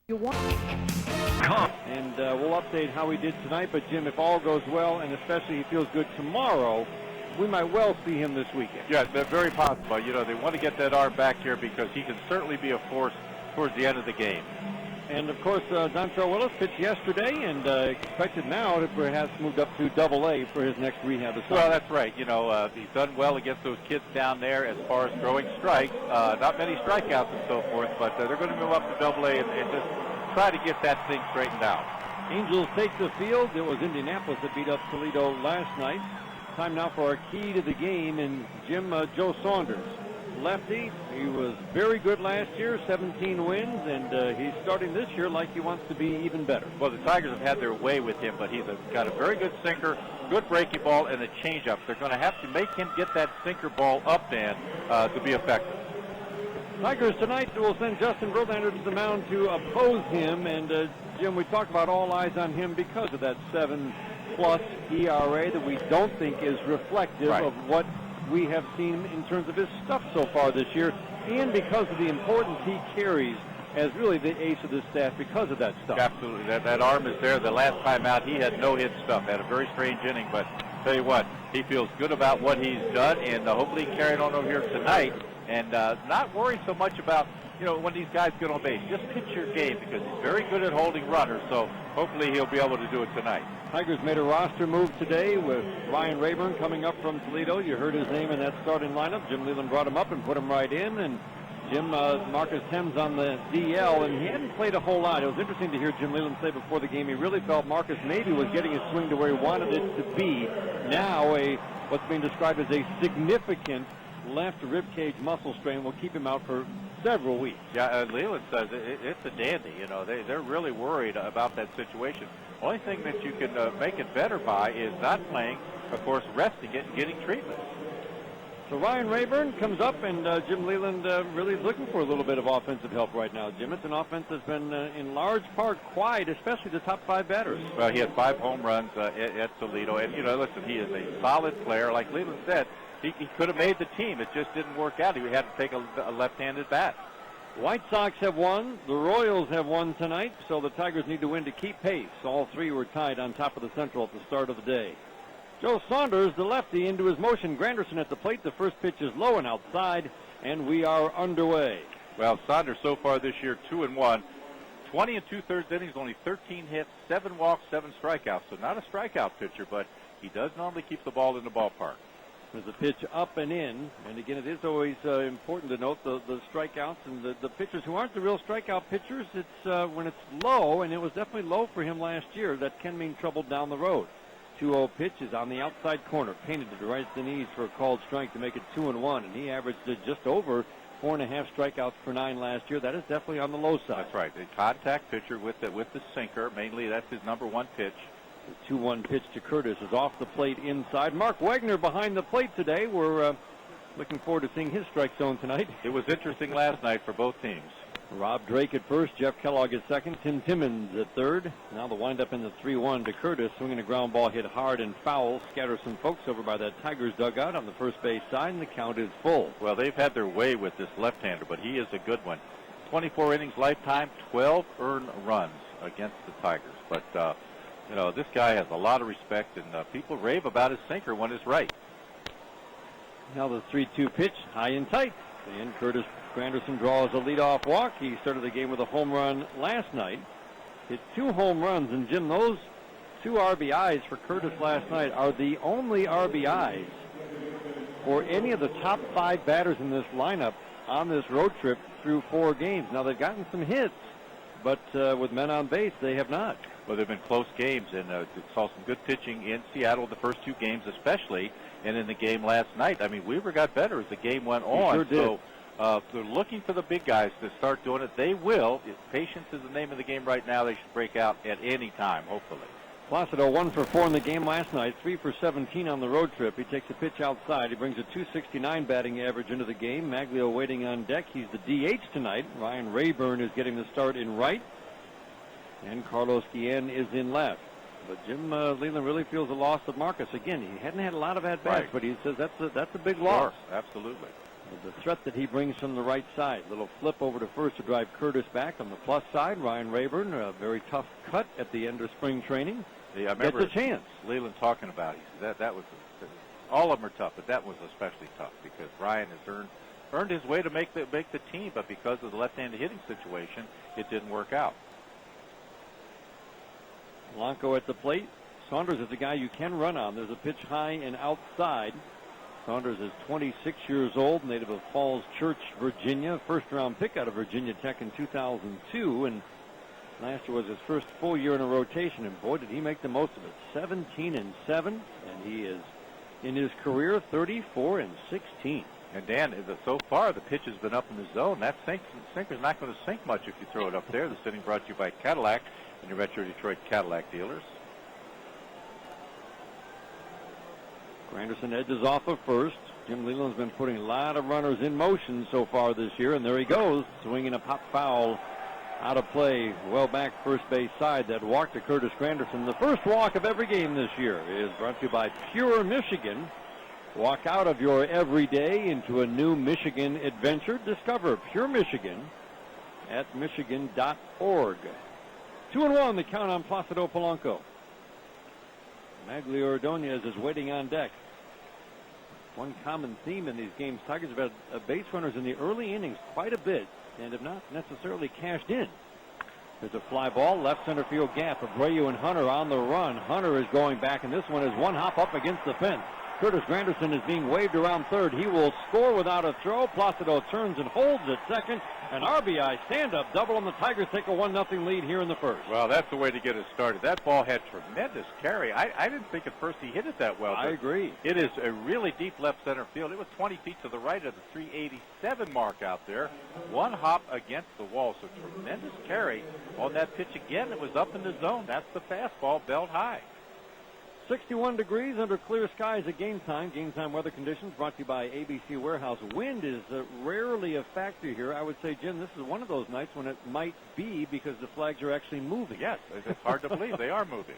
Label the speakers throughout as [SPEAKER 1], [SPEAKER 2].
[SPEAKER 1] And we'll update how he did tonight. But, Jim, if all goes well, and especially he feels good tomorrow, we might well see him this weekend.
[SPEAKER 2] Yeah, they're very possible. You know, they want to get that arm back here because he can certainly be a force towards the end of the game.
[SPEAKER 1] And, of course, Dontrell Willis pitched yesterday and expected now to perhaps move up to Double-A for his next rehab assignment.
[SPEAKER 2] Well, that's right. You know, he's done well against those kids down there as far as throwing strikes. Not many strikeouts and so forth, but they're going to move up to Double-A and just try to get that thing straightened out.
[SPEAKER 1] Angels take the field. It was Indianapolis that beat up Toledo last night. Time now for our key to the game, and Jim, Joe Saunders. Lefty, he was very good last year, 17 wins, and he's starting this year like he wants to be even better.
[SPEAKER 2] Well, the Tigers have had their way with him, but he's got a very good sinker, good breaking ball, and a changeup. They're going to have to make him get that sinker ball up and to be effective.
[SPEAKER 1] Tigers tonight will send Justin Verlander to the mound to oppose him, and Jim, we talked about all eyes on him because of that 7+ ERA that we don't think is reflective of what we have seen in terms of his stuff so far this year, and because of the importance he carries as really the ace of the staff because of that stuff.
[SPEAKER 2] Absolutely. That arm is there. The last time out, he had no-hit stuff. Had a very strange inning, but tell you what, he feels good about what he's done, and hopefully he can carry it on over here tonight, and not worry so much about, you know, when these guys get on base. Just pitch your game because he's very good at holding runners, so hopefully he'll be able to do it tonight.
[SPEAKER 1] Tigers made a roster move today with Ryan Rayburn coming up from Toledo. You heard his name in that starting lineup. Jim Leland brought him up and put him right in, and Jim, Marcus Thames on the DL, and he hadn't played a whole lot. It was interesting to hear Jim Leland say before the game he really felt Marcus maybe was getting his swing to where he wanted it to be. Now what's being described as a significant left ribcage muscle strain will keep him out for several weeks.
[SPEAKER 2] Yeah, Leland says it's a dandy. You know, they're really worried about that situation. Only thing that you can make it better by is not playing, of course, resting it and getting treatment.
[SPEAKER 1] So Ryan Rayburn comes up, and Jim Leland really is looking for a little bit of offensive help right now. Jim, it's an offense that's been in large part quiet, especially the top 5 batters.
[SPEAKER 2] Well, he had 5 home runs at Toledo, and, you know, listen, he is a solid player. Like Leland said, he could have made the team. It just didn't work out. He had to take a left-handed bat.
[SPEAKER 1] White Sox have won. The Royals have won tonight, so the Tigers need to win to keep pace. All 3 were tied on top of the Central at the start of the day. Joe Saunders, the lefty, into his motion. Granderson at the plate. The first pitch is low and outside, and we are underway.
[SPEAKER 2] Well, Saunders so far this year, 2-1. 20 2/3 innings, only 13 hits, 7 walks, 7 strikeouts. So not a strikeout pitcher, but he does normally keep the ball in the ballpark.
[SPEAKER 1] There's a pitch up and in, and again, it is always important to note the strikeouts and the pitchers who aren't the real strikeout pitchers. It's when it's low, and it was definitely low for him last year. That can mean trouble down the road. 2-0 pitch is on the outside corner, painted to right at the knees for a called strike to make it 2-1, and he averaged just over 4.5 strikeouts per 9 last year. That is definitely on the low side.
[SPEAKER 2] That's right. The contact pitcher with the sinker, mainly that's his number 1 pitch.
[SPEAKER 1] The 2-1 pitch to Curtis is off the plate inside. Mark Wagner behind the plate today. We're looking forward to seeing his strike zone tonight.
[SPEAKER 2] It was interesting last night for both teams.
[SPEAKER 1] Rob Drake at first, Jeff Kellogg at second, Tim Timmons at third. Now the windup in the 3-1 to Curtis, swinging a ground ball hit hard and foul. Scatters some folks over by that Tigers dugout on the first base side, and the count is full.
[SPEAKER 2] Well, they've had their way with this left-hander, but he is a good one. 24 innings lifetime, 12 earned runs against the Tigers. But, you know, this guy has a lot of respect, and people rave about his sinker when it's right.
[SPEAKER 1] Now the 3-2 pitch, high and tight. And Curtis Granderson draws a leadoff walk. He started the game with a home run last night. Hit 2 home runs, and Jim, those 2 RBIs for Curtis last night are the only RBIs for any of the top 5 batters in this lineup on this road trip through 4 games. Now they've gotten some hits, but with men on base, they have not.
[SPEAKER 2] Well, they've been close games, and saw some good pitching in Seattle the first 2 games especially, and in the game last night. I mean, Weaver got better as the game went on.
[SPEAKER 1] Sure did.
[SPEAKER 2] So they're looking for the big guys to start doing it. They will. Patience is the name of the game right now. They should break out at any time, hopefully.
[SPEAKER 1] Placido 1 for 4 in the game last night, 3 for 17 on the road trip. He takes a pitch outside. He brings a .269 batting average into the game. Maglio waiting on deck. He's the DH tonight. Ryan Rayburn is getting the start in right, and Carlos Guillen is in left. But Jim Leland really feels the loss of Marcus. Again, he hadn't had a lot of at-bats,
[SPEAKER 2] Right.
[SPEAKER 1] but he says that's a big loss.
[SPEAKER 2] Absolutely.
[SPEAKER 1] The threat that he brings from the right side. Little flip over to first to drive Curtis back. On the plus side, Ryan Rayburn, a very tough cut at the end of spring training.
[SPEAKER 2] Yeah, I remember
[SPEAKER 1] gets a chance.
[SPEAKER 2] Leland talking about it. He said that was all of them are tough, but that was especially tough because Ryan has earned his way to make the team, but because of the left-handed hitting situation, it didn't work out.
[SPEAKER 1] Blanco at the plate. Saunders is a guy you can run on. There's a pitch high and outside. Saunders is 26 years old, native of Falls Church, Virginia. First-round pick out of Virginia Tech in 2002, and last year was his first full year in a rotation, and boy, did he make the most of it. 17-7, and he is, in his career, 34-16.
[SPEAKER 2] And Dan, so far the pitch has been up in the zone. That sinker's not going to sink much if you throw it up there. The inning brought to you by Cadillac and your Metro Detroit Cadillac dealers.
[SPEAKER 1] Granderson edges off of first. Jim Leland's been putting a lot of runners in motion so far this year, and there he goes, swinging a pop foul out of play, well back first base side. That walk to Curtis Granderson. The first walk of every game this year is brought to you by Pure Michigan. Walk out of your everyday into a new Michigan adventure. Discover Pure Michigan at michigan.org. 2-1, the count on Placido Polanco. Maglio Ordonez is waiting on deck. One common theme in these games, Tigers have had base runners in the early innings quite a bit and have not necessarily cashed in. There's a fly ball, left center field gap. Abreu and Hunter on the run. Hunter is going back, and this one is one hop up against the fence. Curtis Granderson is being waved around third. He will score without a throw. Placido turns and holds at second. An RBI stand-up double, and the Tigers take a 1-0 lead here in the first.
[SPEAKER 2] Well, that's the way to get it started. That ball had tremendous carry. I didn't think at first he hit it that well.
[SPEAKER 1] I agree.
[SPEAKER 2] It is a really deep left center field. It was 20 feet to the right of the 387 mark out there. One hop against the wall, so tremendous carry on that pitch again. It was up in the zone. That's the fastball, belt high.
[SPEAKER 1] 61 degrees under clear skies at game time. Game time weather conditions brought to you by ABC Warehouse. Wind is rarely a factor here. I would say, Jim, this is one of those nights when it might be because the flags are actually moving.
[SPEAKER 2] Yes, it's hard to believe they are moving.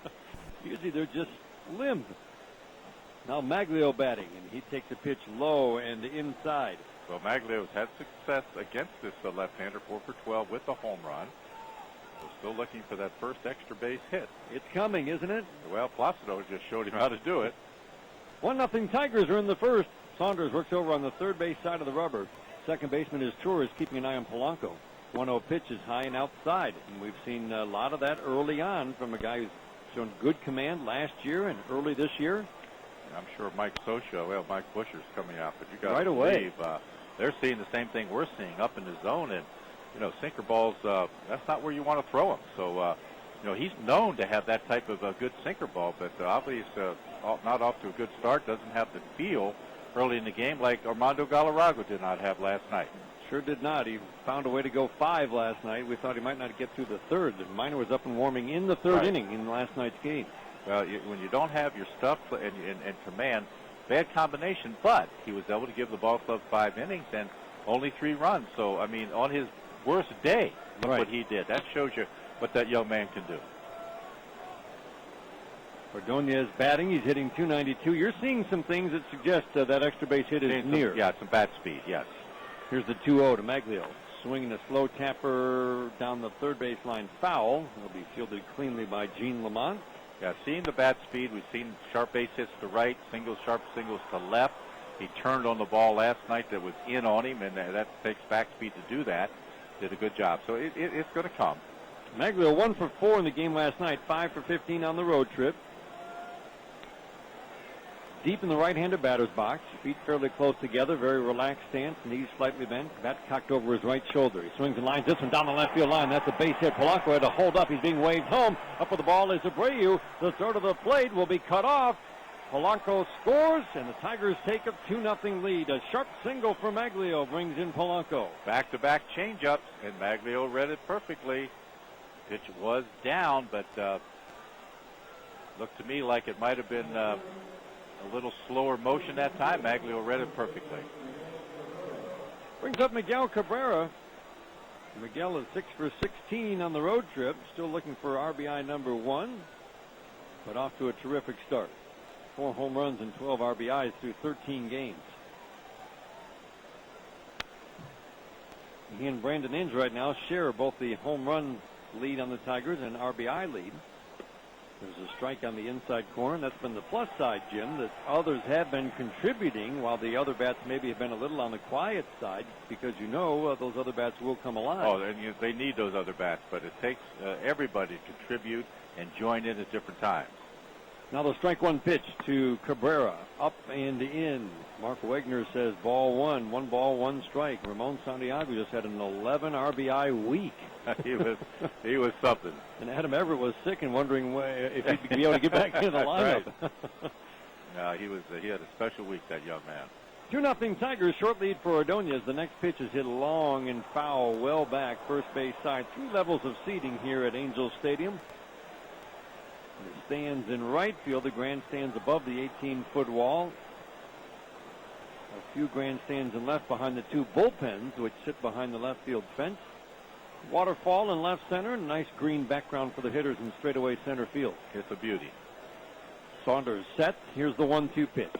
[SPEAKER 1] Usually they're just limp. Now Maglio batting, and he takes a pitch low and inside.
[SPEAKER 2] Well, Maglio's had success against this left-hander, 4 for 12 with the home run. Still looking for that first extra base hit.
[SPEAKER 1] It's coming, isn't it?
[SPEAKER 2] Well, Placido just showed him how to do it.
[SPEAKER 1] 1-0 Tigers are in the first. Saunders works over on the third base side of the rubber. Second baseman is Torres, keeping an eye on Polanco. 1-0 pitch is high and outside. And we've seen a lot of that early on from a guy who's shown good command last year and early this year.
[SPEAKER 2] And I'm sure Mike Buscher's coming out, but you got
[SPEAKER 1] right
[SPEAKER 2] to
[SPEAKER 1] away.
[SPEAKER 2] believe they're seeing the same thing we're seeing up in the zone. And sinker balls, that's not where you want to throw them. So, he's known to have that type of a good sinker ball, but obviously not off to a good start, doesn't have the feel early in the game like Armando Galarrago did not have last night.
[SPEAKER 1] Sure did not. He found a way to go 5 last night. We thought he might not get through the third. The Minor was up and warming in the third inning in last night's game.
[SPEAKER 2] Well, when you don't have your stuff and command, bad combination, but he was able to give the ball club 5 innings and only 3 runs. So, I mean, on his worst day, look what he did. That shows you what that young man can do.
[SPEAKER 1] Ordonez batting. He's hitting .292. You're seeing some things that suggest that extra base hit is near.
[SPEAKER 2] Some bat speed, yes.
[SPEAKER 1] Here's the 2-0 to Maglio. Swinging a slow tapper down the third base line foul. It'll be fielded cleanly by Gene Lamont.
[SPEAKER 2] Yeah, seeing the bat speed, we've seen sharp base hits to right, sharp singles to left. He turned on the ball last night that was in on him, and that takes back speed to do that. Did a good job. So it's going to come.
[SPEAKER 1] Maglio 1 for 4 in the game last night, 5 for 15 on the road trip. Deep in the right-handed batter's box, feet fairly close together, very relaxed stance, knees slightly bent, bat cocked over his right shoulder. He swings and lines this one down the left field line. That's a base hit. Polanco had to hold up. He's being waved home. Up with the ball is Abreu. The throw to the plate will be cut off. Polanco scores, and the Tigers take a 2-0 lead. A sharp single for Maglio brings in Polanco.
[SPEAKER 2] Back-to-back changeups, and Maglio read it perfectly. Pitch was down, but looked to me like it might have been a little slower motion that time. Maglio read it perfectly.
[SPEAKER 1] Brings up Miguel Cabrera. Miguel is 6 for 16 on the road trip. Still looking for RBI number 1. but off to a terrific start. 4 home runs and 12 RBIs through 13 games. He and Brandon Inge right now share both the home run lead on the Tigers and RBI lead. There's a strike on the inside corner, and that's been the plus side, Jim, that others have been contributing while the other bats maybe have been a little on the quiet side, because those other bats will come alive.
[SPEAKER 2] Oh, and they need those other bats, but it takes everybody to contribute and join in at different times.
[SPEAKER 1] Now the strike one pitch to Cabrera, up and in. Mark Wegner says ball one, 1 ball, 1 strike. Ramon Santiago just had an 11 RBI week.
[SPEAKER 2] he was something.
[SPEAKER 1] And Adam Everett was sick and wondering if he'd be able to get back into the lineup.
[SPEAKER 2] Right. He had a special week, that young man.
[SPEAKER 1] 2-0 Tigers, short lead for Ordonez. The next pitch is hit long and foul, well back, first base side. 3 levels of seating here at Angels Stadium. The stands in right field, the grandstands above the 18-foot wall. A few grandstands in left behind the 2 bullpens, which sit behind the left field fence. Waterfall in left center, nice green background for the hitters in straightaway center field.
[SPEAKER 2] It's a beauty.
[SPEAKER 1] Saunders set. Here's the 1-2 pitch.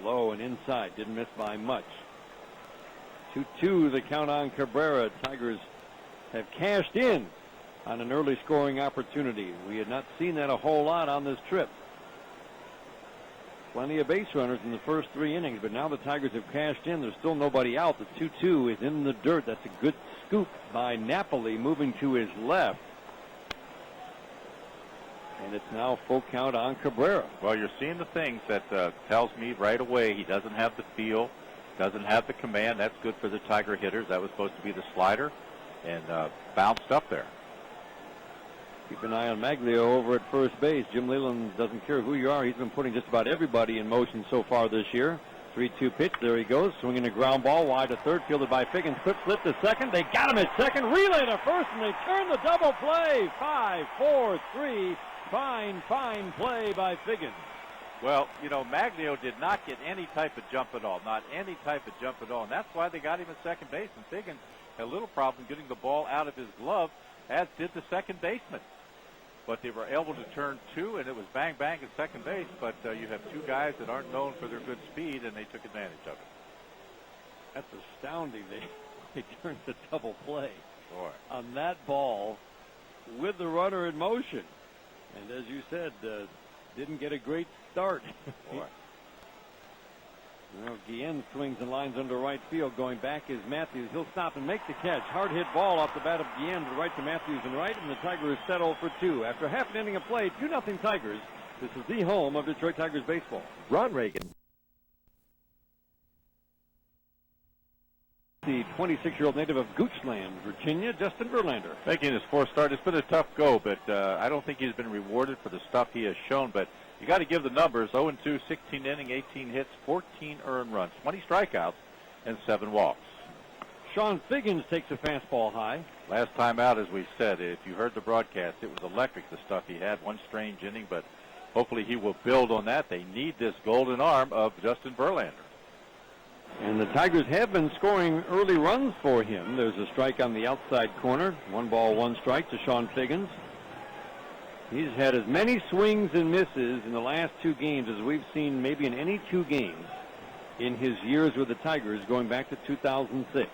[SPEAKER 1] Low and inside, didn't miss by much. 2-2 the count on Cabrera. Tigers have cashed in on an early scoring opportunity. We had not seen that a whole lot on this trip. Plenty of base runners in the first 3 innings, but now the Tigers have cashed in. There's still nobody out. The 2-2 is in the dirt. That's a good scoop by Napoli, moving to his left. And it's now full count on Cabrera.
[SPEAKER 2] Well, you're seeing the things that tells me right away he doesn't have the feel, doesn't have the command. That's good for the Tiger hitters. That was supposed to be the slider, and bounced up there.
[SPEAKER 1] Keep an eye on Maglio over at first base. Jim Leland doesn't care who you are. He's been putting just about everybody in motion so far this year. 3-2 pitch. There he goes. Swinging a ground ball wide to third. Fielded by Figgins. Quick flip to second. They got him at second. Relay to first, and they turn the double play. 5-4-3. Fine play by Figgins.
[SPEAKER 2] Well, Maglio did not get any type of jump at all. Not any type of jump at all. And that's why they got him at second base. And Figgins had a little problem getting the ball out of his glove, as did the second baseman. But they were able to turn 2, and it was bang, bang at second base. But you have 2 guys that aren't known for their good speed, and they took advantage of it.
[SPEAKER 1] That's astounding. They turned the double play
[SPEAKER 2] Boy.
[SPEAKER 1] On that ball with the runner in motion. And as you said, didn't get a great start.
[SPEAKER 2] Boy.
[SPEAKER 1] Well, Guillen swings and lines under right field. Going back is Matthews. He'll stop and make the catch. Hard hit ball off the bat of Guillen to right to Matthews and right, and the Tigers settle for 2. After half an inning of play, 2-0 Tigers. This is the home of Detroit Tigers baseball.
[SPEAKER 3] Ron Reagan.
[SPEAKER 1] The 26-year-old native of Goochland, Virginia, Justin Verlander.
[SPEAKER 2] Making his 4th start. It's been a tough go, but I don't think he's been rewarded for the stuff he has shown. But you got to give the numbers. 0-2, 16 inning, 18 hits, 14 earned runs, 20 strikeouts, and 7 walks.
[SPEAKER 1] Sean Figgins takes a fastball high.
[SPEAKER 2] Last time out, as we said, if you heard the broadcast, it was electric, the stuff he had. 1 strange inning, but hopefully he will build on that. They need this golden arm of Justin Verlander.
[SPEAKER 1] And the Tigers have been scoring early runs for him. There's a strike on the outside corner. 1 ball, 1 strike to Sean Figgins. He's had as many swings and misses in the last 2 games as we've seen maybe in any 2 games in his years with the Tigers going back to 2006.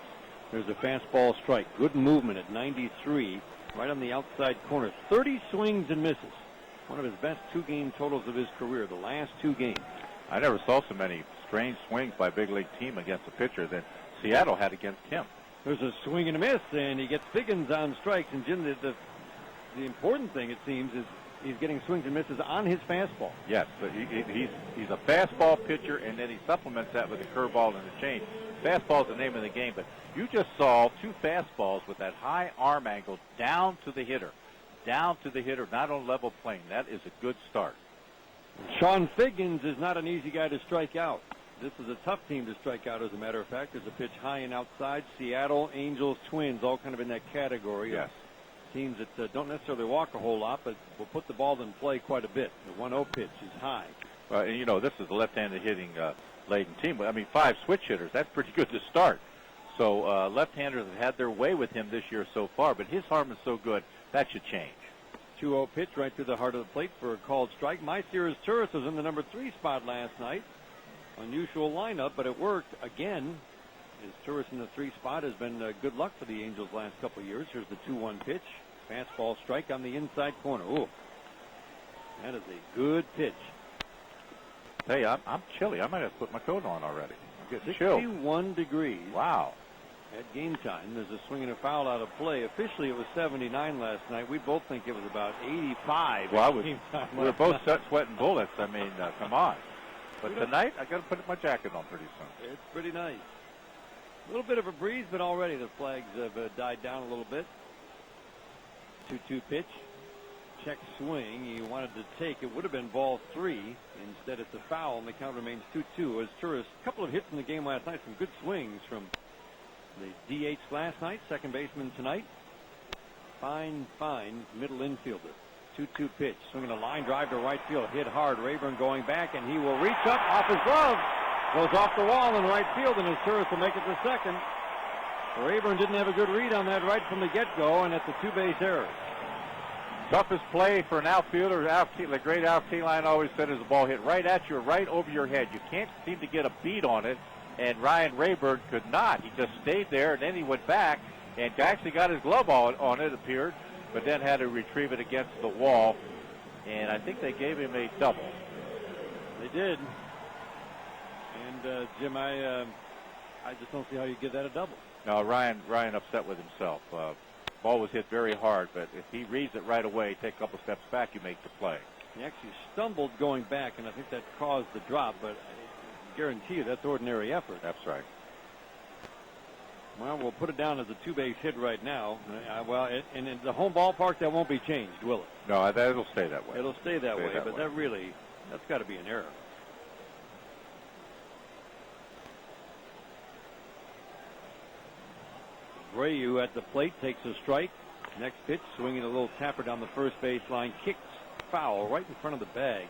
[SPEAKER 1] There's a fastball strike. Good movement at 93 right on the outside corner. 30 swings and misses. One of his best 2-game totals of his career, the last 2 games.
[SPEAKER 2] I never saw so many strange swings by a big league team against a pitcher than Seattle had against him.
[SPEAKER 1] There's a swing and a miss, and he gets Figgins on strikes. And Jim, the important thing, it seems, is he's getting swings and misses on his fastball.
[SPEAKER 2] Yes, but he's a fastball pitcher, and then he supplements that with a curveball and a change. Fastball is the name of the game, but you just saw 2 fastballs with that high arm angle down to the hitter. Down to the hitter, not on level plane. That is a good start.
[SPEAKER 1] Sean Figgins is not an easy guy to strike out. This is a tough team to strike out, as a matter of fact. There's a pitch high and outside. Seattle, Angels, Twins, all kind of in that category.
[SPEAKER 2] Yes.
[SPEAKER 1] Teams that don't necessarily walk a whole lot, but will put the ball in play quite a bit. The 1-0 pitch is high.
[SPEAKER 2] And this is a left-handed hitting laden team. I mean, 5 switch hitters. That's pretty good to start. So left-handers have had their way with him this year so far, but his arm is so good, that should change.
[SPEAKER 1] 2-0 pitch right through the heart of the plate for a called strike. Meister's Turris was in the number 3 spot last night. Unusual lineup, but it worked again. His Turris in the 3 spot has been good luck for the Angels last couple of years. Here's the 2-1 pitch. Fastball strike on the inside corner. Ooh, that is a good pitch.
[SPEAKER 2] Hey, I'm chilly. I might have to put my coat on already.
[SPEAKER 1] 61 degrees.
[SPEAKER 2] Wow.
[SPEAKER 1] At game time, there's a swing and a foul out of play. Officially, it was 79 last night. We both think it was about 85.
[SPEAKER 2] Well,
[SPEAKER 1] game time
[SPEAKER 2] we were both sweating bullets. I mean, come on. But tonight, I got to put my jacket on pretty soon.
[SPEAKER 1] It's pretty nice. A little bit of a breeze, but already the flags have died down a little bit. 2-2 pitch. Check swing. He wanted to take. It would have been ball 3. Instead, it's a foul, and the count remains 2-2. As Turris, a couple of hits in the game last night. Some good swings from the DH last night. Second baseman tonight. Fine middle infielder. 2-2 pitch. Swinging a line drive to right field. Hit hard. Rayburn going back, and he will reach up off his glove. Goes off the wall in right field, and his Turris will make it to second. Rayburn didn't have a good read on that right from the get-go, and it's a 2-base error.
[SPEAKER 2] Toughest play for an outfielder. The great Al Kaline always said is the ball hit right at you or right over your head. You can't seem to get a beat on it, and Ryan Rayburn could not. He just stayed there, and then he went back and actually got his glove on it, appeared, but then had to retrieve it against the wall, and I think they gave him a double.
[SPEAKER 1] They did. And, Jim, I just don't see how you give that a double.
[SPEAKER 2] No, Ryan upset with himself. Ball was hit very hard, but if he reads it right away, take a couple steps back, you make the play.
[SPEAKER 1] He actually stumbled going back, and I think that caused the drop, but I guarantee you that's ordinary effort.
[SPEAKER 2] That's right.
[SPEAKER 1] Well, we'll put it down as a 2-base hit right now. And in the home ballpark, that won't be changed, will it?
[SPEAKER 2] No, it'll stay that way.
[SPEAKER 1] It'll stay that way, but that's got to be an error. Abreu at the plate takes a strike. Next pitch, swinging a little tapper down the first baseline, kicks foul right in front of the bag.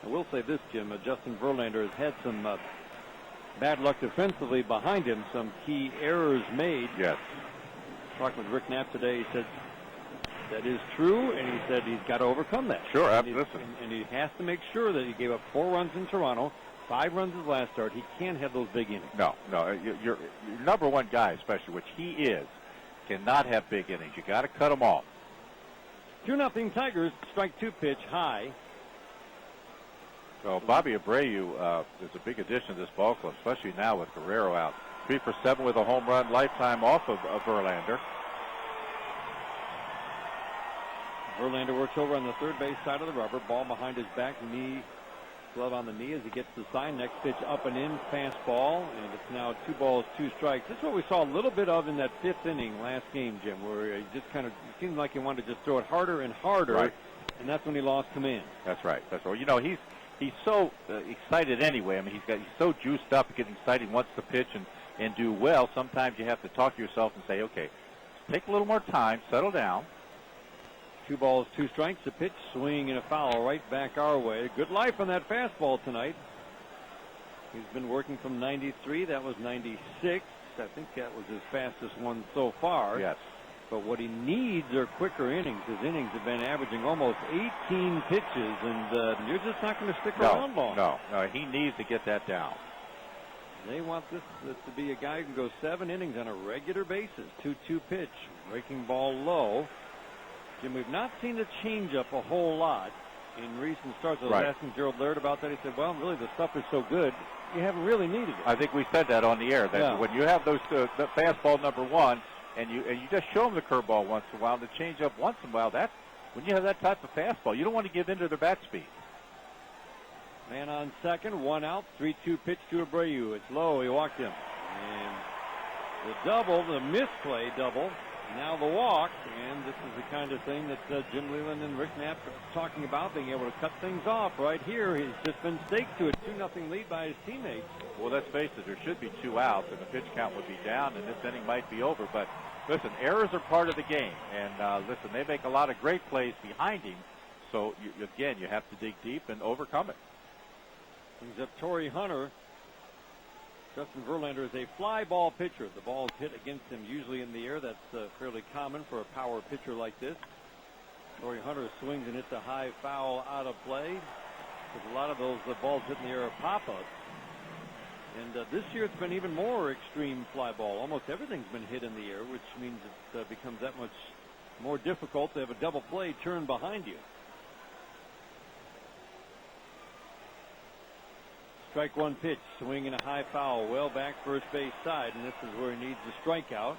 [SPEAKER 1] I will say this, Jim, Justin Verlander has had some bad luck defensively behind him, some key errors made.
[SPEAKER 2] Yes.
[SPEAKER 1] Talking with Rick Knapp today, he said that is true, and he said he's got to overcome that.
[SPEAKER 2] Sure, absolutely.
[SPEAKER 1] And he has to make sure that he gave up 4 runs in Toronto, 5 runs his last start. He can't have those big innings.
[SPEAKER 2] No. Your number one guy, especially, which he is, cannot have big innings. You got to cut them off.
[SPEAKER 1] 2-0 Tigers. Strike 2 pitch high.
[SPEAKER 2] So Bobby Abreu is a big addition to this ball club, especially now with Guerrero out. 3 for 7 with a home run, lifetime off of Verlander.
[SPEAKER 1] Verlander works over on the third base side of the rubber. Ball behind his back, knee, glove on the knee as he gets the sign. Next pitch up and in, fastball, and it's now 2 balls, 2 strikes. This is what we saw a little bit of in that 5th inning last game, Jim, where he just kind of seemed like he wanted to just throw it harder and harder,
[SPEAKER 2] right.
[SPEAKER 1] And that's when he lost command.
[SPEAKER 2] That's right. You know, he's so excited anyway. I mean, he's so juiced up, getting excited, he wants to pitch and do well. Sometimes you have to talk to yourself and say, okay, take a little more time, settle down.
[SPEAKER 1] 2 balls, 2 strikes. A pitch, swing, and a foul right back our way. Good life on that fastball tonight. He's been working from 93. That was 96. I think that was his fastest one so far.
[SPEAKER 2] Yes.
[SPEAKER 1] But what he needs are quicker innings. His innings have been averaging almost 18 pitches, and you're just not going to stick around long.
[SPEAKER 2] No, he needs to get that down.
[SPEAKER 1] They want this to be a guy who can go 7 innings on a regular basis. 2-2 pitch, breaking ball low. Jim, we've not seen the changeup a whole lot in recent starts. I was asking Gerald Laird about that. He said, well, really, the stuff is so good, you haven't really needed it.
[SPEAKER 2] I think we said that on the air, that when you have those the fastball number 1, and you just show them the curveball once in a while, the changeup once in a while, that's when you have that type of fastball, you don't want to give in to their bat speed.
[SPEAKER 1] Man on second, 1 out, 3-2 pitch to Abreu. It's low, he walked him. And the double, the misplay double, now the walk, and this is the kind of thing that Jim Leyland and Rick Knapp are talking about, being able to cut things off. Right here, he's just been staked to a 2-0 lead by his teammates.
[SPEAKER 2] Well, let's face it, there should be 2 outs, and the pitch count would be down, and this inning might be over. But listen, errors are part of the game, and listen, they make a lot of great plays behind him. So again, you have to dig deep and overcome it.
[SPEAKER 1] Brings up Torrey Hunter. Justin Verlander is a fly ball pitcher. The ball is hit against him usually in the air. That's fairly common for a power pitcher like this. Torrey Hunter swings and hits a high foul out of play. With a lot of those balls hitting the air are pop-ups. And this year it's been even more extreme fly ball. Almost everything's been hit in the air, which means it becomes that much more difficult to have a double play turn behind you. Strike one pitch, swing and a high foul, well back first base side, and this is where he needs a strikeout.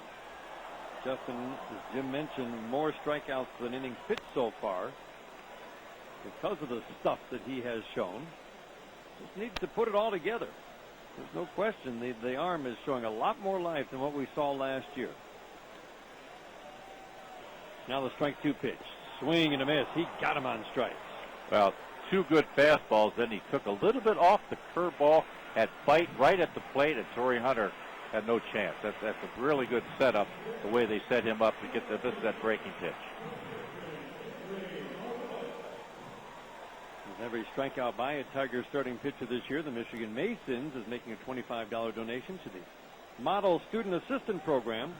[SPEAKER 1] Justin, as Jim mentioned, more strikeouts than innings pitched so far because of the stuff that he has shown. Just needs to put it all together. There's no question the arm is showing a lot more life than what we saw last year. Now the strike two pitch. Swing and a miss. He got him on strikes.
[SPEAKER 2] Well, two good fastballs. Then he took a little bit off the curveball, had fight right at the plate, and Torrey Hunter had no chance. That's a really good setup, the way they set him up to get this that breaking pitch.
[SPEAKER 1] With every strikeout by a Tiger starting pitcher this year, the Michigan Masons is making a $25 donation to the Model Student Assistant Program.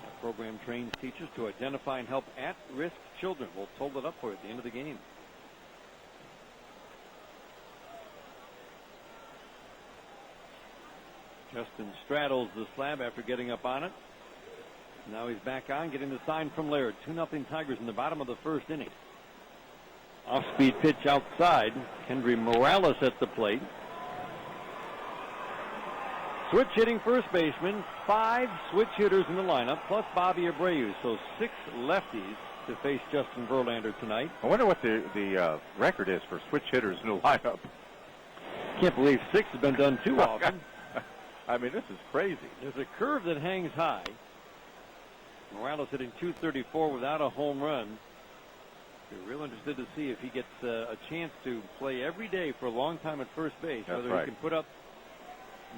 [SPEAKER 1] That program trains teachers to identify and help at-risk children. We'll total it up for you at the end of the game. Justin straddles the slab after getting up on it. Now he's back on, getting the sign from Laird. 2-0 Tigers in the bottom of the first inning. Off-speed pitch outside. Kendry Morales at the plate. Switch hitting first baseman. 5 switch hitters in the lineup, plus Bobby Abreu. So 6 lefties to face Justin Verlander tonight.
[SPEAKER 2] I wonder what the record is for switch hitters in the lineup.
[SPEAKER 1] Can't believe 6 has been done too often.
[SPEAKER 2] I mean, this is crazy.
[SPEAKER 1] There's a curve that hangs high. Morales hitting .234 without a home run. We're real interested to see if he gets a chance to play every day for a long time at first base.
[SPEAKER 2] That's
[SPEAKER 1] whether
[SPEAKER 2] right.
[SPEAKER 1] He can put up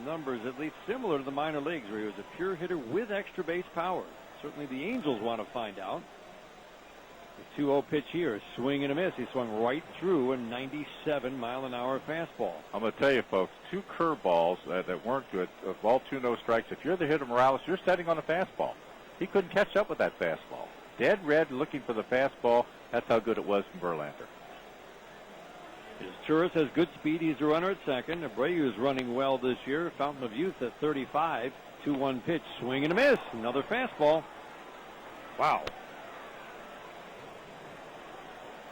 [SPEAKER 1] numbers at least similar to the minor leagues, where he was a pure hitter with extra base power. Certainly the Angels want to find out. The 2-0 pitch here, a swing and a miss. He swung right through a 97-mile-an-hour fastball.
[SPEAKER 2] I'm going to tell you, folks, 2 curveballs that weren't good. Ball 2, no strikes. If you're the hitter, Morales, you're setting on a fastball. He couldn't catch up with that fastball. Dead red, looking for the fastball. That's how good it was from Verlander.
[SPEAKER 1] Turris has good speed. He's a runner at second. Abreu is running well this year. Fountain of Youth at 35. 2-1 pitch, swing and a miss. Another fastball. Wow.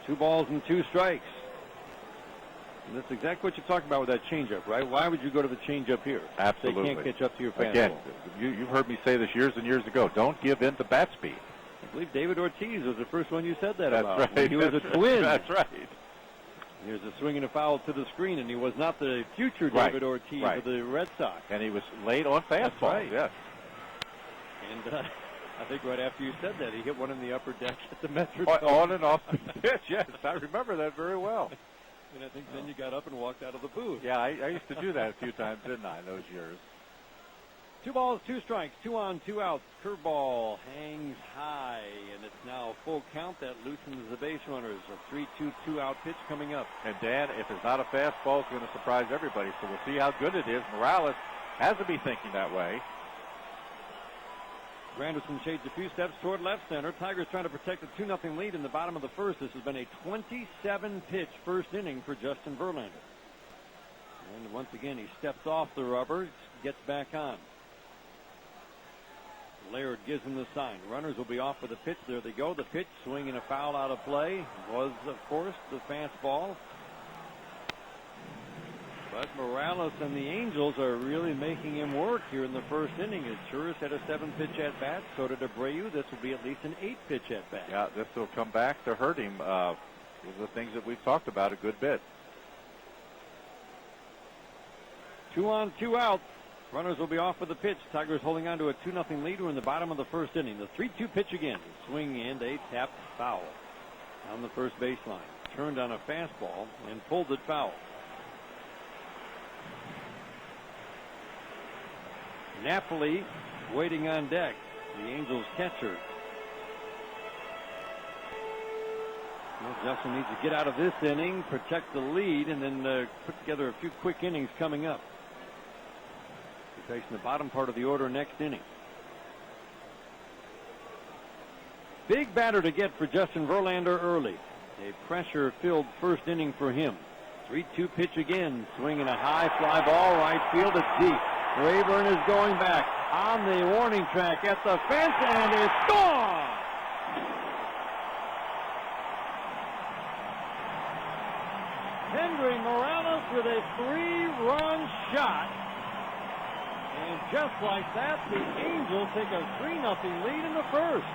[SPEAKER 1] 2 balls and 2 strikes. And that's exactly what you're talking about with that changeup, right? Why would you go to the changeup here?
[SPEAKER 2] Absolutely.
[SPEAKER 1] They can't catch up to your fastball.
[SPEAKER 2] Again, you've heard me say this years and years ago. Don't give in to bat speed.
[SPEAKER 1] I believe David Ortiz was the first one you said that
[SPEAKER 2] That's
[SPEAKER 1] about.
[SPEAKER 2] right.
[SPEAKER 1] When he was a twin.
[SPEAKER 2] That's right.
[SPEAKER 1] Here's a swing and a foul to the screen, and he was not the future David Ortiz of the Red Sox.
[SPEAKER 2] And he was late on fastball.
[SPEAKER 1] That's right.
[SPEAKER 2] Yes.
[SPEAKER 1] And I think right after you said that, he hit one in the upper deck at the Metrodome.
[SPEAKER 2] On and off the pitch, yes. I remember that very well.
[SPEAKER 1] And I think then you got up and walked out of the booth.
[SPEAKER 2] Yeah, I used to do that a few times, didn't I, in those years?
[SPEAKER 1] 2 balls, 2 strikes, 2 on, 2 outs. Curveball hangs high, and it's now a full count. That loosens the base runners. A 3-2 2-out pitch coming up.
[SPEAKER 2] And, Dan, if it's not a fastball, it's going to surprise everybody. So we'll see how good it is. Morales has to be thinking that way.
[SPEAKER 1] Granderson shades a few steps toward left center. Tigers trying to protect a 2-0 lead in the bottom of the first. This has been a 27-pitch first inning for Justin Verlander. And once again, he steps off the rubber, gets back on. Laird gives him the sign. Runners will be off for the pitch. There they go. The pitch, swing and a foul out of play. Was, of course, the fastball. But Morales and the Angels are really making him work here in the first inning. As Turris had a 7-pitch at-bat, so did Abreu. This will be at least an 8-pitch at-bat.
[SPEAKER 2] Yeah, this will come back to hurt him. These are the things that we've talked about a good bit.
[SPEAKER 1] 2 on, 2 outs. Runners will be off for the pitch. Tigers holding on to a 2-0 lead. We're in the bottom of the first inning. The 3-2 pitch again. Swing and a tapped foul on the first baseline. Turned on a fastball and pulled it foul. Napoli waiting on deck. The Angels catcher. Well, Justin needs to get out of this inning, protect the lead, and then put together a few quick innings coming up. Facing the bottom part of the order next inning. Big batter to get for Justin Verlander early. A pressure-filled first inning for him. 3-2 pitch again. Swinging a high fly ball right field. It's deep. Rayburn is going back on the warning track at the fence, and it's gone! Henry Morales with a 3-run shot. And just like that, the Angels take a 3-0 lead in the first.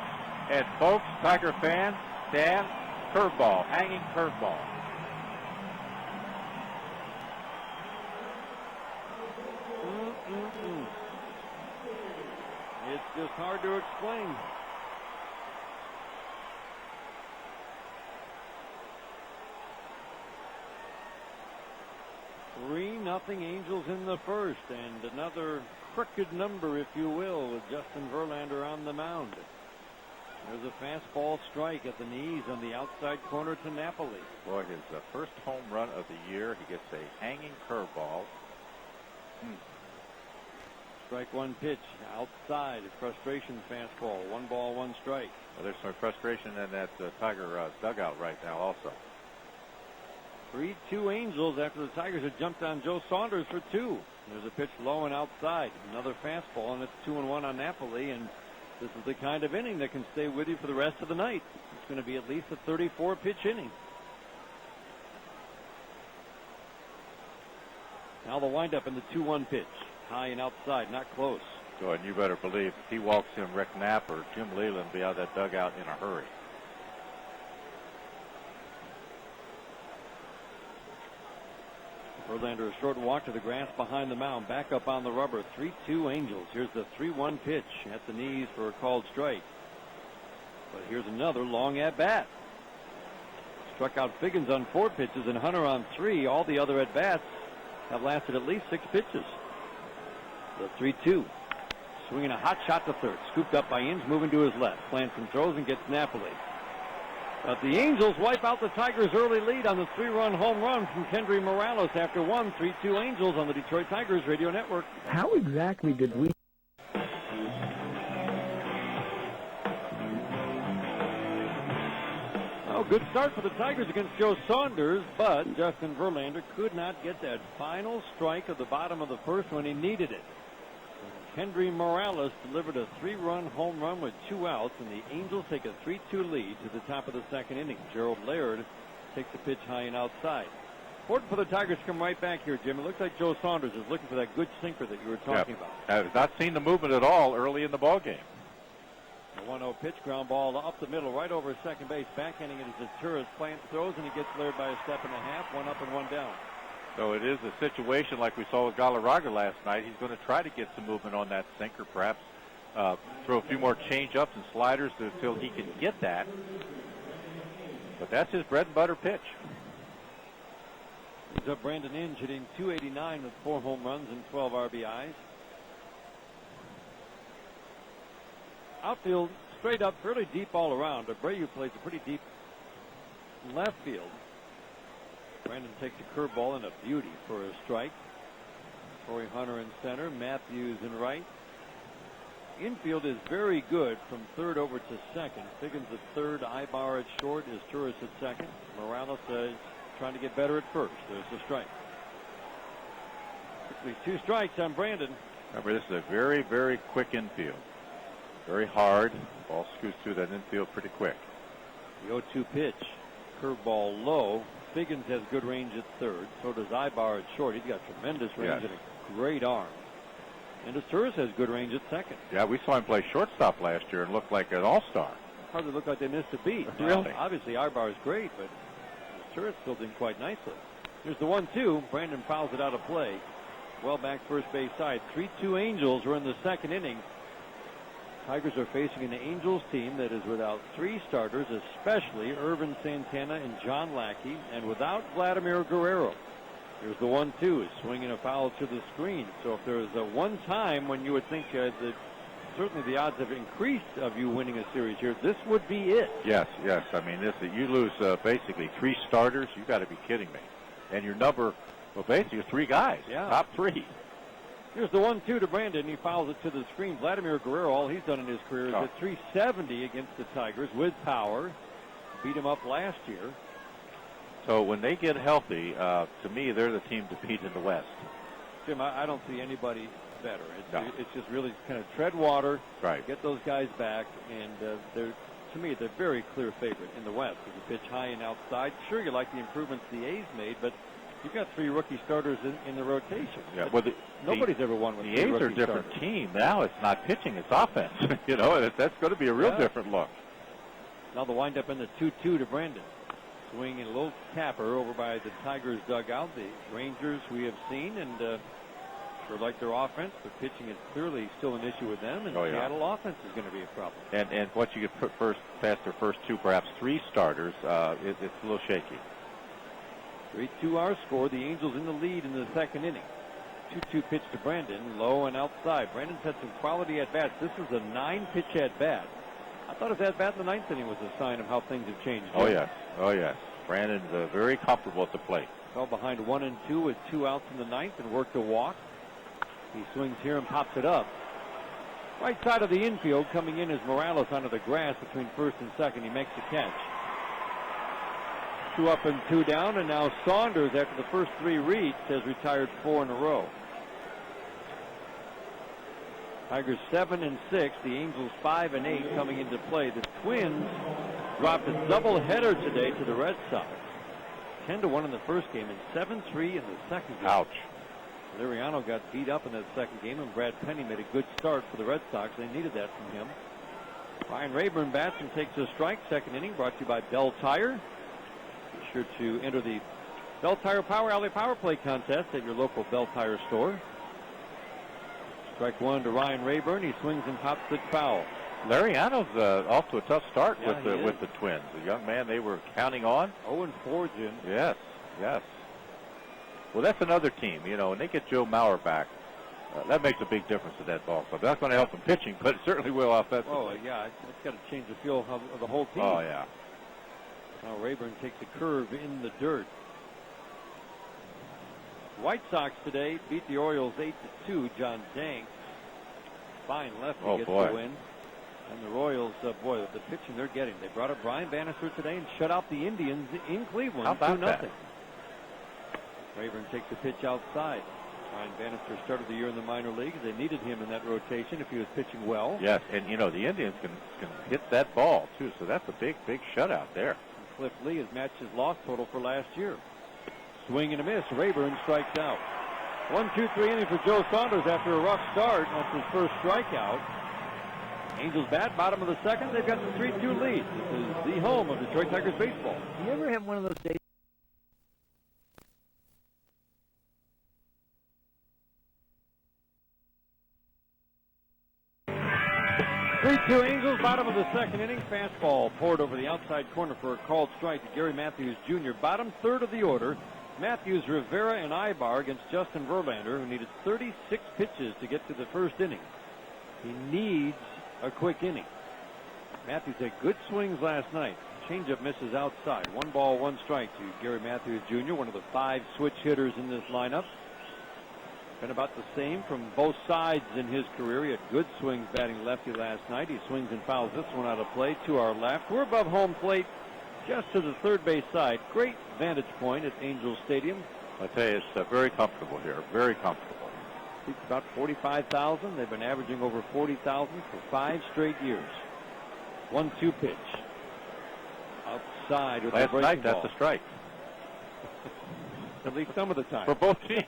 [SPEAKER 2] And folks, Tiger fans, Dan, curveball, hanging curveball.
[SPEAKER 1] It's just hard to explain. Nothing Angels in the first, and another crooked number, if you will, with Justin Verlander on the mound. There's a fastball strike at the knees on the outside corner to Napoli.
[SPEAKER 2] Boy, his first home run of the year. He gets a hanging curveball.
[SPEAKER 1] Strike one pitch outside. A frustration fastball. 1 ball, 1 strike.
[SPEAKER 2] Well, there's some frustration in that Tiger dugout right now also.
[SPEAKER 1] 3-2 Angels after the Tigers had jumped on Joe Saunders for 2. There's a pitch low and outside. Another fastball, and it's 2-1 on Napoli. And this is the kind of inning that can stay with you for the rest of the night. It's going to be at least a 34-pitch inning. Now the windup in the 2-1 pitch. High and outside, not close.
[SPEAKER 2] So, and you better believe if he walks in, Rick Knapp or Jim Leyland will be out of that dugout in a hurry.
[SPEAKER 1] Verlander, a short walk to the grass behind the mound. Back up on the rubber. 3-2 Angels. Here's the 3-1 pitch at the knees for a called strike. But here's another long at bat. Struck out Figgins on 4 pitches and Hunter on 3. All the other at bats have lasted at least 6 pitches. The 3-2. Swinging a hot shot to third. Scooped up by Inge, moving to his left. Plants and throws and gets Napoli. But the Angels wipe out the Tigers' early lead on the 3-run home run from Kendry Morales after 1. 3-2 Angels on the Detroit Tigers Radio Network.
[SPEAKER 3] How exactly did we...
[SPEAKER 1] Oh, good start for the Tigers against Joe Saunders, but Justin Verlander could not get that final strike at the bottom of the first when he needed it. Kendry Morales delivered a 3-run home run with 2 outs, and the Angels take a 3-2 lead to the top of the second inning. Gerald Laird takes the pitch high and outside. Important for the Tigers to come right back here, Jim. It looks like Joe Saunders is looking for that good sinker that you were talking about.
[SPEAKER 2] I've not seen the movement at all early in the ball game.
[SPEAKER 1] A 1-0 pitch, ground ball up the middle, right over second base. Backhanding it as Turris Plant throws, and he gets Laird by a step and a half. 1 up and 1 down.
[SPEAKER 2] So it is a situation like we saw with Galarraga last night. He's going to try to get some movement on that sinker, perhaps throw a few more change-ups and sliders until he can get that. But that's his bread and butter pitch.
[SPEAKER 1] He's up Brandon Inge, hitting .289 with 4 home runs and 12 RBIs. Outfield straight up, fairly deep all around. Abreu plays a pretty deep left field. Brandon takes a curveball and a beauty for a strike. Torrey Hunter in center, Matthews in right. Infield is very good from third over to second. Figgins at third, Ibar at short, is Turris at second. Morales is trying to get better at first. There's the strike. Quickly 2 strikes on Brandon.
[SPEAKER 2] Remember, this is a very, very quick infield. Very hard. Ball scoots through that infield pretty quick.
[SPEAKER 1] The 0-2 pitch. Curveball low. Figgins has good range at third. So does Ibar at short. He's got tremendous range and a great arm. And Turris has good range at second.
[SPEAKER 2] Yeah, we saw him play shortstop last year and looked like an all-star.
[SPEAKER 1] Hardly looked like they missed a beat.
[SPEAKER 2] Really?
[SPEAKER 1] Obviously, Ibar is great, but Turris filled in quite nicely. Here's the 1-2. Brandon fouls it out of play. Well back first base side. 3-2 Angels. We're in the second inning. Tigers are facing an Angels team that is without 3 starters, especially Irvin Santana and John Lackey, and without Vladimir Guerrero. Here's the 1-2, swinging a foul to the screen. So if there's a one time when you would think that certainly the odds have increased of you winning a series here, this would be it.
[SPEAKER 2] Yes. I mean, you lose basically 3 starters. You got to be kidding me. And your number, well, basically 3 guys, top 3.
[SPEAKER 1] Here's the 1-2 to Brandon. He fouls it to the screen. Vladimir Guerrero, all he's done in his career is hit 370 against the Tigers with power. Beat him up last year.
[SPEAKER 2] So when they get healthy, to me, they're the team to beat in the West.
[SPEAKER 1] Jim, I don't see anybody better. It's just really kind of tread water, get those guys back, and to me, they're very clear favorite in the West. If you pitch high and outside, sure, you like the improvements the A's made, but you've got 3 rookie starters in the rotation.
[SPEAKER 2] Yeah, well,
[SPEAKER 1] nobody's ever won with
[SPEAKER 2] the A's are a different team. Now it's not pitching, it's offense. That's going to be a real different look.
[SPEAKER 1] Now the windup in the 2-2 to Brandon. Swinging a little capper over by the Tigers dugout. The Rangers we have seen, and sure like their offense, but pitching is clearly still an issue with them, and Seattle offense is going to be a problem.
[SPEAKER 2] And once you get past their first 2, perhaps 3 starters, it's a little shaky.
[SPEAKER 1] 3-2 our score. The Angels in the lead in the 2nd inning. 2-2 pitch to Brandon, low and outside. Brandon's had some quality at-bats. This is a 9-pitch at-bat. I thought his at-bat in the 9th inning was a sign of how things have changed.
[SPEAKER 2] Oh, yes. Brandon's very comfortable at the plate.
[SPEAKER 1] Fell behind 1-2 with 2 outs in the 9th and worked a walk. He swings here and pops it up. Right side of the infield, coming in is Morales onto the grass between first and second. He makes the catch. 2 up and 2 down, and now Saunders, after the first 3 reads, has retired 4 in a row. Tigers 7 and 6. The Angels 5 and 8 coming into play. The Twins dropped a doubleheader today to the Red Sox. 10-1 in the first game and 7-3 in the second game.
[SPEAKER 2] Ouch.
[SPEAKER 1] Liriano got beat up in that second game, and Brad Penny made a good start for the Red Sox. They needed that from him. Ryan Rayburn bats and takes a strike. 2nd inning brought to you by Bell Tire. Be sure to enter the Bell Tire Power Alley Power Play contest at your local Bell Tire store. Strike 1 to Ryan Rayburn. He swings and pops it foul.
[SPEAKER 2] Liriano's off to a tough start with the Twins. The young man they were counting on.
[SPEAKER 1] 0-4, Jim.
[SPEAKER 2] Yes. Well, that's another team, and they get Joe Mauer back. That makes a big difference to that ball club. That's going to help them pitching, but it certainly will offensively.
[SPEAKER 1] Oh, yeah. It's got to change the feel of the whole team.
[SPEAKER 2] Oh, yeah.
[SPEAKER 1] Now Rayburn takes a curve in the dirt. White Sox today beat the Orioles 8-2. John Danks, fine lefty, gets the win. And the Royals, the pitching they're getting. They brought up Brian Bannister today and shut out the Indians in Cleveland 2-0. Rayburn takes a pitch outside. Brian Bannister started the year in the minor leagues. They needed him in that rotation if he was pitching well.
[SPEAKER 2] Yes, and the Indians can hit that ball too. So that's a big shutout there.
[SPEAKER 1] And Cliff Lee has matched his loss total for last year. Swing and a miss. Rayburn strikes out. 1-2-3 inning for Joe Saunders after a rough start. That's his first strikeout. Angels bat, bottom of the 2nd. They've got the 3-2 lead. This is the home of Detroit Tigers baseball.
[SPEAKER 3] You ever have one of those days?
[SPEAKER 1] 3-2 Angels, bottom of the 2nd inning. Fastball poured over the outside corner for a called strike to Gary Matthews Jr. Bottom 3rd of the order. Matthews, Rivera, and Ibar against Justin Verlander, who needed 36 pitches to get to the 1st inning. He needs a quick inning. Matthews had good swings last night. Changeup misses outside. 1 ball, 1 strike to Gary Matthews Jr., one of the 5 switch hitters in this lineup. Been about the same from both sides in his career. He had good swings batting lefty last night. He swings and fouls this one out of play to our left. We're above home plate, just to the 3rd base side. Great vantage point at Angels Stadium.
[SPEAKER 2] I tell you, it's very comfortable here. Very comfortable.
[SPEAKER 1] It's about 45,000. They've been averaging over 40,000 for 5 straight years. 1-2 pitch. Outside with the breaking
[SPEAKER 2] night,
[SPEAKER 1] ball.
[SPEAKER 2] that's a strike.
[SPEAKER 1] At least some of the time.
[SPEAKER 2] For both teams.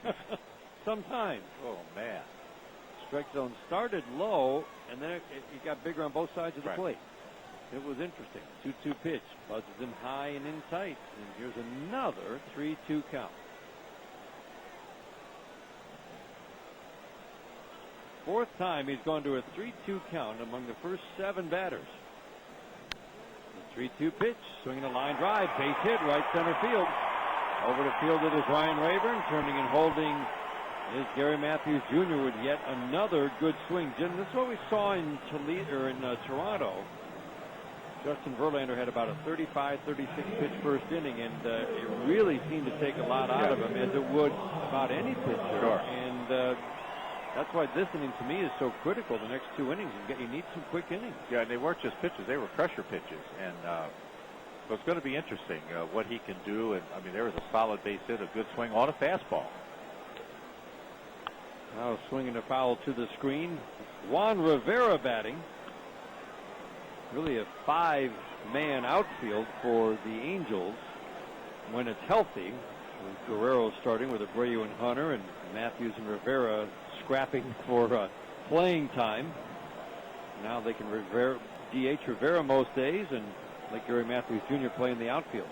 [SPEAKER 1] Sometimes.
[SPEAKER 2] Oh, man.
[SPEAKER 1] Strike zone started low, and then it got bigger on both sides of the plate. It was interesting. 2-2 pitch. Buzzes him high and in tight. And here's another 3-2 count. 4th time he's gone to a 3-2 count among the first 7 batters. The 3-2 pitch. Swinging a line drive. Base hit. Right center field. Over the field it is Ryan Rayburn. Turning and holding is Gary Matthews Jr. with yet another good swing. Jim, this is what we saw in Toronto. Justin Verlander had about a 35-36 pitch first inning, and it really seemed to take a lot out of him, as it would about any pitcher.
[SPEAKER 2] Sure.
[SPEAKER 1] And That's why this inning to me is so critical. The next 2 innings, you need some quick innings.
[SPEAKER 2] Yeah, and they weren't just pitches; they were pressure pitches, and so it's going to be interesting what he can do. And I mean, there was a solid base hit, a good swing on a fastball.
[SPEAKER 1] Now swinging a foul to the screen. Juan Rivera batting. Really a 5-man outfield for the Angels when it's healthy. With Guerrero starting with Abreu and Hunter, and Matthews and Rivera scrapping for playing time. Now they can DH Rivera most days and let Gary Matthews Jr. play in the outfield.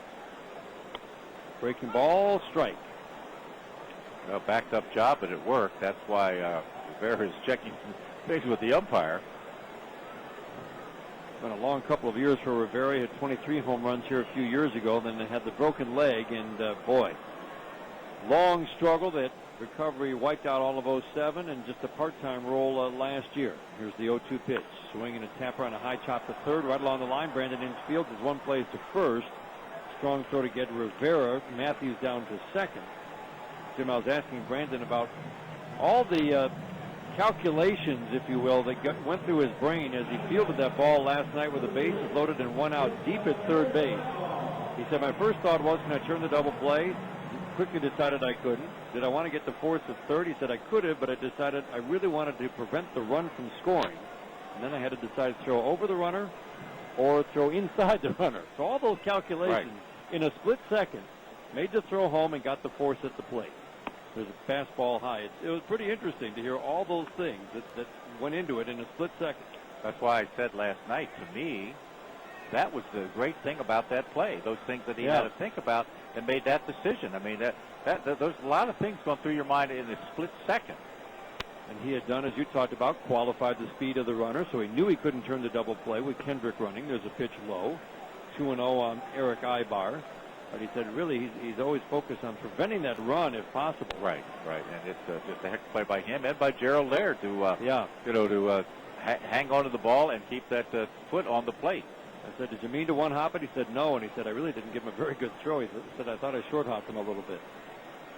[SPEAKER 1] Breaking ball, strike.
[SPEAKER 2] Well, backed up job, but it worked. That's why Rivera is checking things with the umpire.
[SPEAKER 1] Been a long couple of years for Rivera. He had 23 home runs here a few years ago. Then they had the broken leg, and boy, long struggle. That recovery wiped out all of 07 and just a part-time role last year. Here's the 0-2 pitch. Swinging a tapper on a high chop to third, right along the line. Brandon infield as one plays to first. Strong throw to get Rivera. Matthews down to second. Jim, I was asking Brandon about all the calculations, if you will, that went through his brain as he fielded that ball last night with the bases loaded and one out deep at third base. He said, my first thought was, can I turn the double play? Quickly decided I couldn't. Did I want to get the fourth at third? He said I could have, but I decided I really wanted to prevent the run from scoring. And then I had to decide to throw over the runner or throw inside the runner. So all those calculations in a split second made the throw home and got the force at the plate. There's a fastball high. It was pretty interesting to hear all those things that went into it in a split second.
[SPEAKER 2] That's why I said last night, to me, that was the great thing about that play. Those things that he had to think about and made that decision. I mean, there's a lot of things going through your mind in a split second.
[SPEAKER 1] And he had done, as you talked about, qualified the speed of the runner, so he knew he couldn't turn the double play with Kendrick running. There's a pitch low, 2-0 on Eric Ibar. But he said, really, he's always focused on preventing that run if possible.
[SPEAKER 2] Right. And it's just a heck of a play by him and by Gerald Laird to hang on to the ball and keep that foot on the plate.
[SPEAKER 1] I said, did you mean to one hop it? He said, no. And he said, I really didn't give him a very good throw. He said, I thought I short hopped him a little bit.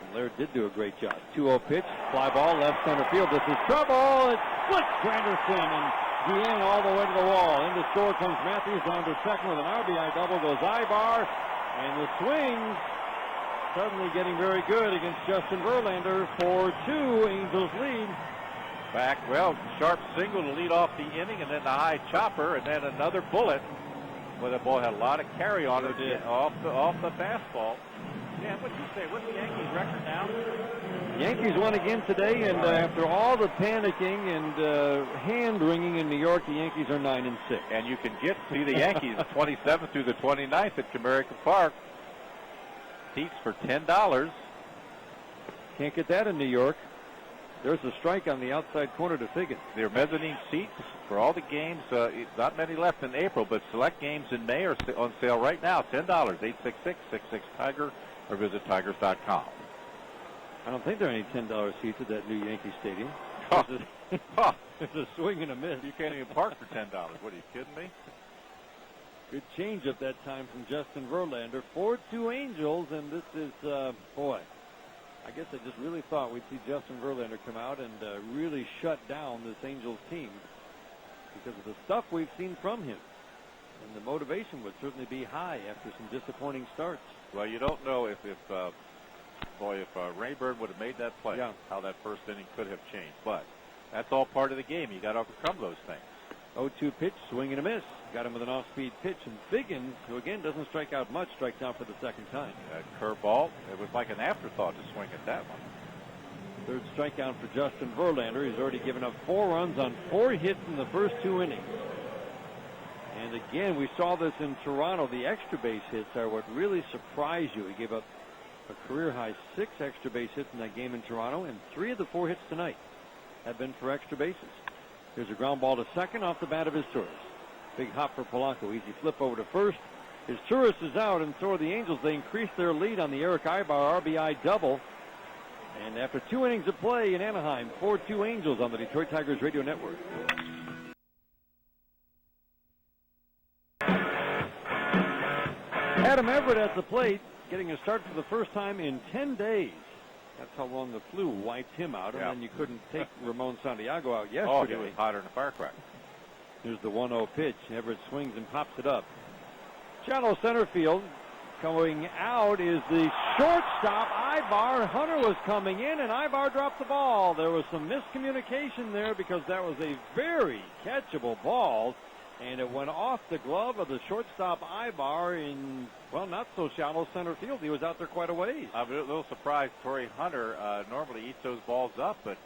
[SPEAKER 1] And Laird did do a great job. 2-0 pitch, fly ball, left center field. This is trouble. It splits Granderson and Deanne all the way to the wall. In the score comes Matthews down to second with an RBI double. Goes Ibar. And the swing suddenly getting very good against Justin Verlander. 4-2, Angels lead.
[SPEAKER 2] Sharp single to lead off the inning, and then the high chopper, and then another bullet. Well, the ball had a lot of carry on it off the fastball. Dan, what'd you say? What's the Yankees record now?
[SPEAKER 1] Yankees won again today, and after all the panicking and hand-wringing in New York, the Yankees are 9-6.
[SPEAKER 2] And you can see the Yankees 27th through the 29th at Comerica Park. Seats for $10.
[SPEAKER 1] Can't get that in New York. There's a strike on the outside corner to Figgins.
[SPEAKER 2] They're mezzanine seats for all the games. Not many left in April, but select games in May are on sale right now. $10. 866-66-TIGER or visit tigers.com.
[SPEAKER 1] I don't think there are any $10 seats at that new Yankee Stadium. There's a swing and a miss.
[SPEAKER 2] You can't even park for $10. What, are you kidding me?
[SPEAKER 1] Good change up that time from Justin Verlander. 4-2 Angels, and this is, boy, I guess I just really thought we'd see Justin Verlander come out and really shut down this Angels team because of the stuff we've seen from him. And the motivation would certainly be high after some disappointing starts.
[SPEAKER 2] Well, you don't know if Rayburn would have made that play, how that first inning could have changed. But that's all part of the game. You got to overcome those things.
[SPEAKER 1] 0-2 pitch, swing and a miss. Got him with an off-speed pitch. And Figgins, who again doesn't strike out much, strikes out for the second time.
[SPEAKER 2] That curveball, it was like an afterthought to swing at that one.
[SPEAKER 1] Third strikeout for Justin Verlander. He's already given up 4 runs on 4 hits in the first 2 innings. And again, we saw this in Toronto. The extra base hits are what really surprise you. He gave up a career-high 6 extra base hits in that game in Toronto, and 3 of the 4 hits tonight have been for extra bases. Here's a ground ball to second off the bat of his Turris. Big hop for Polanco. Easy flip over to first. His Turris is out, and so are the Angels. They increase their lead on the Eric Ibar RBI double. And after 2 innings of play in Anaheim, 4-2 Angels on the Detroit Tigers Radio Network. Adam Everett at the plate, getting a start for the first time in 10 days. That's how long the flu wiped him out, and then you couldn't take Ramon Santiago out yesterday.
[SPEAKER 2] Oh, he was hotter than a firecracker.
[SPEAKER 1] Here's the 1-0 pitch. Everett swings and pops it up. Shallow center field. Coming out is the shortstop, Ibar. Hunter was coming in, and Ibar dropped the ball. There was some miscommunication there because that was a very catchable ball, and it went off the glove of the shortstop, Ibar, in, well, not so shallow center field. He was out there quite a ways.
[SPEAKER 2] I'm a little surprised. Torrey Hunter normally eats those balls up, but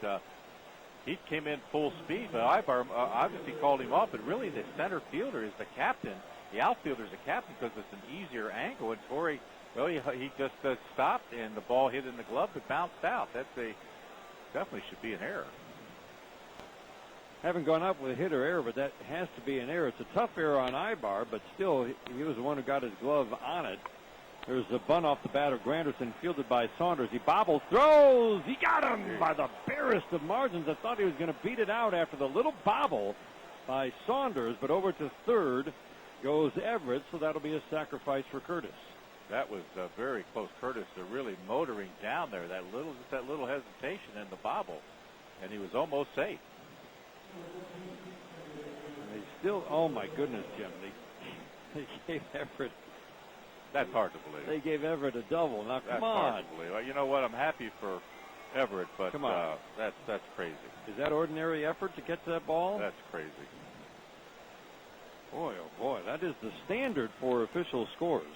[SPEAKER 2] he came in full speed. But Ibar obviously called him off, but really the center fielder is the captain. The outfielder's a captain because it's an easier angle, and Torrey, well, he just stopped, and the ball hit in the glove, but bounced out. Definitely should be an error.
[SPEAKER 1] Haven't gone up with a hit or error, but that has to be an error. It's a tough error on Ibar, but still, he was the one who got his glove on it. There's a bunt off the bat of Granderson, fielded by Saunders. He bobbles, throws. He got him by the barest of margins. I thought he was going to beat it out after the little bobble by Saunders, but over to third goes Everett, so that'll be a sacrifice for Curtis.
[SPEAKER 2] That was very close. Curtis really motoring down there. That little hesitation in the bobble, and he was almost safe.
[SPEAKER 1] And they still, oh my goodness, Jim, they gave Everett.
[SPEAKER 2] That's hard to believe.
[SPEAKER 1] They gave Everett a double. Now, come on.
[SPEAKER 2] Hard to believe. Well, you know what? I'm happy for Everett, but
[SPEAKER 1] come on.
[SPEAKER 2] That's crazy.
[SPEAKER 1] Is that ordinary effort to get to that ball?
[SPEAKER 2] That's crazy.
[SPEAKER 1] Boy, oh boy, that is the standard for official scores.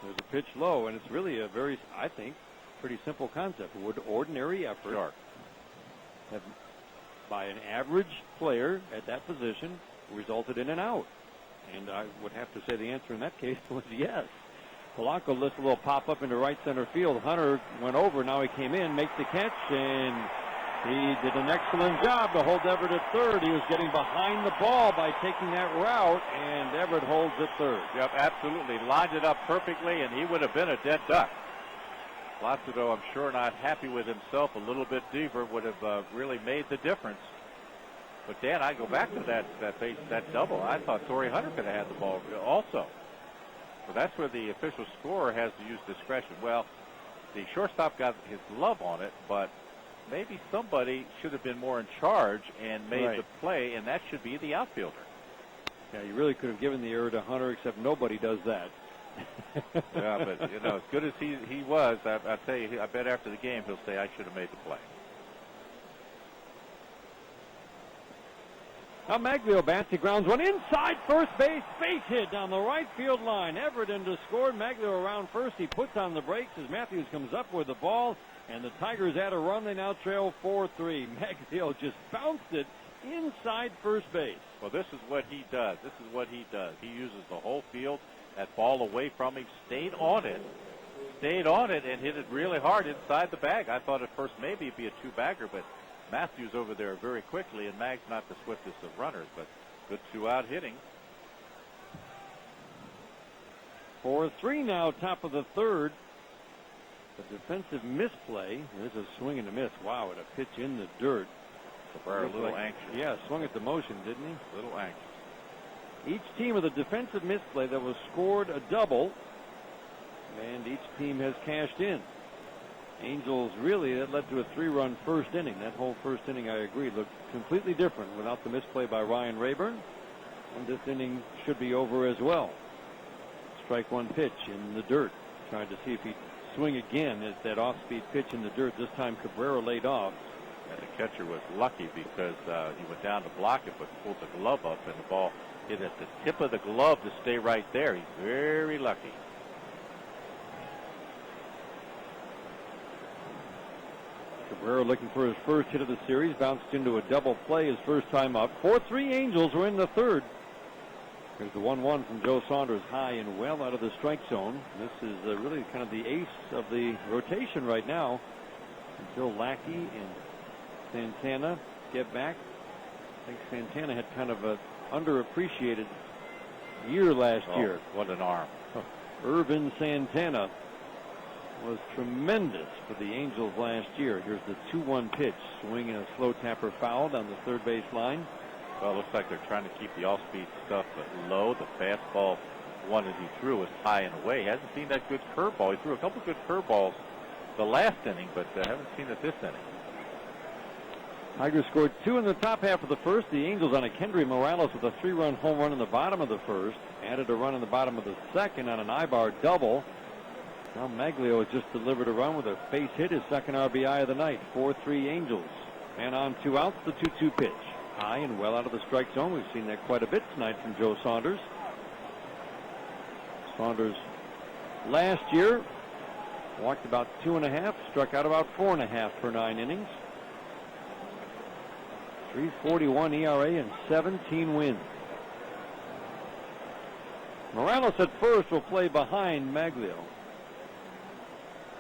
[SPEAKER 1] There's a pitch low, and it's really a very, I think, pretty simple concept. Would ordinary effort have, by an average player at that position, resulted in an out? And I would have to say the answer in that case was yes. Polanco lifts a little pop-up into right center field. Hunter went over. Now he came in, makes the catch, and he did an excellent job to hold Everett at third. He was getting behind the ball by taking that route, and Everett holds at third.
[SPEAKER 2] Yep, absolutely. Lined it up perfectly, and he would have been a dead duck. Placido, I'm sure, not happy with himself. A little bit deeper would have really made the difference. But, Dan, I go back to that double. I thought Torrey Hunter could have had the ball also. So that's where the official scorer has to use discretion. Well, the shortstop got his glove on it, but maybe somebody should have been more in charge and made the play, and that should be the outfielder.
[SPEAKER 1] Yeah, you really could have given the error to Hunter, except nobody does that.
[SPEAKER 2] Yeah, but, you know, as good as he was, I tell you, I bet after the game he'll say, I should have made the play.
[SPEAKER 1] Now Maglio bats. He grounds one inside first base. Base hit down the right field line. Everett in to score. Maglio around first. He puts on the brakes as Matthews comes up with the ball. And the Tigers add a run. They now trail 4-3. Maglio just bounced it inside first base.
[SPEAKER 2] Well, this is what he does. He uses the whole field. That ball away from him. Stayed on it, and hit it really hard inside the bag. I thought at first maybe it'd be a two-bagger, but Matthews over there very quickly, and Mag's not the swiftest of runners, but good two-out hitting.
[SPEAKER 1] 4-3 now, top of the third. The defensive misplay. There's a swing and a miss. Wow, and a pitch in the dirt.
[SPEAKER 2] Cabrera a little anxious.
[SPEAKER 1] Yeah, swung at the motion, didn't he?
[SPEAKER 2] A little anxious.
[SPEAKER 1] Each team with a defensive misplay that was scored a double, and each team has cashed in. Angels, really, that led to a 3-run first inning. That whole first inning, I agree, looked completely different without the misplay by Ryan Rayburn. And this inning should be over as well. Strike one pitch in the dirt. Trying to see if he'd swing again at that off-speed pitch in the dirt. This time Cabrera laid off.
[SPEAKER 2] And the catcher was lucky because he went down to block it, but pulled the glove up, and the ball hit at the tip of the glove to stay right there. He's very lucky.
[SPEAKER 1] Cabrera looking for his first hit of the series. Bounced into a double play his first time up. 4-3 Angels are in the third. Here's the 1-1 from Joe Saunders, high and well out of the strike zone. This is really kind of the ace of the rotation right now until Lackey and Santana get back. I think Santana had kind of a underappreciated year last year.
[SPEAKER 2] What an arm.
[SPEAKER 1] Irvin Santana was tremendous for the Angels last year. Here's the 2-1 pitch. Swing and a slow tapper foul down the third base line.
[SPEAKER 2] Well, it looks like they're trying to keep the off-speed stuff low. The fastball, one that he threw, was high and away. He hasn't seen that good curveball. He threw a couple good curveballs the last inning, but I haven't seen it this inning.
[SPEAKER 1] Tigers scored 2 in the top half of the first. The Angels on a Kendry Morales with a 3-run home run in the bottom of the first. Added a run in the bottom of the second on an Ibar double. Now Maglio has just delivered a run with a base hit, his second RBI of the night. 4-3 Angels. And on 2 outs, the 2-2 pitch. High and well out of the strike zone. We've seen that quite a bit tonight from Joe Saunders. Saunders last year walked about 2.5, struck out about 4.5 per 9 innings. 3.41 ERA and 17 wins. Morales at first will play behind Maglio.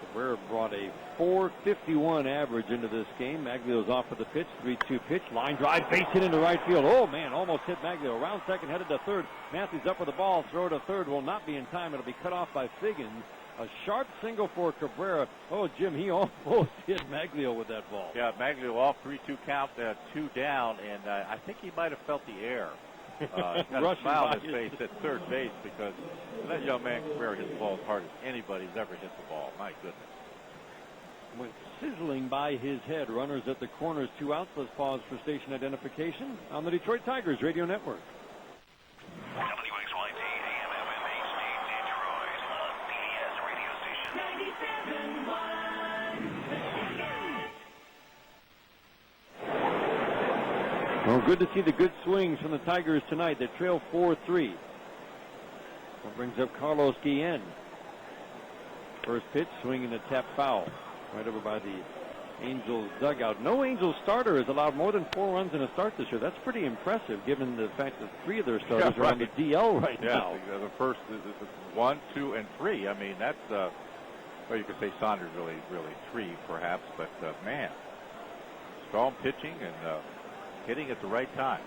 [SPEAKER 1] Cabrera brought a 4.51 average into this game. Maglio's off for the pitch. 3-2 pitch. Line drive. Base hit into right field. Oh, man. Almost hit Maglio. Around second. Headed to third. Matthews up with the ball. Throw to third. Will not be in time. It'll be cut off by Figgins. A sharp single for Cabrera. Oh, Jim, he almost hit Maglio with that ball.
[SPEAKER 2] Yeah, Maglio off 3-2 count, 2 down, and I think he might have felt the air. He's got a smile on his face at third base because that young man Cabrera hits the ball as hard as anybody's ever hit the ball. My goodness.
[SPEAKER 1] Went sizzling by his head. Runners at the corners, 2 outs. Let's pause for station identification on the Detroit Tigers Radio Network.
[SPEAKER 4] WXYT AM FM HD Detroit, CBS radio station 97.1.
[SPEAKER 1] Well, good to see the good swings from the Tigers tonight. They trail 4-3. That brings up Carlos Guillen. First pitch, swinging a tap foul. Right over by the Angels dugout. No Angels starter has allowed more than 4 runs in a start this year. That's pretty impressive given the fact that 3 of their starters are on the DL right now.
[SPEAKER 2] The first is 1, 2, and 3. I mean, that's, well, you could say Saunders really 3 perhaps, but man, strong pitching and hitting at the right time.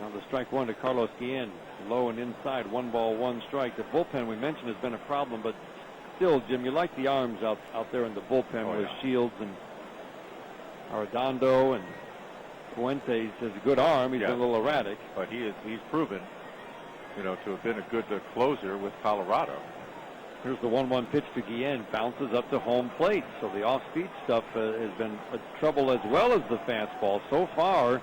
[SPEAKER 1] Now the strike 1 to Carlos Guillen. Low and inside, 1 ball, 1 strike. The bullpen we mentioned has been a problem, but still, Jim, you like the arms out there in the bullpen with Shields and Arredondo, and Fuentes has a good arm. He's been a little erratic.
[SPEAKER 2] But he's proven, to have been a good closer with Colorado.
[SPEAKER 1] Here's the 1-1 pitch to Guillen. Bounces up to home plate. So the off-speed stuff has been a trouble as well as the fastball so far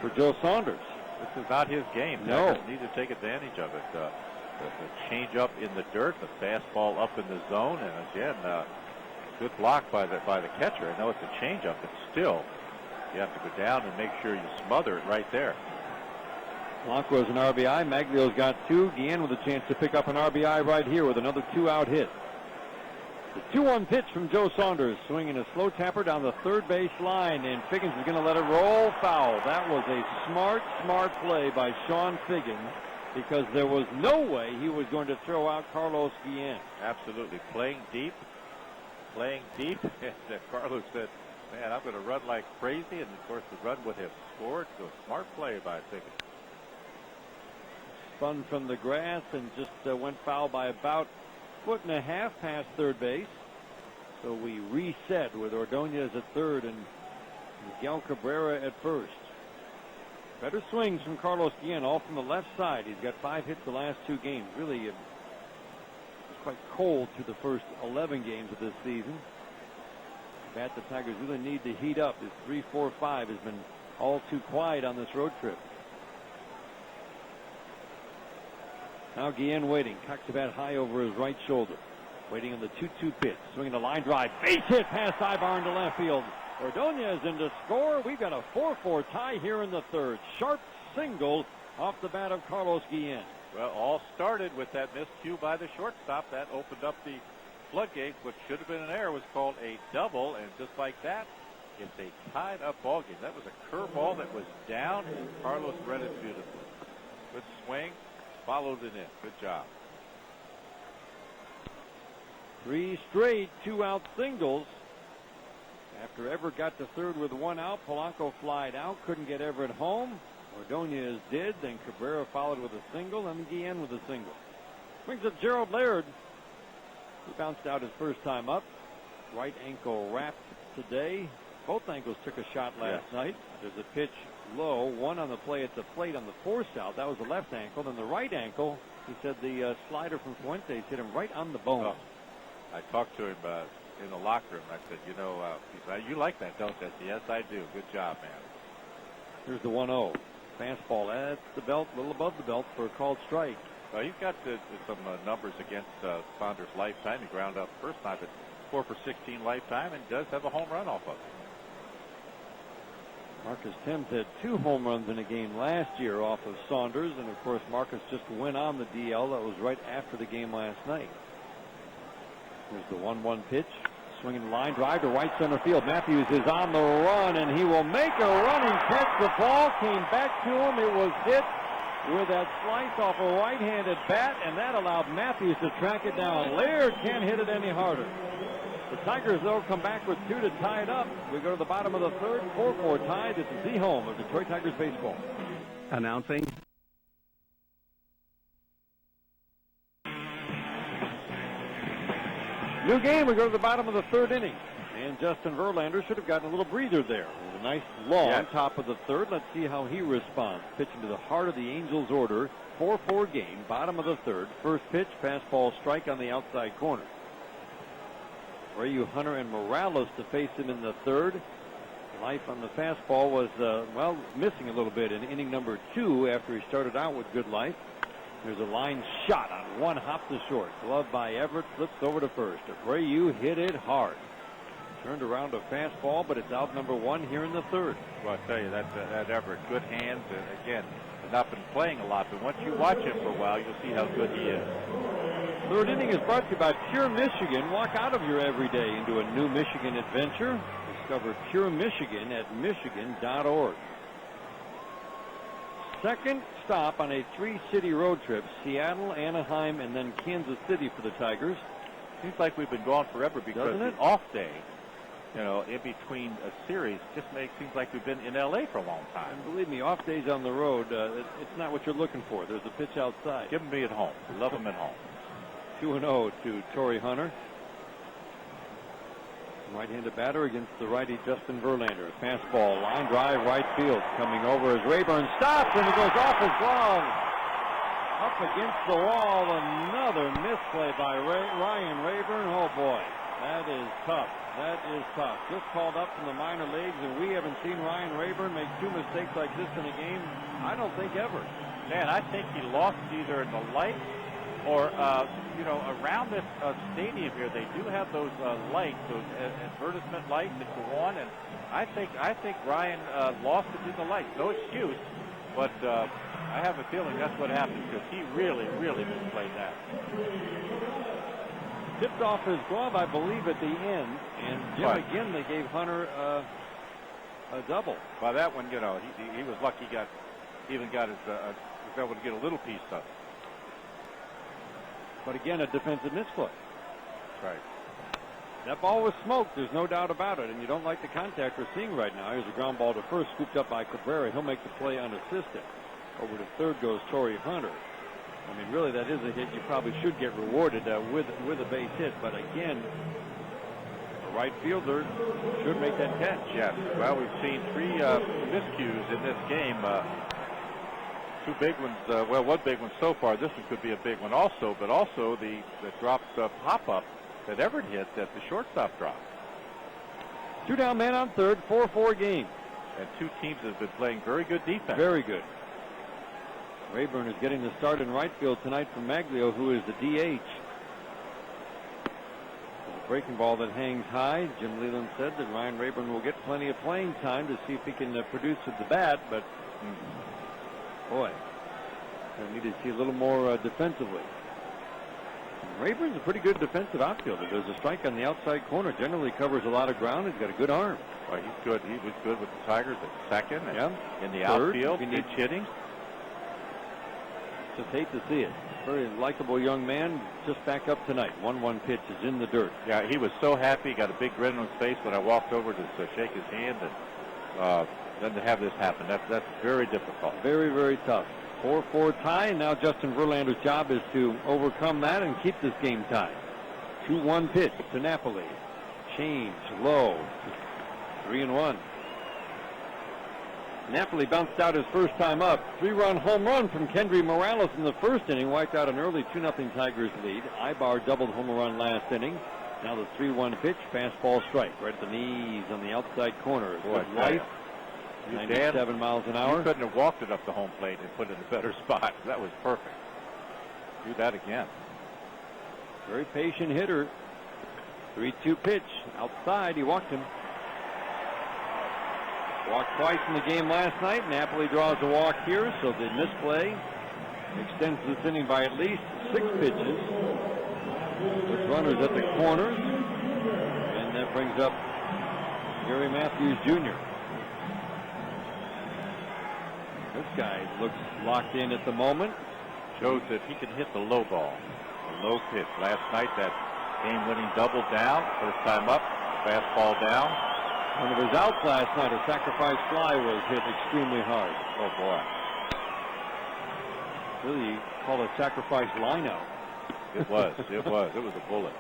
[SPEAKER 1] for Joe Saunders.
[SPEAKER 2] This is not his game.
[SPEAKER 1] No.
[SPEAKER 2] Tigers need to take advantage of it. The change up in the dirt, the fastball up in the zone, and again, good block by the catcher. I know it's a change up, but still, you have to go down and make sure you smother it right there.
[SPEAKER 1] Blanco has an RBI. Maglio's got 2. Guillen with a chance to pick up an RBI right here with another 2-out hit. The 2-1 pitch from Joe Saunders, swinging a slow tapper down the third base line, and Figgins is going to let it roll foul. That was a smart play by Sean Figgins, because there was no way he was going to throw out Carlos Guillen.
[SPEAKER 2] Absolutely. Playing deep. And Carlos said, man, I'm going to run like crazy. And, of course, the run would have scored. So smart play by Figgins.
[SPEAKER 1] Spun from the grass and just went foul by about 1.5 feet past third base. So we reset with Ordonez at third and Miguel Cabrera at first. Better swings from Carlos Guillen, all from the left side. He's got 5 hits the last 2 games. Really, it's quite cold through the first 11 games of this season. Bat the Tigers really need to heat up. His 3-4-5 has been all too quiet on this road trip. Now Guillen waiting. Cocks the bat high over his right shoulder. Waiting on the 2-2 pitch. Swinging a line drive. Base hit past Ibar into left field. Ordonez in to score. We've got a 4-4 tie here in the third. Sharp single off the bat of Carlos Guillen.
[SPEAKER 2] Well, all started with that miscue by the shortstop. That opened up the floodgates. What should have been an error was called a double, and just like that, it's a tied-up ball game. That was a curveball that was down, and Carlos read it beautifully. Good swing, followed it in. Good job.
[SPEAKER 1] 3 straight 2-out singles. After Everett got to third with 1 out, Polanco flied out, couldn't get Everett home. Ordonez did, then Cabrera followed with a single, and Guillen with a single. Brings up Gerald Laird. He bounced out his first time up. Right ankle wrapped today. Both ankles took a shot last night. There's a pitch low, 1 on the play at the plate on the force out. That was the left ankle. Then the right ankle, he said the slider from Fuentes hit him right on the bone.
[SPEAKER 2] I talked to him in the locker room. I said, he said, you like that, don't you? I said, yes, I do. Good job, man.
[SPEAKER 1] Here's the 1-0. Fastball at the belt, a little above the belt for a called strike.
[SPEAKER 2] Well, he's got some numbers against Saunders' lifetime. He ground out the first time at 4 for 16 lifetime and does have a home run off of it.
[SPEAKER 1] Marcus Thames had 2 home runs in a game last year off of Saunders, and of course Marcus just went on the DL. That was right after the game last night. Here's the 1-1 pitch. Swinging line drive to right center field. Matthews is on the run, and he will make a running catch. The ball came back to him. It was hit with that slice off a right-handed bat, and that allowed Matthews to track it down. Laird can't hit it any harder. The Tigers, though, come back with 2 to tie it up. We go to the bottom of the third, 4-4 tie. This is the home of Detroit Tigers baseball.
[SPEAKER 3] Announcing
[SPEAKER 1] new game. We go to the bottom of the third inning. And Justin Verlander should have gotten a little breather there. It was a nice long top of the third. Let's see how he responds. Pitching to the heart of the Angels order. 4-4 game, bottom of the third. First pitch, fastball strike on the outside corner. Rayu, Hunter, and Morales to face him in the third. Life on the fastball was, missing a little bit in inning number 2 after he started out with good life. There's a line shot on one hop to short. Gloved by Everett, flips over to first. Rayu hit it hard. Turned around a fastball, but it's out number 1 here in the third.
[SPEAKER 2] Well, I tell you, that Everett, good hands. And again, has not been playing a lot, but once you watch him for a while, you'll see how good he is.
[SPEAKER 1] Third inning is brought to you by Pure Michigan. Walk out of your everyday into a new Michigan adventure. Discover Pure Michigan at michigan.org. Second stop on a 3-city road trip, Seattle, Anaheim, and then Kansas City for the Tigers.
[SPEAKER 2] Seems like we've been gone forever because the off day, in between a series, seems like we've been in L.A. for a long time.
[SPEAKER 1] And believe me, off days on the road, it's not what you're looking for. There's a pitch outside.
[SPEAKER 2] Give them me at home. We love them at home.
[SPEAKER 1] 2-0 to Torrey Hunter. Right-handed batter against the righty Justin Verlander. Fastball, line drive, right field. Coming over as Rayburn stops, and it goes off his glove. Up against the wall. Another misplay by Ryan Rayburn. Oh, boy. That is tough. That is tough. Just called up from the minor leagues, and we haven't seen Ryan Rayburn make 2 mistakes like this in a game, I don't think, ever.
[SPEAKER 2] Man, I think he lost either in the light or, around this stadium here, they do have those lights, those advertisement lights that go on, and I think Ryan lost it in the lights. No excuse, but I have a feeling that's what happened because he really, really misplayed that.
[SPEAKER 1] Tipped off his glove, I believe, at the end, and Jim again, they gave Hunter a double.
[SPEAKER 2] By that one, he was lucky. He was able to get a little piece of it.
[SPEAKER 1] But again, a defensive misplay.
[SPEAKER 2] That's right.
[SPEAKER 1] That ball was smoked. There's no doubt about it. And you don't like the contact we're seeing right now. Here's a ground ball to first, scooped up by Cabrera. He'll make the play unassisted. Over to third goes Torrey Hunter. I mean, really, that is a hit. You probably should get rewarded with a base hit. But again, the right fielder should make that catch.
[SPEAKER 2] Yes. Well, we've seen 3 miscues in this game. 2 big ones. One big one so far. This one could be a big one also, but also the dropped pop-up that Everett hit that the shortstop dropped.
[SPEAKER 1] 2 down man on third, 4-4 game.
[SPEAKER 2] And 2 teams have been playing very good defense.
[SPEAKER 1] Very good. Rayburn is getting the start in right field tonight from Maglio, who is the DH. A breaking ball that hangs high. Jim Leland said that Ryan Rayburn will get plenty of playing time to see if he can produce with the bat, but boy, I need to see a little more defensively. Rayburn's a pretty good defensive outfielder. There's a strike on the outside corner. Generally covers a lot of ground. He's got a good arm.
[SPEAKER 2] Well, he's good. He was good with the Tigers at second and in the
[SPEAKER 1] third,
[SPEAKER 2] outfield. Pinch hitting.
[SPEAKER 1] Just hate to see it. Very likable young man. Just back up tonight. 1-1 pitch is in the dirt.
[SPEAKER 2] Yeah, he was so happy. He got a big grin on his face when I walked over to shake his hand. And then to have this happen, that's very difficult.
[SPEAKER 1] Very, very tough. 4-4 tie, and now Justin Verlander's job is to overcome that and keep this game tied. 2-1 pitch to Napoli. Change low. 3-1. Napoli bounced out his first time up. 3-run home run from Kendry Morales in the first inning. Wiped out an early 2-0 Tigers lead. Ibar doubled home run last inning. Now the 3-1 pitch, fastball strike, right at the knees on the outside corner.
[SPEAKER 2] Boy,
[SPEAKER 1] Good life, 97 miles an hour.
[SPEAKER 2] You couldn't have walked it up the home plate and put it in a better spot. That was perfect. Do that again.
[SPEAKER 1] Very patient hitter. 3-2 pitch, outside, he walked him. Walked twice in the game last night. Napoli draws a walk here, so the misplay extends this inning by at least 6 pitches. With runners at the corners, and that brings up Gary Matthews Jr. This guy looks locked in at the moment.
[SPEAKER 2] Shows that he can hit the low ball, the low pitch. Last night, that game-winning double down, first time up, fastball down.
[SPEAKER 1] One of his outs last night, a sacrifice fly, was hit extremely hard.
[SPEAKER 2] Oh boy!
[SPEAKER 1] Really called a sacrifice line out.
[SPEAKER 2] It was. It was a bullet.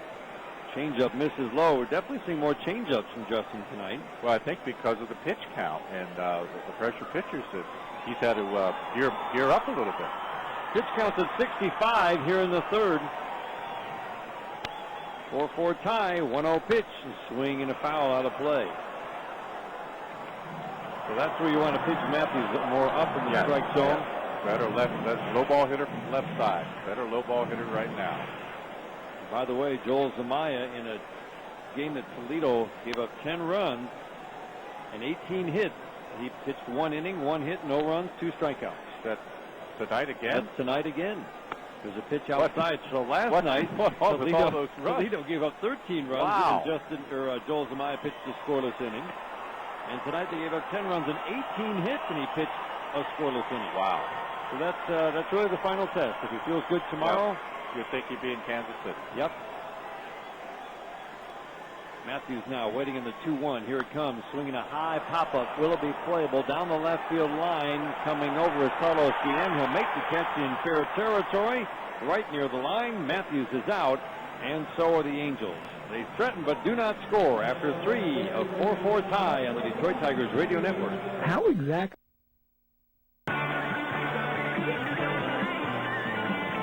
[SPEAKER 1] Changeup misses low. We're definitely seeing more changeups from Justin tonight.
[SPEAKER 2] Well, I think because of the pitch count and the pressure pitchers that he's had to gear up a little bit.
[SPEAKER 1] Pitch counts at 65 here in the third. 4-4 tie, 1-0 pitch, a swing and a foul out of play. So that's where you want to pitch Matthews more up in the strike zone.
[SPEAKER 2] Yeah. Better left, that's low ball hitter from the left side. Better low ball hitter right now.
[SPEAKER 1] By the way, Joel Zamaya, in a game that Toledo gave up 10 runs and 18 hits, he pitched 1 inning, 1 hit, no runs, 2 strikeouts.
[SPEAKER 2] That's tonight again?
[SPEAKER 1] That's tonight again. There's a pitch outside. So last night, Toledo gave up 13 runs.
[SPEAKER 2] Wow.
[SPEAKER 1] And Joel Zamaya pitched a scoreless inning. And tonight they gave up 10 runs and 18 hits, and he pitched a scoreless inning.
[SPEAKER 2] Wow.
[SPEAKER 1] So that's really the final test. If he feels good tomorrow,
[SPEAKER 2] you'd think he'd be in Kansas City.
[SPEAKER 1] Yep. Matthews now waiting in the 2-1. Here it comes, swinging a high pop-up. Will it be playable down the left field line? Coming over is Carlos Guillen. He'll make the catch in fair territory, right near the line. Matthews is out, and so are the Angels. They threaten but do not score after 3 of 4-4 tie on the Detroit Tigers radio network.
[SPEAKER 3] How exactly?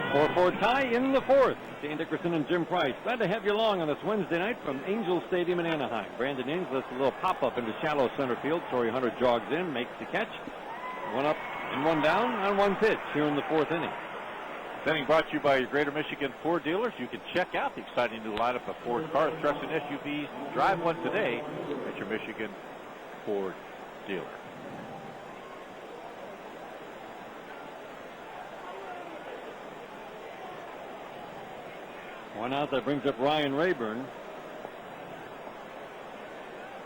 [SPEAKER 1] 4-4 tie in the fourth. Dan Dickerson and Jim Price. Glad to have you along on this Wednesday night from Angel Stadium in Anaheim. Brandon Ings lets a little pop-up into shallow center field. Torrey Hunter jogs in, makes the catch. 1 up and 1 down on 1 pitch here in the 4th inning.
[SPEAKER 2] This inning brought to you by your Greater Michigan Ford dealers. You can check out the exciting new lineup of Ford cars, trucks, and SUVs. Drive one today at your Michigan Ford dealer.
[SPEAKER 1] One out, that brings up Ryan Rayburn.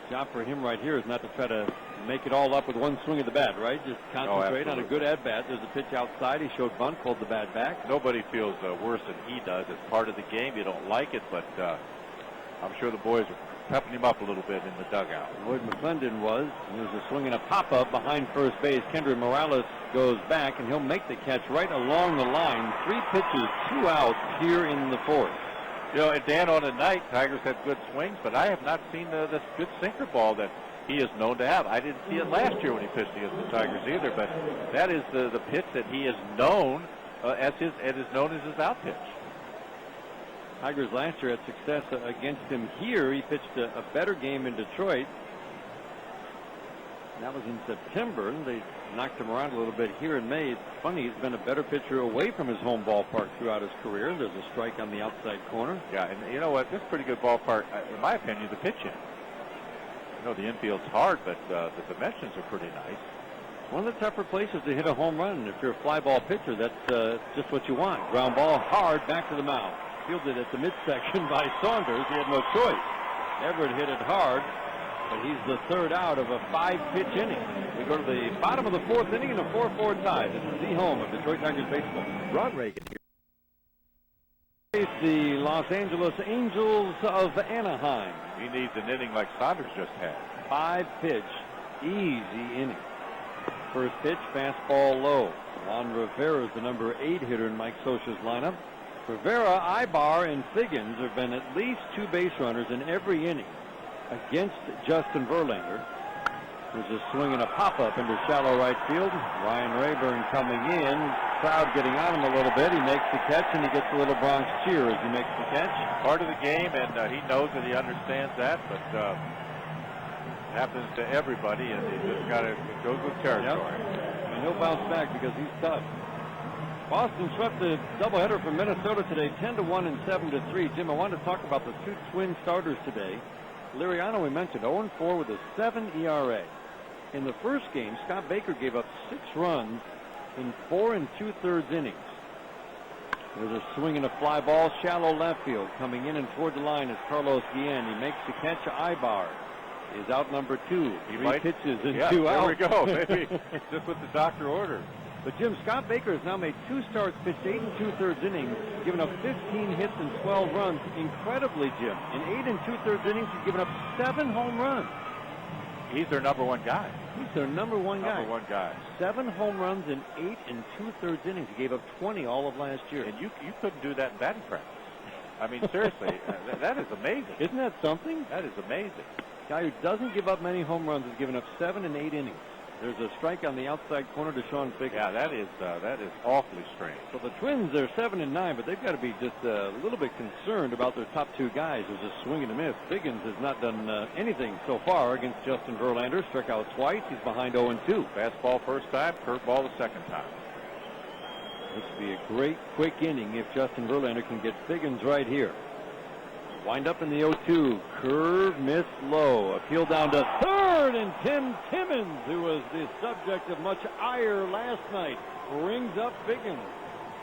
[SPEAKER 1] Job for him right here is not to try to make it all up with 1 swing of the bat, right? Just concentrate on a good at-bat. There's a pitch outside. He showed bunt, pulled the bat back.
[SPEAKER 2] Nobody feels worse than he does. It's part of the game. You don't like it, but I'm sure the boys are pepping him up a little bit in the dugout.
[SPEAKER 1] Lloyd McClendon was. There's a swing and a pop-up behind first base. Kendry Morales goes back, and he'll make the catch right along the line. 3 pitches, 2 outs here in the 4th.
[SPEAKER 2] You know, and Dan, on a night, Tigers had good swings, but I have not seen this good sinker ball that he is known to have. I didn't see it last year when he pitched against the Tigers either, but that is the pitch that he is known as his out pitch.
[SPEAKER 1] Tigers last year had success against him here. He pitched a better game in Detroit. That was in September. They knocked him around a little bit here in May. It's funny, he's been a better pitcher away from his home ballpark throughout his career. There's a strike on the outside corner.
[SPEAKER 2] Yeah, and you know what? This is a pretty good ballpark, in my opinion, to pitch in. You know, the infield's hard, but the dimensions are pretty nice.
[SPEAKER 1] One of the tougher places to hit a home run. If you're a fly ball pitcher, that's just what you want. Ground ball hard back to the mound. Fielded at the midsection by Saunders. He had no choice. Everett hit it hard, but he's the 3rd out of a 5-pitch inning. We go to the bottom of the 4th inning in a 4-4 tie. This is the home of Detroit Tigers baseball.
[SPEAKER 3] Ron Reagan here.
[SPEAKER 1] The Los Angeles Angels of Anaheim.
[SPEAKER 2] He needs an inning like Saunders just had.
[SPEAKER 1] 5-pitch, easy inning. First pitch, fastball low. Juan Rivera is the number 8 hitter in Mike Scioscia's lineup. Rivera, Ibar, and Figgins have been at least 2 base runners in every inning against Justin Verlander. There's a swing and a pop-up into shallow right field. Ryan Rayburn coming in. crowd getting on him a little bit. He makes the catch, and he gets a little Bronx cheer as he makes the catch.
[SPEAKER 2] Part of the game, and he knows that he understands that, but it happens to everybody, and he just got to go with territory.
[SPEAKER 1] Yep. And he'll bounce back because he's tough. Boston swept the doubleheader from Minnesota today, 10-1 and 7-3. Jim, I wanted to talk about the two twin starters today. Liriano, we mentioned, 0-4 with a 7 ERA. In the first game, Scott Baker gave up 6 runs in 4 2/3 innings. There's a swing and a fly ball, shallow left field. Coming in and toward the line is Carlos Guillen. He makes the catch. Ibar is out number 2. 3 pitches and 2 outs.
[SPEAKER 2] There we go. Maybe just what the doctor ordered.
[SPEAKER 1] But Jim, Scott Baker has now made 2 starts, pitched 8 2/3 innings, given up 15 hits and 12 runs. Incredibly, Jim, in 8 2/3 innings, he's given up 7 home runs.
[SPEAKER 2] He's their number one guy.
[SPEAKER 1] He's their number one
[SPEAKER 2] guy.
[SPEAKER 1] 7 home runs in 8 2/3 innings. He gave up 20 all of last year.
[SPEAKER 2] And you couldn't do that in batting practice. I mean, seriously, that is amazing.
[SPEAKER 1] Isn't that something?
[SPEAKER 2] That is amazing.
[SPEAKER 1] Guy who doesn't give up many home runs has given up 7 in 8 innings. There's a strike on the outside corner to Sean Figgins.
[SPEAKER 2] Yeah, that is awfully strange.
[SPEAKER 1] So the Twins are 7 and 9, but they've got to be just a little bit concerned about their top 2 guys. There's a swing and a miss. Figgins has not done anything so far against Justin Verlander. Struck out twice. He's behind 0-2.
[SPEAKER 2] Fastball first time, curveball the second time.
[SPEAKER 1] This would be a great quick inning if Justin Verlander can get Figgins right here. Wind up in the 0-2. Curve, miss, low. Appeal down to third, and Tim Timmons, who was the subject of much ire last night, rings up Figgins.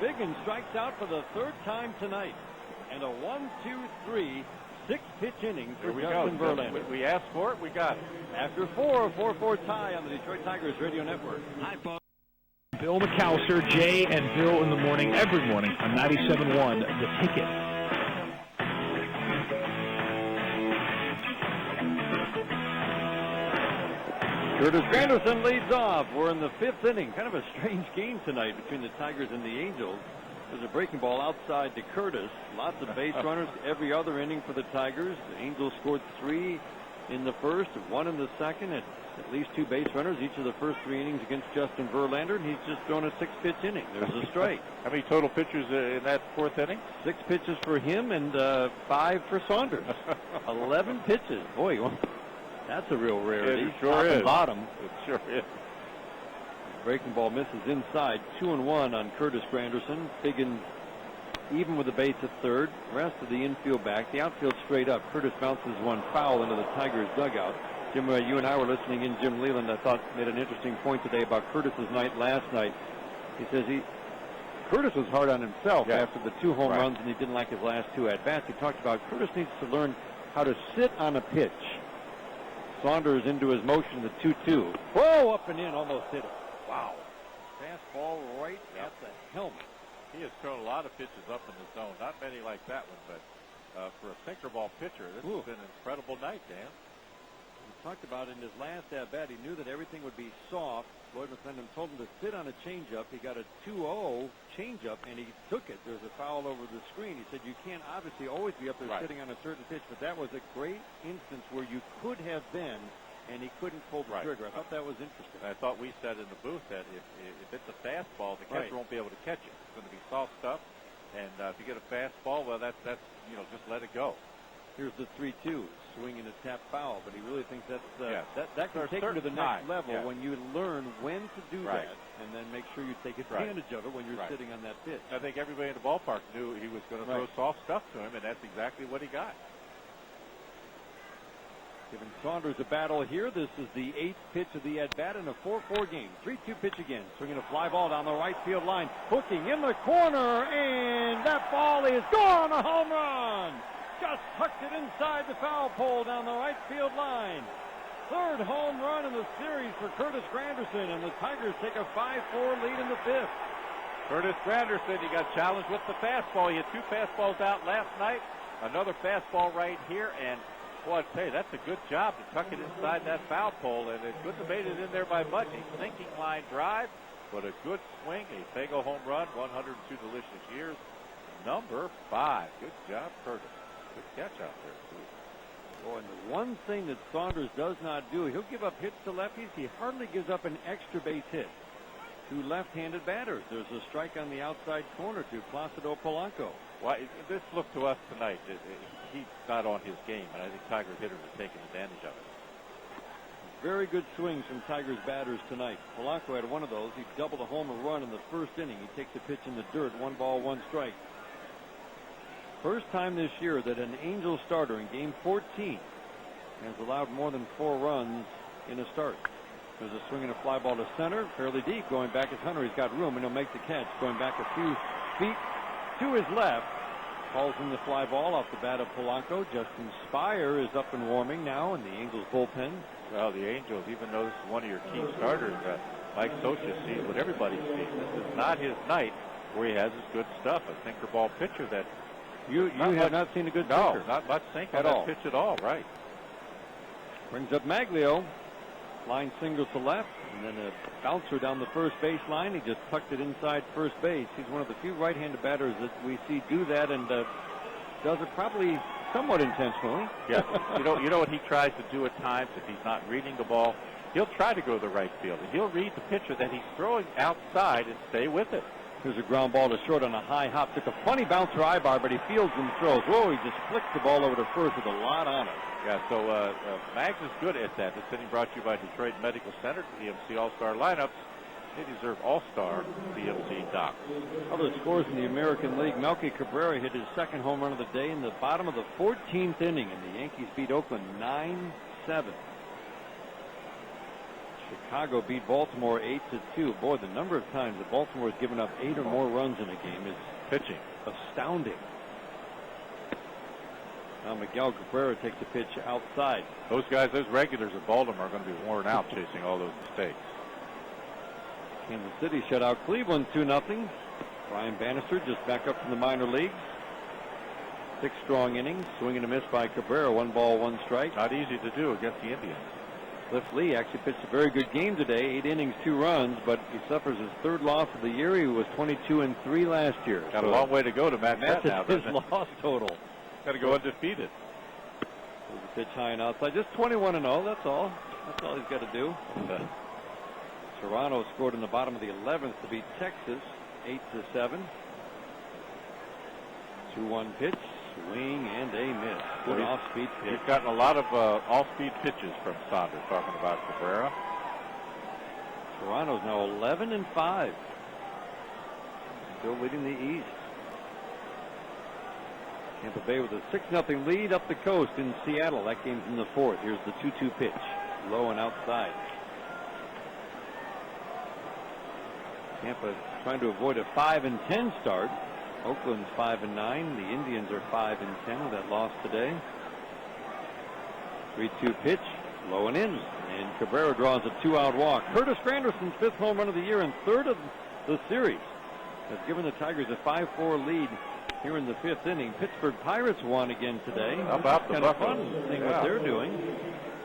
[SPEAKER 1] Figgins strikes out for the 3rd time tonight. And a 1-2-3, 6-pitch inning for Justin Verlander.
[SPEAKER 2] We asked for it, we got it.
[SPEAKER 1] After 4, a 4-4 tie on the Detroit Tigers Radio Network.
[SPEAKER 3] Hi, folks. Bill McAllister, Jay and Bill in the morning, every morning on 97.1 The Ticket.
[SPEAKER 1] Curtis Granderson leads off. We're in the 5th inning. Kind of a strange game tonight between the Tigers and the Angels. There's a breaking ball outside to Curtis. Lots of base runners every other inning for the Tigers. The Angels scored 3 in the first, 1 in the second, and at least 2 base runners each of the first 3 innings against Justin Verlander, and he's just thrown a 6-pitch inning. There's a strike.
[SPEAKER 2] How many total pitchers in that 4th inning?
[SPEAKER 1] 6 pitches for him and 5 for Saunders. 11 pitches. Boy, that's a real rarity.
[SPEAKER 2] It sure
[SPEAKER 1] Top
[SPEAKER 2] is.
[SPEAKER 1] and bottom.
[SPEAKER 2] It sure is.
[SPEAKER 1] Breaking ball misses inside. 2-1 on Curtis Granderson. Figgins even with the base at third. Rest of the infield back. The outfield straight up. Curtis bounces one foul into the Tigers dugout. Jim, you and I were listening in. Jim Leland, I thought, made an interesting point today about Curtis's night last night. He says Curtis was hard on himself after the 2 home runs, and he didn't like his last 2 at-bats. He talked about Curtis needs to learn how to sit on a pitch. Saunders into his motion, the 2-2. Whoa, up and in, almost hit it. Wow. Fastball right at the helmet.
[SPEAKER 2] He has thrown a lot of pitches up in the zone. Not many like that one, but for a sinker ball pitcher, this has been an incredible night, Dan.
[SPEAKER 1] He talked about in his last at-bat, he knew that everything would be soft. Lloyd McClendon told him to sit on a changeup. He got a 2-0 changeup, and he took it. There's a foul over the screen. He said you can't obviously always be up there sitting on a certain pitch, but that was a great instance where you could have been, and he couldn't pull the trigger. I thought that was interesting.
[SPEAKER 2] I thought we said in the booth that if it's a fastball, the catcher won't be able to catch it. It's going to be soft stuff, and if you get a fastball, well, that's just let it go.
[SPEAKER 1] Here's the 3-2, swing and a tap foul, but he really thinks that can take you to the next level when you learn when to do that, and then make sure you take advantage of it when you're sitting on that pitch.
[SPEAKER 2] I think everybody in the ballpark knew he was going to throw soft stuff to him, and that's exactly what he got.
[SPEAKER 1] Giving Saunders a battle here. This is the 8th pitch of the at-bat in a 4-4 game. 3-2 pitch again. Swinging a fly ball down the right field line. Hooking in the corner, and that ball is gone. A home run. Just tucked it inside the foul pole down the right field line. 3rd home run in the series for Curtis Granderson, and the Tigers take a 5-4 lead in the 5th.
[SPEAKER 2] Curtis Granderson, he got challenged with the fastball. He had 2 fastballs out last night. Another fastball right here, and boy, I'd say that's a good job to tuck it inside that foul pole, and it couldn't have made it in there by much. A sinking line drive, but a good swing, a Fago home run, 102 delicious years. Number 5. Good job, Curtis. Good catch out there, too.
[SPEAKER 1] Boy, and the one thing that Saunders does not do, he'll give up hits to lefties. He hardly gives up an extra base hit. two left-handed batters. There's a strike on the outside corner to Placido Polanco.
[SPEAKER 2] Well, this looked to us tonight, he's not on his game, and I think Tigers hitters are taking advantage of it.
[SPEAKER 1] Very good swings from Tigers batters tonight. Polanco had one of those. He doubled a home run in the first inning. He takes a pitch in the dirt, 1 ball, 1 strike. First time this year that an Angel starter in game 14 has allowed more than 4 runs in a start. There's a swing and a fly ball to center, fairly deep. Going back is Hunter. He's got room, and he'll make the catch. Going back a few feet to his left. Calls in the fly ball off the bat of Polanco. Justin Spire is up and warming now in the Angels bullpen.
[SPEAKER 2] Well, the Angels, even though this is one of your key starters, Mike Socha sees what everybody sees. This is not his night where he has his good stuff. A sinker ball pitcher that
[SPEAKER 1] you have not seen a good sinker.
[SPEAKER 2] No, not much sink
[SPEAKER 1] at
[SPEAKER 2] on
[SPEAKER 1] all.
[SPEAKER 2] That pitch at all, right.
[SPEAKER 1] Brings up Maglio. Line singles to left, and then a bouncer down the first base line. He just tucked it inside first base. He's one of the few right-handed batters that we see do that, and does it probably somewhat intentionally.
[SPEAKER 2] Yeah. you know what he tries to do at times if he's not reading the ball? He'll try to go to the right field, and he'll read the pitcher that he's throwing outside and stay with it.
[SPEAKER 1] Here's a ground ball to short on a high hop. Took a funny bounce for Ibar, but he fields and throws. Whoa, he just flicks the ball over to first with a lot on it.
[SPEAKER 2] Yeah, so Mags is good at that. This inning brought to you by Detroit Medical Center, DMC All-Star lineups. They deserve All-Star DMC docs.
[SPEAKER 1] Other scores in the American League. Melky Cabrera hit his second home run of the day in the bottom of the 14th inning, and the Yankees beat Oakland 9-7. Chicago beat Baltimore 8-2. Boy, the number of times that Baltimore has given up 8 or more runs in a game is
[SPEAKER 2] pitching
[SPEAKER 1] astounding. Now Miguel Cabrera takes a pitch outside.
[SPEAKER 2] Those guys, those regulars of Baltimore are going to be worn out chasing all those mistakes.
[SPEAKER 1] Kansas City shut out Cleveland 2-0. Brian Bannister just back up from the minor leagues. 6 strong innings. Swing and a miss by Cabrera. 1 ball, 1 strike.
[SPEAKER 2] Not easy to do against the Indians.
[SPEAKER 1] Cliff Lee actually pitched a very good game today. 8 innings, 2 runs, but he suffers his 3rd loss of the year. He was 22-3 last year.
[SPEAKER 2] Got a long way to go to match that now.
[SPEAKER 1] His loss total.
[SPEAKER 2] Got to go undefeated.
[SPEAKER 1] There's a pitch high and outside. Just 21-0. That's all. That's all he's got to do. Toronto scored in the bottom of the 11th to beat Texas 8-7. 2-1 pitch. Swing and a miss. Good off-speed pitch.
[SPEAKER 2] He's gotten a lot of off-speed pitches from Saunders, talking about Cabrera.
[SPEAKER 1] Toronto's now 11-5. Still leading the East. Tampa Bay with a 6-0 lead up the coast in Seattle. That game's in the 4th. Here's the 2-2 pitch. Low and outside. Tampa trying to avoid a 5-10 start. Oakland's 5-9. The Indians are 5-10 with that loss today. 3-2 pitch, low and in, and Cabrera draws a 2-out walk. Curtis Granderson's 5th home run of the year and 3rd of the series has given the Tigers a 5-4 lead here in the 5th inning. Pittsburgh Pirates won again today.
[SPEAKER 2] How about the
[SPEAKER 1] kind of
[SPEAKER 2] Buffalo?
[SPEAKER 1] fun seeing what they're doing.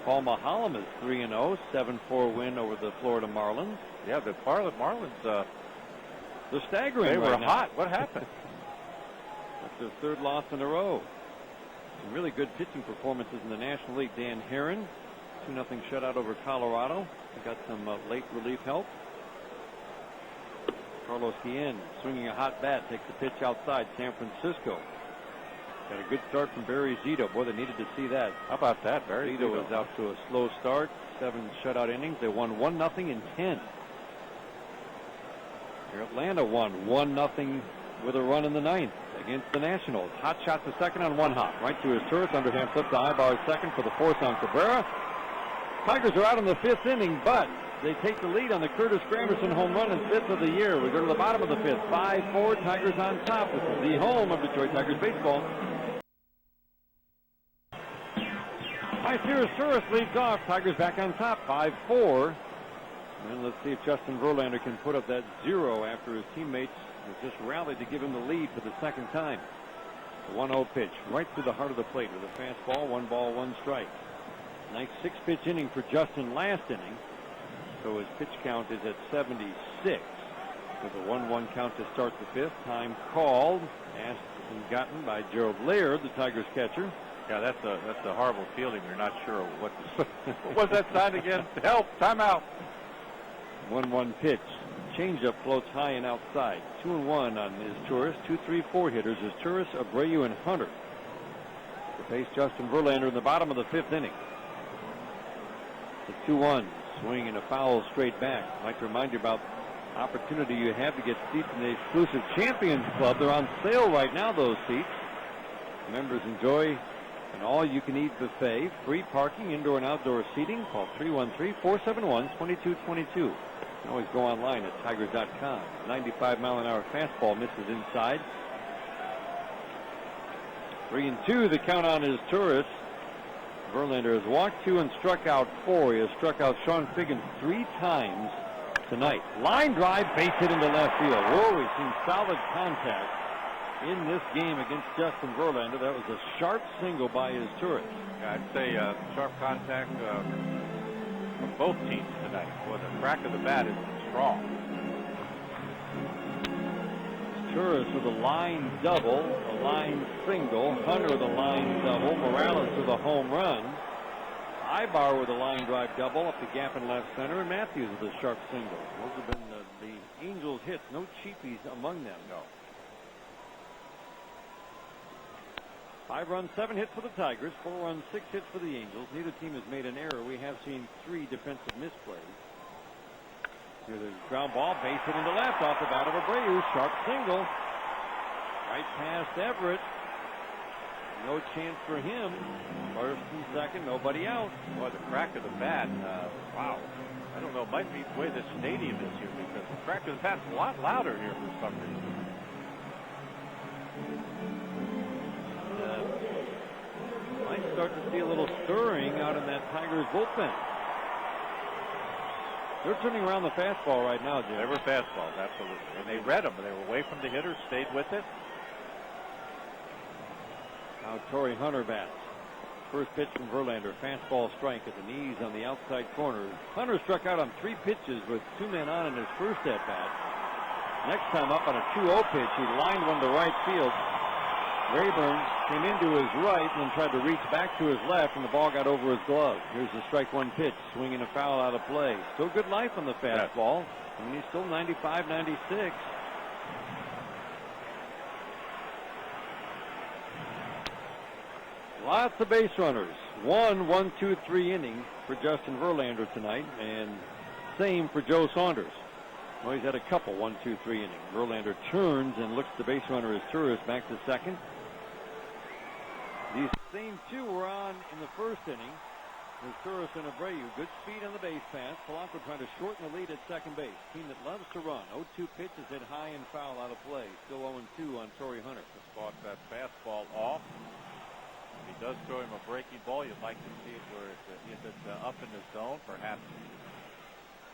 [SPEAKER 1] Paul Maholm is 3-0, 7-4 win over the Florida Marlins.
[SPEAKER 2] Yeah, the Marlins.
[SPEAKER 1] They're staggering.
[SPEAKER 2] They were
[SPEAKER 1] right now.
[SPEAKER 2] hot. What happened?
[SPEAKER 1] That's their 3rd loss in a row. Some really good pitching performances in the National League. Dan Herron, 2-0 shutout over Colorado. He got some late relief help. Carlos Guillen swinging a hot bat, takes a pitch outside. San Francisco got a good start from Barry Zito. Boy, they needed to see that.
[SPEAKER 2] How about that? Barry
[SPEAKER 1] Zito was out to a slow start. 7 shutout innings. They won 1-0 in 10. Here Atlanta won 1-0 with a run in the 9th against the Nationals. Hot shot to second on 1 hop. Right to his turret. Underhand flip to Ibar's second for the force on Cabrera. Tigers are out in the 5th inning, but they take the lead on the Curtis Granderson home run and 5th of the year. We go to the bottom of the 5th. 5-4. Tigers on top. This is the home of Detroit Tigers baseball. Isiris Turris leads off. Tigers back on top. 5-4. And let's see if Justin Verlander can put up that 0 after his teammates have just rallied to give him the lead for the 2nd time. The 1-0 pitch right through the heart of the plate with a fastball. 1 ball, 1 strike. Nice 6-pitch inning for Justin last inning. So his pitch count is at 76 with a 1-1 count to start the 5th. Time called, asked and gotten by Gerald Laird, the Tigers catcher.
[SPEAKER 2] Yeah, that's a horrible feeling. You're not sure what to, what was that sign again? Help! Timeout!
[SPEAKER 1] 1-1 pitch. changeup floats high and outside. 2-1 on his Tourist. 2, 3, 4 hitters is Tourist, Abreu, and Hunter. To face Justin Verlander in the bottom of the 5th inning. The 2-1 swing and a foul straight back. I'd like to remind you about opportunity you have to get seats in the exclusive Champions Club. They're on sale right now, those seats. Members enjoy an all-you-can-eat buffet, free parking, indoor and outdoor seating. Call 313-471-2222. You can always go online at tigers.com. 95-mile-an-hour fastball misses inside. 3-2. The count on his Tourist. Verlander has walked 2 and struck out 4. He has struck out Sean Figgins 3 times tonight. Line drive, base hit into left field. Whoa, we've seen solid contact in this game against Justin Verlander. That was a sharp single by his Tourist.
[SPEAKER 2] Yeah, I'd say sharp contact from both teams tonight. Boy, the crack of the bat is strong.
[SPEAKER 1] Tourist with a line double, a line single. Hunter with a line double. Morales with a home run. Ibar with a line drive double up the gap in left center, and Matthews with a sharp single. Those have been the Angels' hits. No cheapies among them.
[SPEAKER 2] No.
[SPEAKER 1] 5 runs, 7 hits for the Tigers. 4 runs, 6 hits for the Angels. Neither team has made an error. We have seen 3 defensive misplays. Here's a ground ball, base hit into left off the bat of Abreu. Sharp single. Right past Everett. No chance for him. First and second, nobody out.
[SPEAKER 2] Boy, the crack of the bat. Wow. I don't know. It might be the way this stadium is here, because the crack of the bat's a lot louder here for some reason.
[SPEAKER 1] Might start to see a little stirring out in that Tigers bullpen. They're turning around the fastball right now, Jim.
[SPEAKER 2] They were fastballs, absolutely. And they read them. They were away from the hitters, stayed with it.
[SPEAKER 1] Now Torrey Hunter bats. First pitch from Verlander. Fastball strike at the knees on the outside corner. Hunter struck out on 3 pitches with 2 men on in his first at bat. Next time up on a 2-0 pitch, he lined one to right field. Rayburn came into his right and then tried to reach back to his left, and the ball got over his glove. Here's the strike 1 pitch. Swinging a foul out of play. Still good life on the fastball. Yes. I mean, he's still 95, 96. Lots of base runners. 1, 2, 3 inning for Justin Verlander tonight, and same for Joe Saunders. Well, he's had a couple 1, 2, 3 innings. Verlander turns and looks the base runner as Tourist back to second. These same 2 were on in the first inning. There's Tourist and Abreu. Good speed on the base pass. Polanco trying to shorten the lead at second base. Team that loves to run. 0-2 pitch is hit high and foul out of play. Still 0-2 on Torrey Hunter.
[SPEAKER 2] Just fought that fastball off. If he does throw him a breaking ball, you'd like to see it where it's up in the zone, perhaps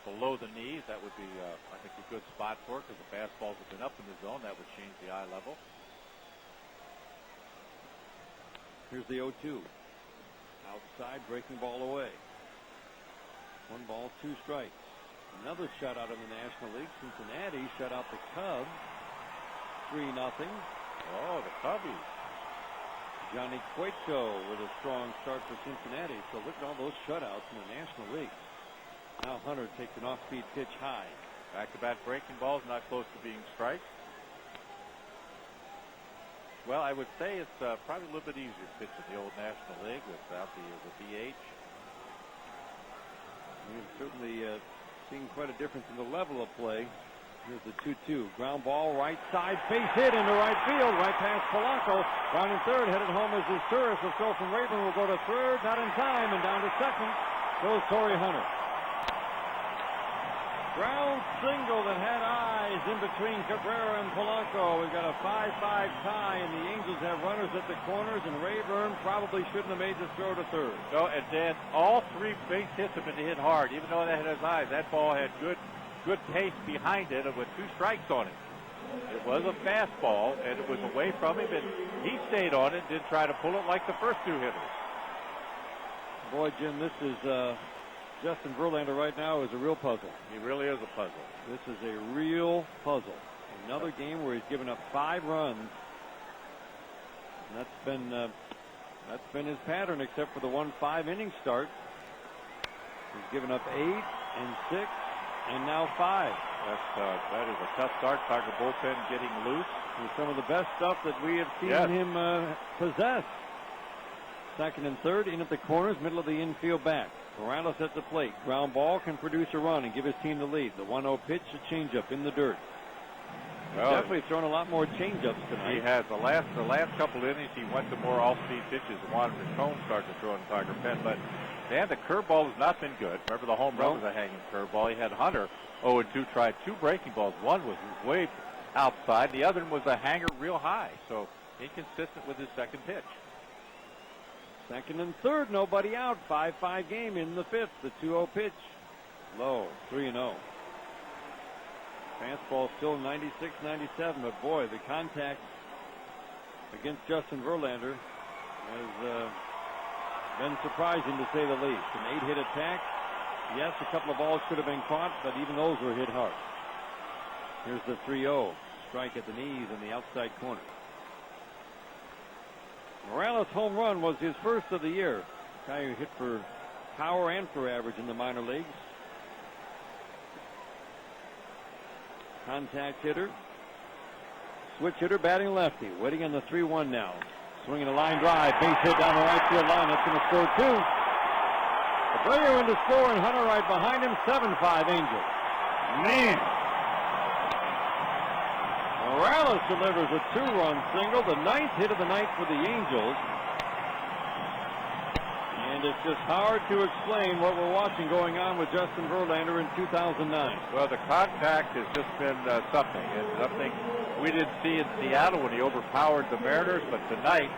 [SPEAKER 2] below the knees. That would be, I think, a good spot for it, because the fastballs have been up in the zone. That would change the eye level.
[SPEAKER 1] Here's the 0-2. Outside, breaking ball away. 1 ball, 2 strikes. Another shutout in the National League. Cincinnati shut out the Cubs 3-0.
[SPEAKER 2] Oh, the Cubbies.
[SPEAKER 1] Johnny Cueto with a strong start for Cincinnati. So look at all those shutouts in the National League. Now Hunter takes an off-speed pitch high.
[SPEAKER 2] Back-to-back breaking balls, not close to being strikes. Well, I would say it's probably a little bit easier to pitch in the old National League without the DH.
[SPEAKER 1] We've certainly seen quite a difference in the level of play. Here's the 2-2. Ground ball, right side, base hit into right field, right past Polanco. Down in third, headed home is his Tourist. A throw from Rayburn will go to third, not in time, and down to second goes Torrey Hunter. Ground single that had eyes in between Cabrera and Polanco. We've got a 5-5 tie, and the Angels have runners at the corners, and Rayburn probably shouldn't have made the throw to third.
[SPEAKER 2] No, and then all 3 base hits have been hit hard. Even though that had his eyes, that ball had good pace behind it, and with 2 strikes on it. It was a fastball, and it was away from him, and he stayed on it, didn't try to pull it like the first 2 hitters.
[SPEAKER 1] Boy, Jim, this is Justin Verlander right now is a real puzzle.
[SPEAKER 2] He really is a puzzle.
[SPEAKER 1] This is a real puzzle. Another game where he's given up 5 runs. And that's been his pattern, except for the 1 5-inning start. He's given up 8 and 6 And now 5.
[SPEAKER 2] That is a tough start. Tiger bullpen getting loose.
[SPEAKER 1] And some of the best stuff that we have seen him possess. Second and third, in at the corners, middle of the infield back. Morales at the plate. Ground ball can produce a run and give his team the lead. The 1-0 pitch, a changeup in the dirt.
[SPEAKER 2] Well,
[SPEAKER 1] definitely thrown a lot more changeups tonight.
[SPEAKER 2] He has. The last couple innings, he went to more off-speed pitches and wanted his tone start to throw in Tiger pen. But Dan, the curveball has not been good. Remember, the home run was a hanging curveball. He had Hunter 0-2, tried 2 breaking balls. One was way outside. The other one was a hanger real high. So inconsistent with his second pitch.
[SPEAKER 1] Second and third, nobody out. 5-5 game in the 5th. The 2-0 pitch. Low, 3-0. Fastball still 96, 97, but boy, the contact against Justin Verlander has been surprising to say the least. An 8-hit attack. Yes, a couple of balls could have been caught, but even those were hit hard. Here's the 3-0. Strike at the knees in the outside corner. Morales' home run was his first of the year. Guy who hit for power and for average in the minor leagues. Contact hitter. Switch hitter batting lefty. Waiting on the 3-1 now. Swinging a line drive. Base hit down the right field line. That's going to score 2. Abreu in to score and Hunter right behind him. 7-5 Angels. Man. Morales delivers a 2-run single. The 9th hit of the night for the Angels. And it's just hard to explain what we're watching going on with Justin Verlander in 2009.
[SPEAKER 2] Well, the contact has just been something. It's something we didn't see in Seattle when he overpowered the Mariners, but tonight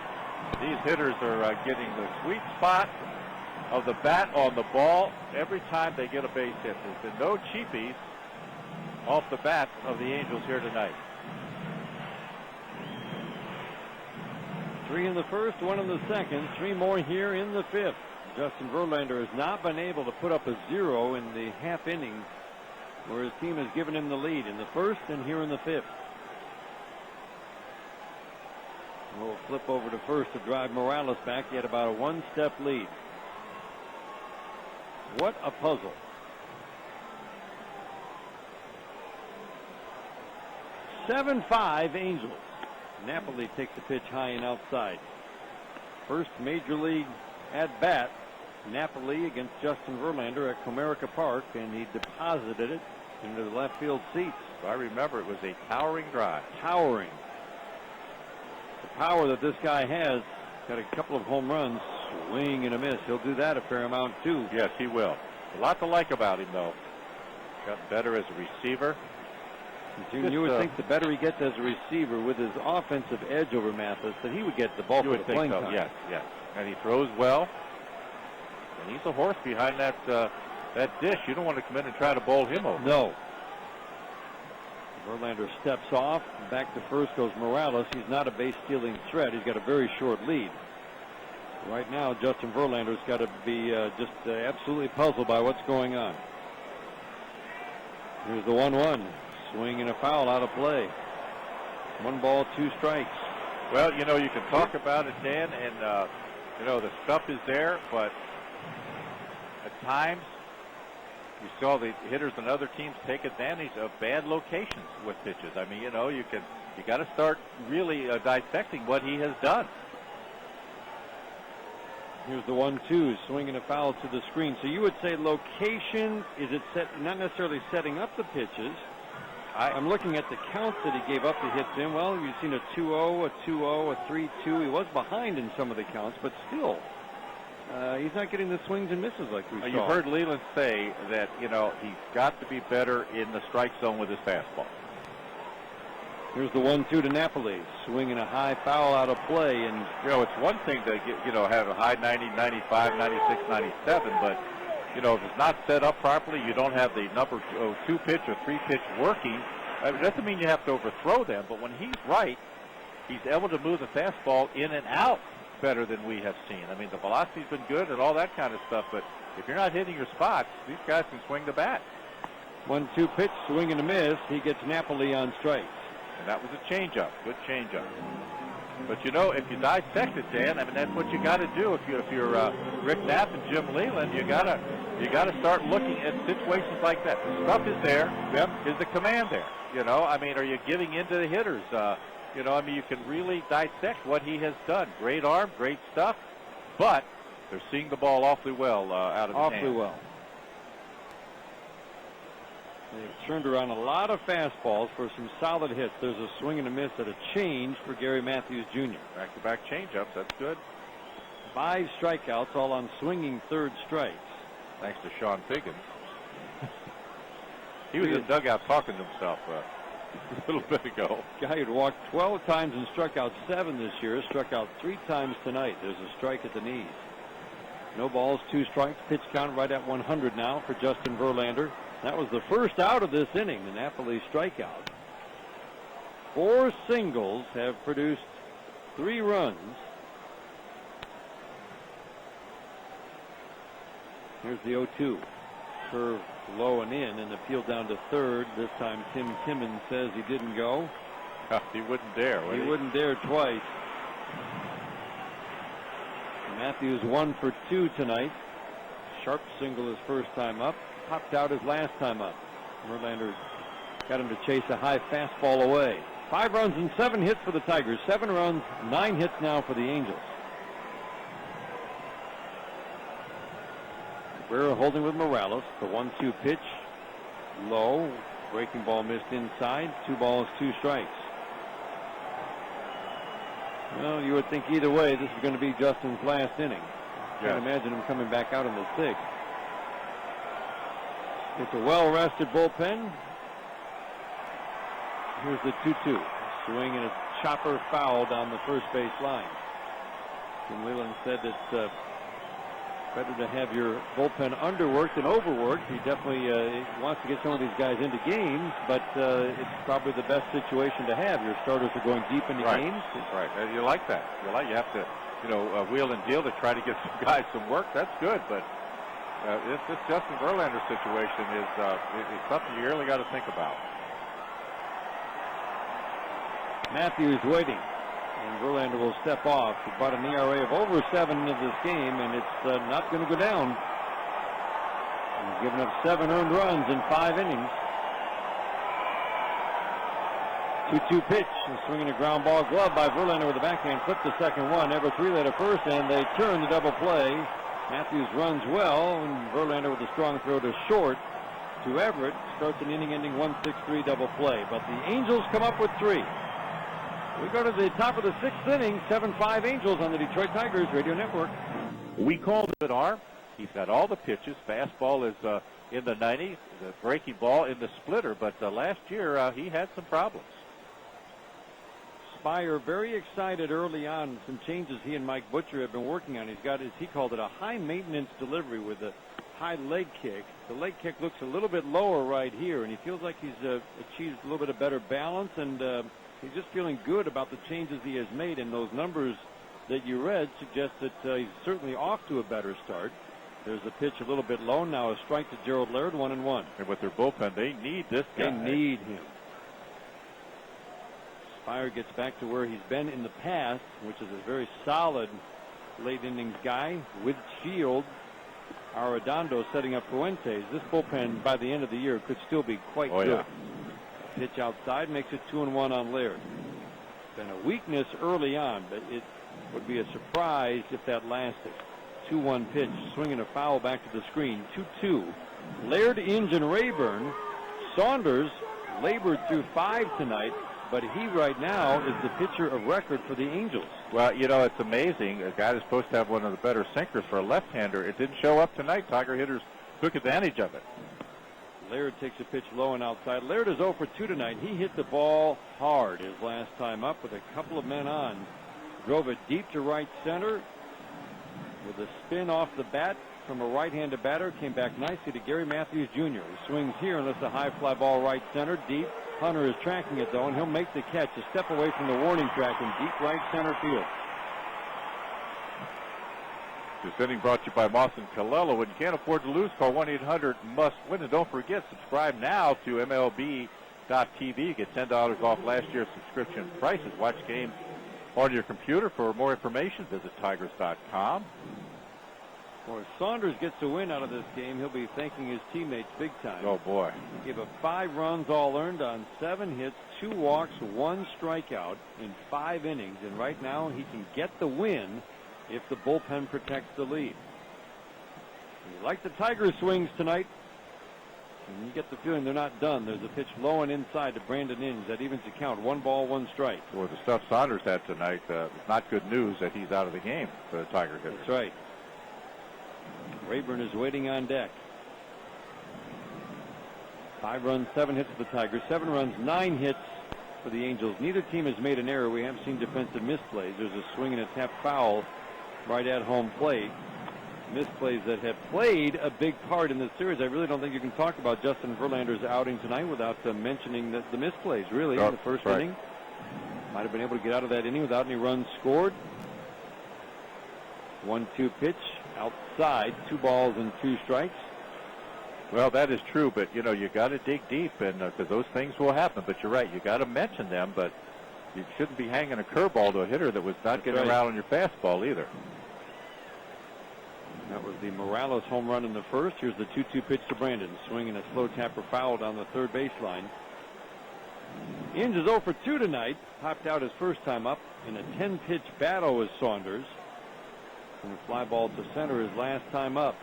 [SPEAKER 2] these hitters are getting the sweet spot of the bat on the ball every time they get a base hit. There's been no cheapies off the bat of the Angels here tonight.
[SPEAKER 1] 3 in the first, 1 in the second, 3 more here in the 5th. Justin Verlander has not been able to put up a 0 in the half innings where his team has given him the lead in the first and here in the 5th. We'll flip over to first to drive Morales back. He had about a 1-step lead. What a puzzle. "7-5 Angels. Napoli takes the pitch high and outside. First major league at bat, Napoli against Justin Verlander at Comerica Park, and he deposited it into the left field seats.
[SPEAKER 2] I remember it was a towering drive.
[SPEAKER 1] Towering. The power that this guy has. Got a couple of home runs, swing and a miss. He'll do that a fair amount too.
[SPEAKER 2] Yes, he will. A lot to like about him, though. Got better as a receiver.
[SPEAKER 1] You would think the better he gets as a receiver with his offensive edge over Mathis, that he would get the bulk of the playing time.
[SPEAKER 2] Yes, yes. And he throws well. And he's a horse behind that dish. You don't want to come in and try to bowl him over.
[SPEAKER 1] No. Verlander steps off. Back to first goes Morales. He's not a base-stealing threat. He's got a very short lead. Right now, Justin Verlander's got to be just absolutely puzzled by what's going on. Here's the 1-1. Swing and a foul out of play. 1 ball, 2 strikes.
[SPEAKER 2] Well, you know, you can talk about it, Dan, and, you know, the stuff is there, but at times you saw the hitters and other teams take advantage of bad locations with pitches. I mean, you know, you got to start really dissecting what he has done.
[SPEAKER 1] Here's the 1-2, swinging a foul to the screen. So you would say location, is it not necessarily setting up the pitches? I'm looking at the counts that he gave up the hits in. Well, you've seen a 2-0, a 2-0, a 3-2. He was behind in some of the counts, but still, he's not getting the swings and misses like we saw.
[SPEAKER 2] You heard Leland say that, you know, he's got to be better in the strike zone with his fastball.
[SPEAKER 1] Here's the 1-2 to Napoli, swinging a high foul out of play. And
[SPEAKER 2] you know, it's one thing to get, you know, have a high 90, 95, 96, 97, but you know, if it's not set up properly, you don't have the number 2 pitch or 3 pitch working. It doesn't mean you have to overthrow them, but when he's right, he's able to move the fastball in and out better than we have seen. I mean, the velocity's been good and all that kind of stuff, but if you're not hitting your spots, these guys can swing the bat.
[SPEAKER 1] 1-2 pitch, swing and a miss. He gets Napoli on strikes.
[SPEAKER 2] And that was a changeup. Good changeup. But you know, if you dissect it, Dan, I mean that's what you got to do. If you're Rick Knapp and Jim Leland, you gotta start looking at situations like that. The stuff is there.
[SPEAKER 1] Yep.
[SPEAKER 2] Is the command there? You know, I mean, are you giving in to the hitters? You know, I mean, you can really dissect what he has done. Great arm, great stuff, but they're seeing the ball awfully well out of his hand.
[SPEAKER 1] Awfully well. They've turned around a lot of fastballs for some solid hits. There's a swing and a miss at a change for Gary Matthews Jr.
[SPEAKER 2] Back-to-back changeups. That's good.
[SPEAKER 1] 5 strikeouts, all on swinging third strikes.
[SPEAKER 2] Thanks to Sean Figgins. He was in the dugout talking to himself a little bit ago.
[SPEAKER 1] Guy who'd walked 12 times and struck out 7 this year, struck out 3 times tonight. There's a strike at the knees. No balls, 2 strikes. Pitch count right at 100 now for Justin Verlander. That was the first out of this inning, the Napoli strikeout. 4 singles have produced 3 runs. Here's the 0-2. Curve low and in, and appeal down to third. This time Tim Timmons says he didn't go.
[SPEAKER 2] He wouldn't dare, would he?
[SPEAKER 1] He wouldn't dare twice. Matthews 1 for 2 tonight. Sharp single his first time up. Popped out his last time up. Verlander got him to chase a high fastball away. 5 runs and 7 hits for the Tigers. 7 runs, 9 hits now for the Angels. Cabrera holding with Morales. The 1-2 pitch. Low. Breaking ball missed inside. 2 balls, 2 strikes. Well, you would think either way this is going to be Justin's last inning. Can't imagine him coming back out in the 6th. It's a well-rested bullpen. Here's the 2-2. Swing and a chopper foul down the first base line. Jim Leland said it's better to have your bullpen underworked than overworked. He definitely wants to get some of these guys into games, but it's probably the best situation to have. Your starters are going deep into games.
[SPEAKER 2] Right. You like that. You have to, wheel and deal to try to get some guys some work. That's good, but this Justin Verlander situation is something you really got to think about.
[SPEAKER 1] Matthews waiting, and Verlander will step off. About an ERA of over 7 into this game, and it's not going to go down. He's given up 7 earned runs in 5 innings. 2-2 pitch, and swinging a ground ball glove by Verlander with the backhand. Flip the second one. Everett 3-lay to first, and they turn the double play. Matthews runs well, and Verlander with a strong throw to short to Everett starts an inning-ending 1-6-3 double play. But the Angels come up with 3. We go to the top of the 6th inning. 7-5 Angels on the Detroit Tigers Radio Network.
[SPEAKER 2] We called it arm. He's got all the pitches. Fastball is in the 90. The breaking ball in the splitter. But last year he had some problems.
[SPEAKER 1] Spire very excited early on. Some changes he and Mike Butcher have been working on. He's got, as he called it, a high maintenance delivery with a high leg kick. The leg kick looks a little bit lower right here, and he feels like he's achieved a little bit of better balance, and he's just feeling good about the changes he has made, and those numbers that you read suggest that he's certainly off to a better start. There's a pitch a little bit low. Now a strike to Gerald Laird, 1-1.
[SPEAKER 2] And with their bullpen, they need this guy.
[SPEAKER 1] They need him. Spire gets back to where he's been in the past, which is a very solid late innings guy with Shield. Arredondo setting up Fuentes. This bullpen by the end of the year could still be quite good.
[SPEAKER 2] Yeah.
[SPEAKER 1] Pitch outside makes it 2-1 on Laird. Been a weakness early on, but it would be a surprise if that lasted. 2-1 pitch, swinging a foul back to the screen. 2-2. Laird, Inge, and Rayburn. Saunders labored through 5 tonight, but he right now is the pitcher of record for the Angels. Well,
[SPEAKER 2] it's amazing. A guy that's supposed to have one of the better sinkers for a left-hander. It didn't show up tonight. Tiger hitters took advantage of it.
[SPEAKER 1] Laird takes a pitch low and outside. Laird is 0 for 2 tonight. He hit the ball hard his last time up with a couple of men on. Drove it deep to right center with a spin off the bat from a right-handed batter. Came back nicely to Gary Matthews Jr. He swings here and lets a high fly ball right center deep. Hunter is tracking it though, and he'll make the catch a step away from the warning track in deep right center field.
[SPEAKER 2] This inning brought to you by Moss and Colella. When you can't afford to lose, call 1-800-MUST-WIN. And don't forget, subscribe now to MLB.TV. Get $10 off last year's subscription prices. Watch games on your computer. For more information, visit Tigers.com.
[SPEAKER 1] Well, if Saunders gets a win out of this game, he'll be thanking his teammates big time.
[SPEAKER 2] Oh, boy.
[SPEAKER 1] He gave up 5 runs all earned on 7 hits, 2 walks, 1 strikeout in 5 innings. And right now he can get the win if the bullpen protects the lead. You like the Tigers' swings tonight, and you get the feeling they're not done. There's a pitch low and inside to Brandon Inge. That evens the count. 1 ball, 1 strike.
[SPEAKER 2] Well, the stuff Saunders had tonight, not good news that he's out of the game for the Tiger hitters.
[SPEAKER 1] That's right. Rayburn is waiting on deck. 5 runs, 7 hits for the Tigers. 7 runs, 9 hits for the Angels. Neither team has made an error. We have seen defensive misplays. There's a swing and a tap foul right at home plate. Misplays that have played a big part in this series. I really don't think you can talk about Justin Verlander's outing tonight without mentioning the misplays, really, in the first inning. Might have been able to get out of that inning without any runs scored. 1-2 pitch outside, 2 balls and 2 strikes.
[SPEAKER 2] Well, that is true, but you got to dig deep, and because those things will happen. But you're right, you got to mention them, but you shouldn't be hanging a curveball to a hitter that was not getting around on your fastball either.
[SPEAKER 1] That was the Morales home run in the first. Here's the 2-2 pitch to Brandon. Swinging a slow tapper foul down the third baseline. Inge is 0 for 2 tonight. Popped out his first time up in a 10-pitch battle with Saunders. And the fly ball to center his last time up.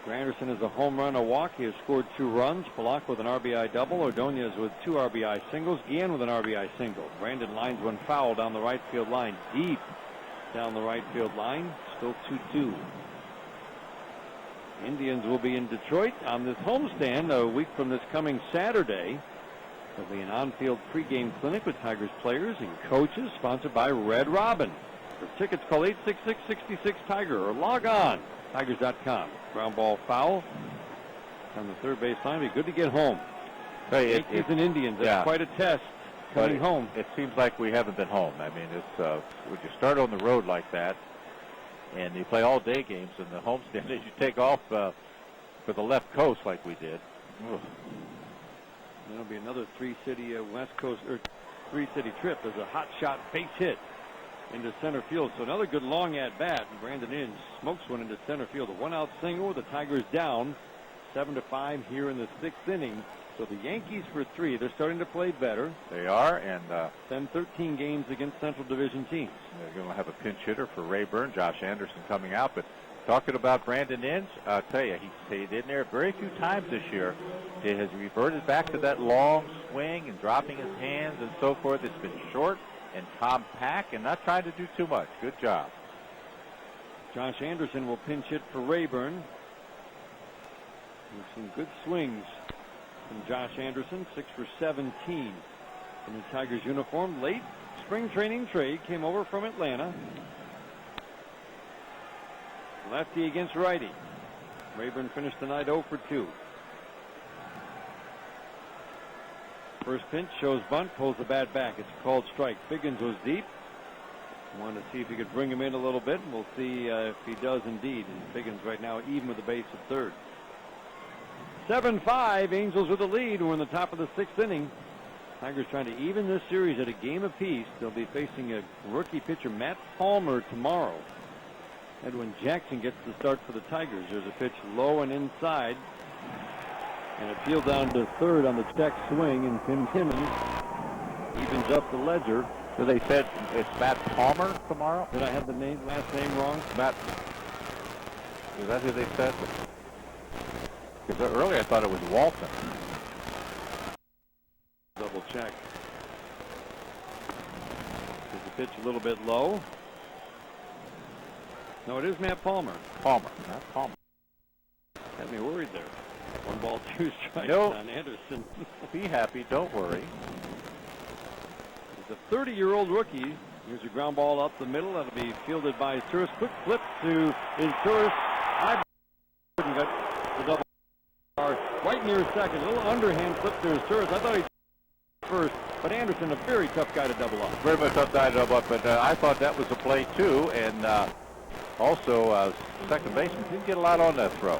[SPEAKER 1] Granderson is a home run, a walk. He has scored 2 runs. Pollock with an RBI double. Ordonez with 2 RBI singles. Guillen with an RBI single. Brandon lines one foul down the right field line. Deep down the right field line. Still 2-2. Indians will be in Detroit on this homestand a week from this coming Saturday. There'll be an on-field pregame clinic with Tigers players and coaches, sponsored by Red Robin. For tickets, call 866-66-TIGER or log on Tigers.com. Ground ball foul on the third base line. Be good to get home.
[SPEAKER 2] Hey,
[SPEAKER 1] Yankees and Indians. That's quite a test coming home.
[SPEAKER 2] It seems like we haven't been home. I mean, it's when you start on the road like that, and you play all day games in the homestand, as you take off for the left coast like we did. Ugh.
[SPEAKER 1] There'll be another 3-city West Coast or 3-city trip. There's a hot shot base hit into center field. So another good long at bat. And Brandon Inge smokes one into center field. A 1-out single. The Tigers down 7-5 here in the 6th inning. So the Yankees for 3. They're starting to play better.
[SPEAKER 2] They are, and
[SPEAKER 1] then 13 games against Central Division teams.
[SPEAKER 2] They're going to have a pinch hitter for Rayburn, Josh Anderson coming out. But talking about Brandon Inge, I'll tell you, he stayed in there very few times this year. It has reverted back to that long swing and dropping his hands and so forth. It's been short and compact and not trying to do too much. Good job.
[SPEAKER 1] Josh Anderson will pinch hit for Rayburn. And some good swings from Josh Anderson. 6 for 17 in the Tigers uniform. Late spring training trade, came over from Atlanta. Lefty against righty. Rayburn finished the night 0 for 2. First pitch shows bunt, pulls the bat back. It's a called strike. Figgins was deep. Wanted to see if he could bring him in a little bit, and we'll see if he does indeed. And Figgins right now even with the base at third. 7-5, Angels with the lead. We're in the top of the 6th inning. Tigers trying to even this series at a game apiece. They'll be facing a rookie pitcher, Matt Palmer, tomorrow. Edwin Jackson gets the start for the Tigers. There's a pitch low and inside. And a field down to third on the check swing, and Tim Timmons evens up the ledger.
[SPEAKER 2] So they said it's Matt Palmer tomorrow?
[SPEAKER 1] Did I have the last name wrong?
[SPEAKER 2] Matt. Is that who they said? Because earlier I thought it was Walton.
[SPEAKER 1] Double check. Is the pitch a little bit low? No, it is Matt Palmer.
[SPEAKER 2] Palmer, not Palmer.
[SPEAKER 1] Had me worried there. 1 ball, 2 strikes on Anderson.
[SPEAKER 2] Be happy, don't worry.
[SPEAKER 1] He's a 30-year-old rookie. Here's a ground ball up the middle. That'll be fielded by Turris. Quick flip to Turris. I got the double right near second. A little underhand flip to Turris. I thought he first, but Anderson, a very tough guy to double up.
[SPEAKER 2] Very much tough guy to double up, but I thought that was a play too, and also second baseman didn't get a lot on that throw.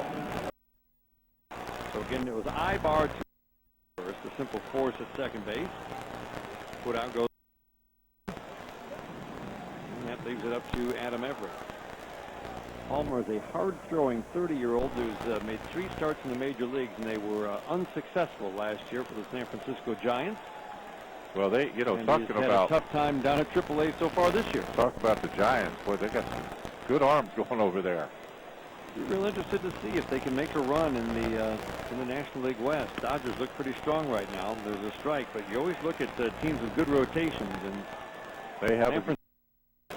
[SPEAKER 1] So again, it was Ibar to first, a simple force at second base. Put out goes. Leaves it up to Adam Everett. Palmer is a hard-throwing 30-year-old who's made 3 starts in the major leagues, and they were unsuccessful last year for the San Francisco Giants.
[SPEAKER 2] Well, they,
[SPEAKER 1] And
[SPEAKER 2] talking
[SPEAKER 1] he's had
[SPEAKER 2] about
[SPEAKER 1] a tough time down at AAA so far this year.
[SPEAKER 2] talk about the Giants. Boy, they got some good arms going over there.
[SPEAKER 1] Be real interested to see if they can make a run in the National League West. Dodgers look pretty strong right now. There's a strike, but you always look at teams with good rotations, and
[SPEAKER 2] They have.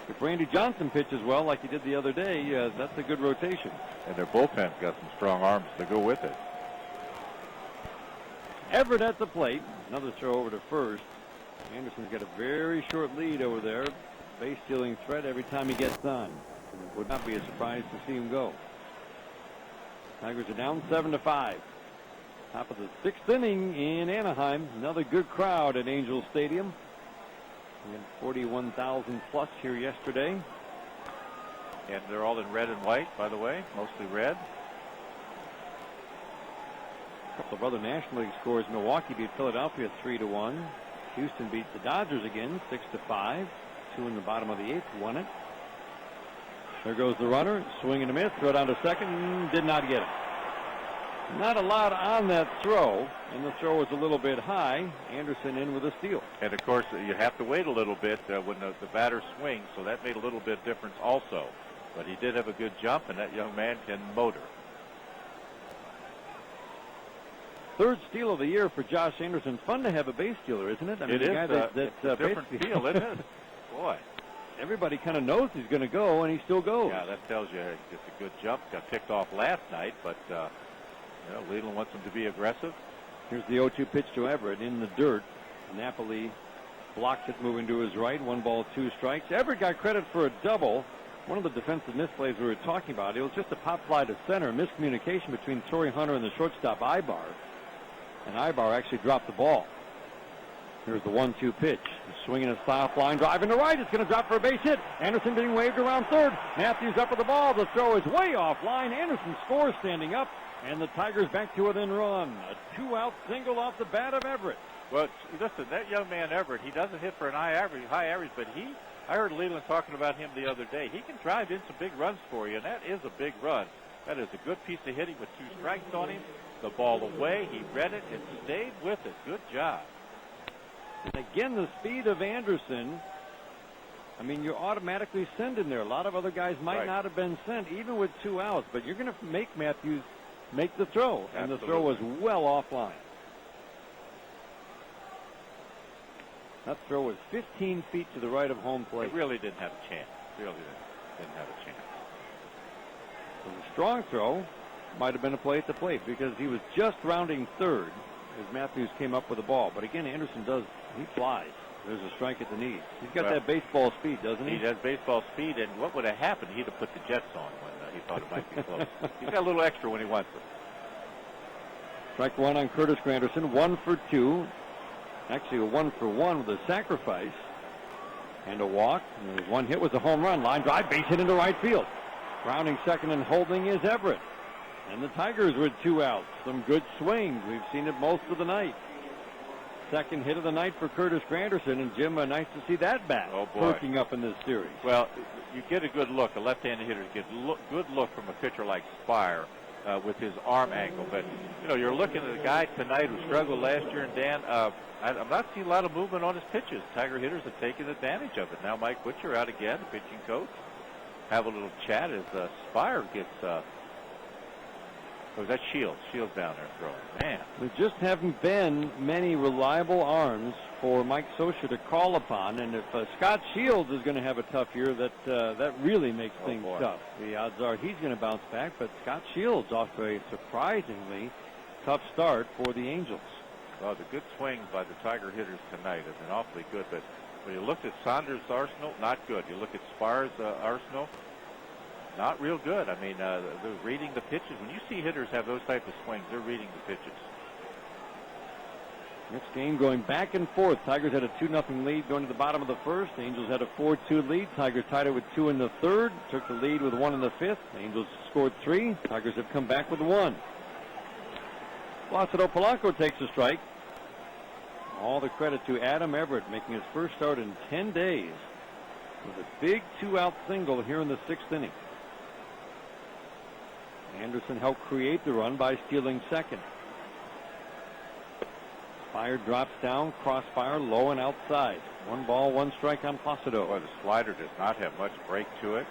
[SPEAKER 1] if Randy Johnson pitches well like he did the other day, that's a good rotation.
[SPEAKER 2] And their bullpen's got some strong arms to go with it.
[SPEAKER 1] Everett at the plate. Another throw over to first. Anderson's got a very short lead over there. Base stealing threat every time he gets on. It would not be a surprise to see him go. Tigers are down 7-5. Top of the 6th inning in Anaheim. Another good crowd at Angel Stadium. We had 41,000 plus here yesterday.
[SPEAKER 2] And they're all in red and white, by the way, mostly red.
[SPEAKER 1] A couple of other National League scores. Milwaukee beat Philadelphia 3-1. Houston beat the Dodgers again 6-5. 2 in the bottom of the 8th won it. There goes the runner. Swing and a miss. Throw down to second. Did not get it. Not a lot on that throw, and the throw was a little bit high. Anderson in with a steal.
[SPEAKER 2] And, of course, you have to wait a little bit when the batter swings, so that made a little bit difference also. But he did have a good jump, and that young man can motor.
[SPEAKER 1] 3rd steal of the year for Josh Anderson. Fun to have a base stealer, isn't it? I mean,
[SPEAKER 2] It
[SPEAKER 1] the
[SPEAKER 2] is
[SPEAKER 1] guy
[SPEAKER 2] it's a different feel, isn't it? Boy.
[SPEAKER 1] Everybody kind of knows he's going to go, and he still goes.
[SPEAKER 2] Yeah, that tells you it's a good jump. Got picked off last night, but Leland wants him to be aggressive.
[SPEAKER 1] Here's the 0-2 pitch to Everett in the dirt. Napoli blocks it, moving to his right. 1 ball, 2 strikes. Everett got credit for a double. One of the defensive misplays we were talking about. It was just a pop fly to center. Miscommunication between Torrey Hunter and the shortstop Ibar. And Ibar actually dropped the ball. Here's the 1-2 pitch. Swinging a stop line drive into right. It's going to drop for a base hit. Anderson being waved around third. Matthews up with the ball. The throw is way off line. Anderson scores standing up. And the Tigers back to within run. A 2-out single off the bat of Everett.
[SPEAKER 2] Well, listen, that young man Everett, he doesn't hit for an high average, but I heard Leland talking about him the other day. He can drive in some big runs for you, and that is a big run. That is a good piece of hitting with 2 strikes on him. The ball away, he read it and stayed with it. Good job.
[SPEAKER 1] Again, the speed of Anderson. I mean, you automatically send in there. A lot of other guys might not have been sent, even with 2 outs, but you're going to make Matthews make the throw, and the throw was well offline. That throw was 15 feet to the right of home plate.
[SPEAKER 2] It really didn't have a chance. Really didn't have a chance.
[SPEAKER 1] So the strong throw might have been a play at the plate because he was just rounding third as Matthews came up with the ball. But again, Anderson he flies. There's a strike at the knees. He's got that baseball speed, doesn't he?
[SPEAKER 2] He has baseball speed, and what would have happened? He'd have put the Jets on when he thought it might be close. He's got a little extra when he wants it.
[SPEAKER 1] Strike 1 on Curtis Granderson. 1 for 2. Actually, a 1 for 1 with a sacrifice and a walk. And 1 hit was a home run. Line drive, base hit into right field. Grounding second and holding is Everett. And the Tigers with 2 outs. Some good swings. We've seen it most of the night. Second hit of the night for Curtis Granderson, and Jim, nice to see that bat perking up in this series.
[SPEAKER 2] Well, you get a good look. A left-handed hitter gets good look from a pitcher like Spire with his arm angle. But you're looking at a guy tonight who struggled last year, and Dan, I'm not seeing a lot of movement on his pitches. Tiger hitters have taken advantage of it. Now Mike Butcher out again, the pitching coach. Have a little chat as Spire gets. Was that Shields? Shields down there throwing. Man.
[SPEAKER 1] There just haven't been many reliable arms for Mike Scioscia to call upon, and if Scott Shields is going to have a tough year, that really makes things tough. The odds are he's going to bounce back, but Scott Shields off to a surprisingly tough start for the Angels.
[SPEAKER 2] Well, the good swings by the Tiger hitters tonight have been awfully good, but when you look at Saunders' arsenal, not good. You look at Spire's arsenal, not real good. I mean, they're reading the pitches. When you see hitters have those type of swings, they're reading the pitches.
[SPEAKER 1] Next game going back and forth. Tigers had a 2-0 lead going to the bottom of the first. The Angels had a 4-2 lead. Tigers tied it with 2 in the third. Took the lead with 1 in the fifth. The Angels scored 3. Tigers have come back with 1. Placido Polanco takes a strike. All the credit to Adam Everett, making his first start in 10 days. with a big 2-out single here in the 6th inning. Anderson helped create the run by stealing second. Fire drops down, crossfire, low and outside. 1 ball, 1 strike on Placido.
[SPEAKER 2] Boy, the slider does not have much break to it.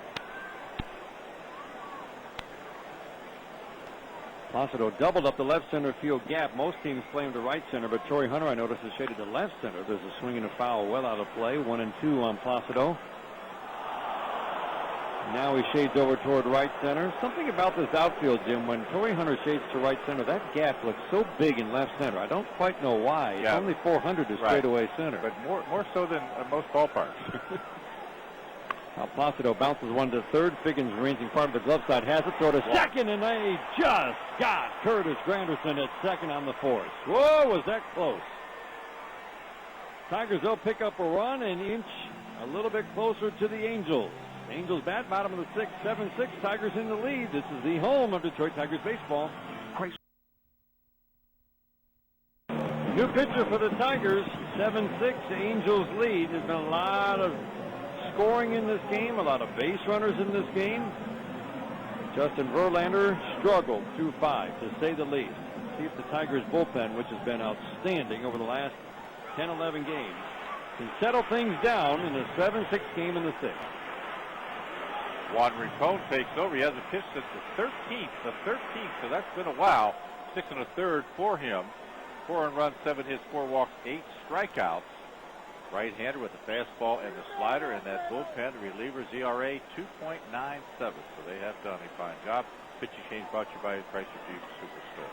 [SPEAKER 1] Placido doubled up the left center field gap. Most teams claim to right center, but Torrey Hunter, I noticed, is shaded to left center. There's a swing and a foul well out of play. 1-2 on Placido. Now he shades over toward right center. Something about this outfield, Jim, when Torrey Hunter shades to right center, that gap looks so big in left center. I don't quite know why. It's only 400 to straightaway center.
[SPEAKER 2] But more so than most ballparks.
[SPEAKER 1] Now Placido bounces one to third. Figgins arranging part of the glove side, has it, throw to second, and they just got Curtis Granderson at second on the force. Whoa, was that close. Tigers will pick up a run and inch a little bit closer to the Angels. Angels bat, bottom of the 6th, 7-6. Tigers in the lead. This is the home of Detroit Tigers baseball. New pitcher for the Tigers, 7-6. Angels lead. There's been a lot of scoring in this game, a lot of base runners in this game. Justin Verlander struggled through 5, to say the least. See if the Tigers bullpen, which has been outstanding over the last 10-11 games, can settle things down in a 7-6 game in the 6th.
[SPEAKER 2] Juan Rincon takes over. He hasn't pitched since the 13th, so that's been a while. 6 1/3 for him. 4 runs, 7 hits, 4 walks, 8 strikeouts. Right-hander with the fastball and the slider, and that bullpen relievers ERA 2.97. So they have done a fine job. Pitching change brought to you by Chrysler Jeep Superstore.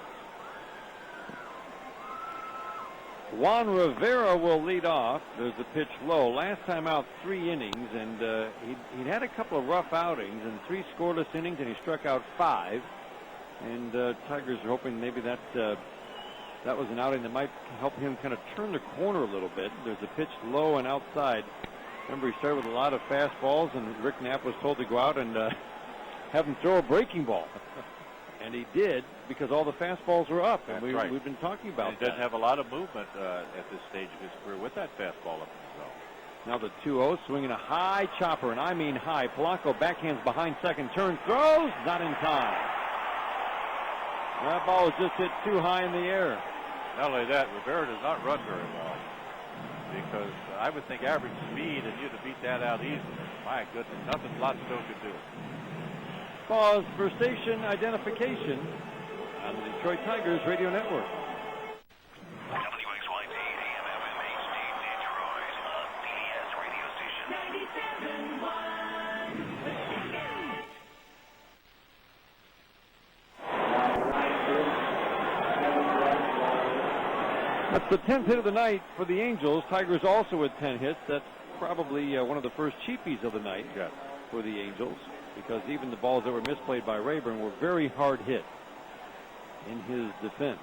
[SPEAKER 1] Juan Rivera will lead off. There's a pitch low. Last time out, 3 innings, and he'd had a couple of rough outings and 3 scoreless innings, and he struck out 5. And Tigers are hoping maybe that was an outing that might help him kind of turn the corner a little bit. There's a pitch low and outside. Remember, he started with a lot of fastballs, and Rick Knapp was told to go out and have him throw a breaking ball. And he did, because all the fastballs were up, and we've been talking about that.
[SPEAKER 2] He doesn't have a lot of movement at this stage of his career with that fastball up in the zone.
[SPEAKER 1] Now the 2-0, swinging a high chopper, and I mean high. Polanco backhands behind second, turn, throws, not in time. That ball was just hit too high in the air.
[SPEAKER 2] Not only that, Rivera does not run very well, because I would think average speed, and you'd have beat that out easily. My goodness, nothing Placido could do.
[SPEAKER 1] Pause for station identification on the Detroit Tigers Radio Network.
[SPEAKER 4] WXYT AM FM HD Detroit, PBS radio station. 97.1.
[SPEAKER 1] That's the 10th hit of the night for the Angels. Tigers also with 10 hits. That's probably one of the first cheapies of the night for the Angels, because even the balls that were misplayed by Rayburn were very hard hit in his defense.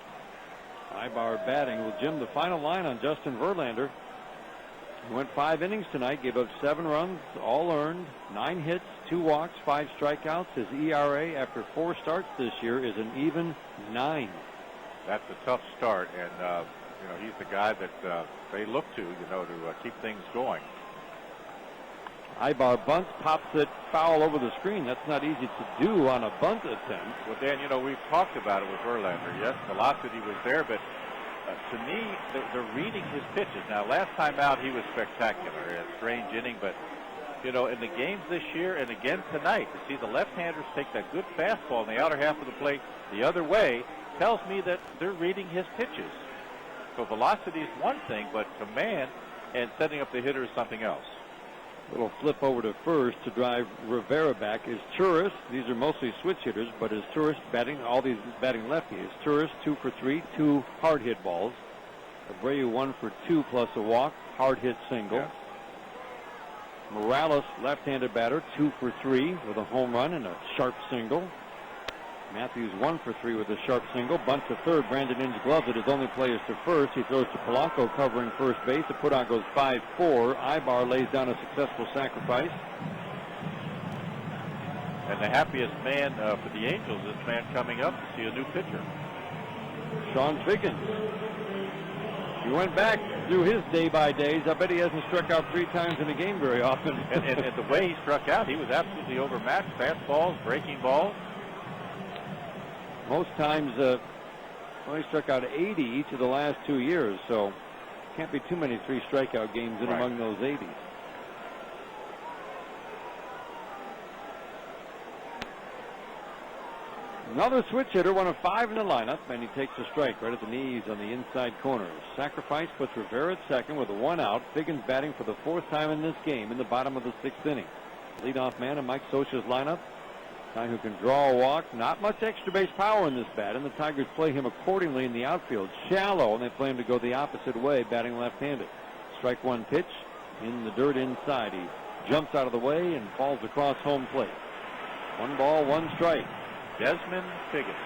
[SPEAKER 1] Ibar batting. Well, Jim, the final line on Justin Verlander. He went 5 innings tonight, gave up 7 runs, all earned, 9 hits, 2 walks, 5 strikeouts. His ERA after 4 starts this year is an even 9.
[SPEAKER 2] That's a tough start, and he's the guy that they look to, to keep things going.
[SPEAKER 1] Ibar bunts, pops it foul over the screen. That's not easy to do on a bunt attempt.
[SPEAKER 2] Well, Dan, we've talked about it with Verlander. Yes, velocity was there, but to me, they're reading his pitches. Now, last time out, he was spectacular. A strange inning, but, in the games this year and again tonight, to see the left-handers take that good fastball in the outer half of the plate the other way tells me that they're reading his pitches. So velocity is one thing, but command and setting up the hitter is something else.
[SPEAKER 1] Little flip over to first to drive Rivera back is Turris. These are mostly switch hitters, but is Turris batting, all these batting lefty? Is Turris 2 for 3, 2 hard hit balls. Abreu 1 for 2 plus a walk, hard hit single.
[SPEAKER 2] Yes.
[SPEAKER 1] Morales, left-handed batter, 2 for 3 with a home run and a sharp single. Matthews 1 for 3 with a sharp single. Bunt to third. Brandon Inge gloves it. His only play is to first. He throws to Polanco covering first base. The putout goes 5-4. Ibar lays down a successful sacrifice.
[SPEAKER 2] And the happiest man for the Angels is man coming up to see a new pitcher.
[SPEAKER 1] Sean Figgins. He he went back through his day-by-days. I bet he hasn't struck out 3 times in a game very often.
[SPEAKER 2] and the way he struck out, he was absolutely overmatched. Fastballs, breaking balls.
[SPEAKER 1] Most times, he struck out 80 each of the last 2 years, so can't be too many 3 strikeout games in among those 80s. Another switch hitter, 1 of 5 in the lineup, and he takes a strike right at the knees on the inside corner. Sacrifice puts Rivera at second with a 1 out. Figgins batting for the 4th time in this game in the bottom of the 6th inning. Leadoff man in Mike Scioscia's lineup. Guy who can draw a walk. Not much extra base power in this bat, and the Tigers play him accordingly in the outfield. Shallow, and they play him to go the opposite way, batting left-handed. Strike 1 pitch in the dirt inside. He jumps out of the way and falls across home plate. 1 ball, 1 strike.
[SPEAKER 2] Desmond Figgins.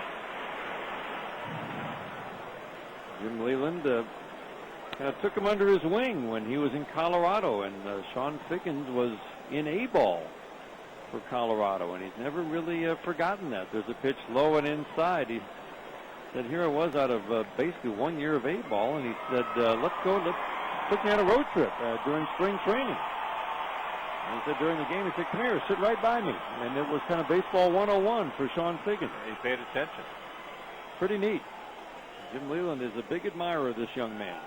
[SPEAKER 1] Jim Leyland kind of took him under his wing when he was in Colorado, and Sean Figgins was in A-ball for Colorado, and he's never really forgotten that. There's a pitch low and inside. He said, here I was out of basically 1 year of A-ball, and he said, let's go. Took me on a road trip during spring training. And he said during the game, he said, come here, sit right by me. And it was kind of baseball 101 for Sean Figgins.
[SPEAKER 2] He paid attention.
[SPEAKER 1] Pretty neat. Jim Leyland is a big admirer of this young man.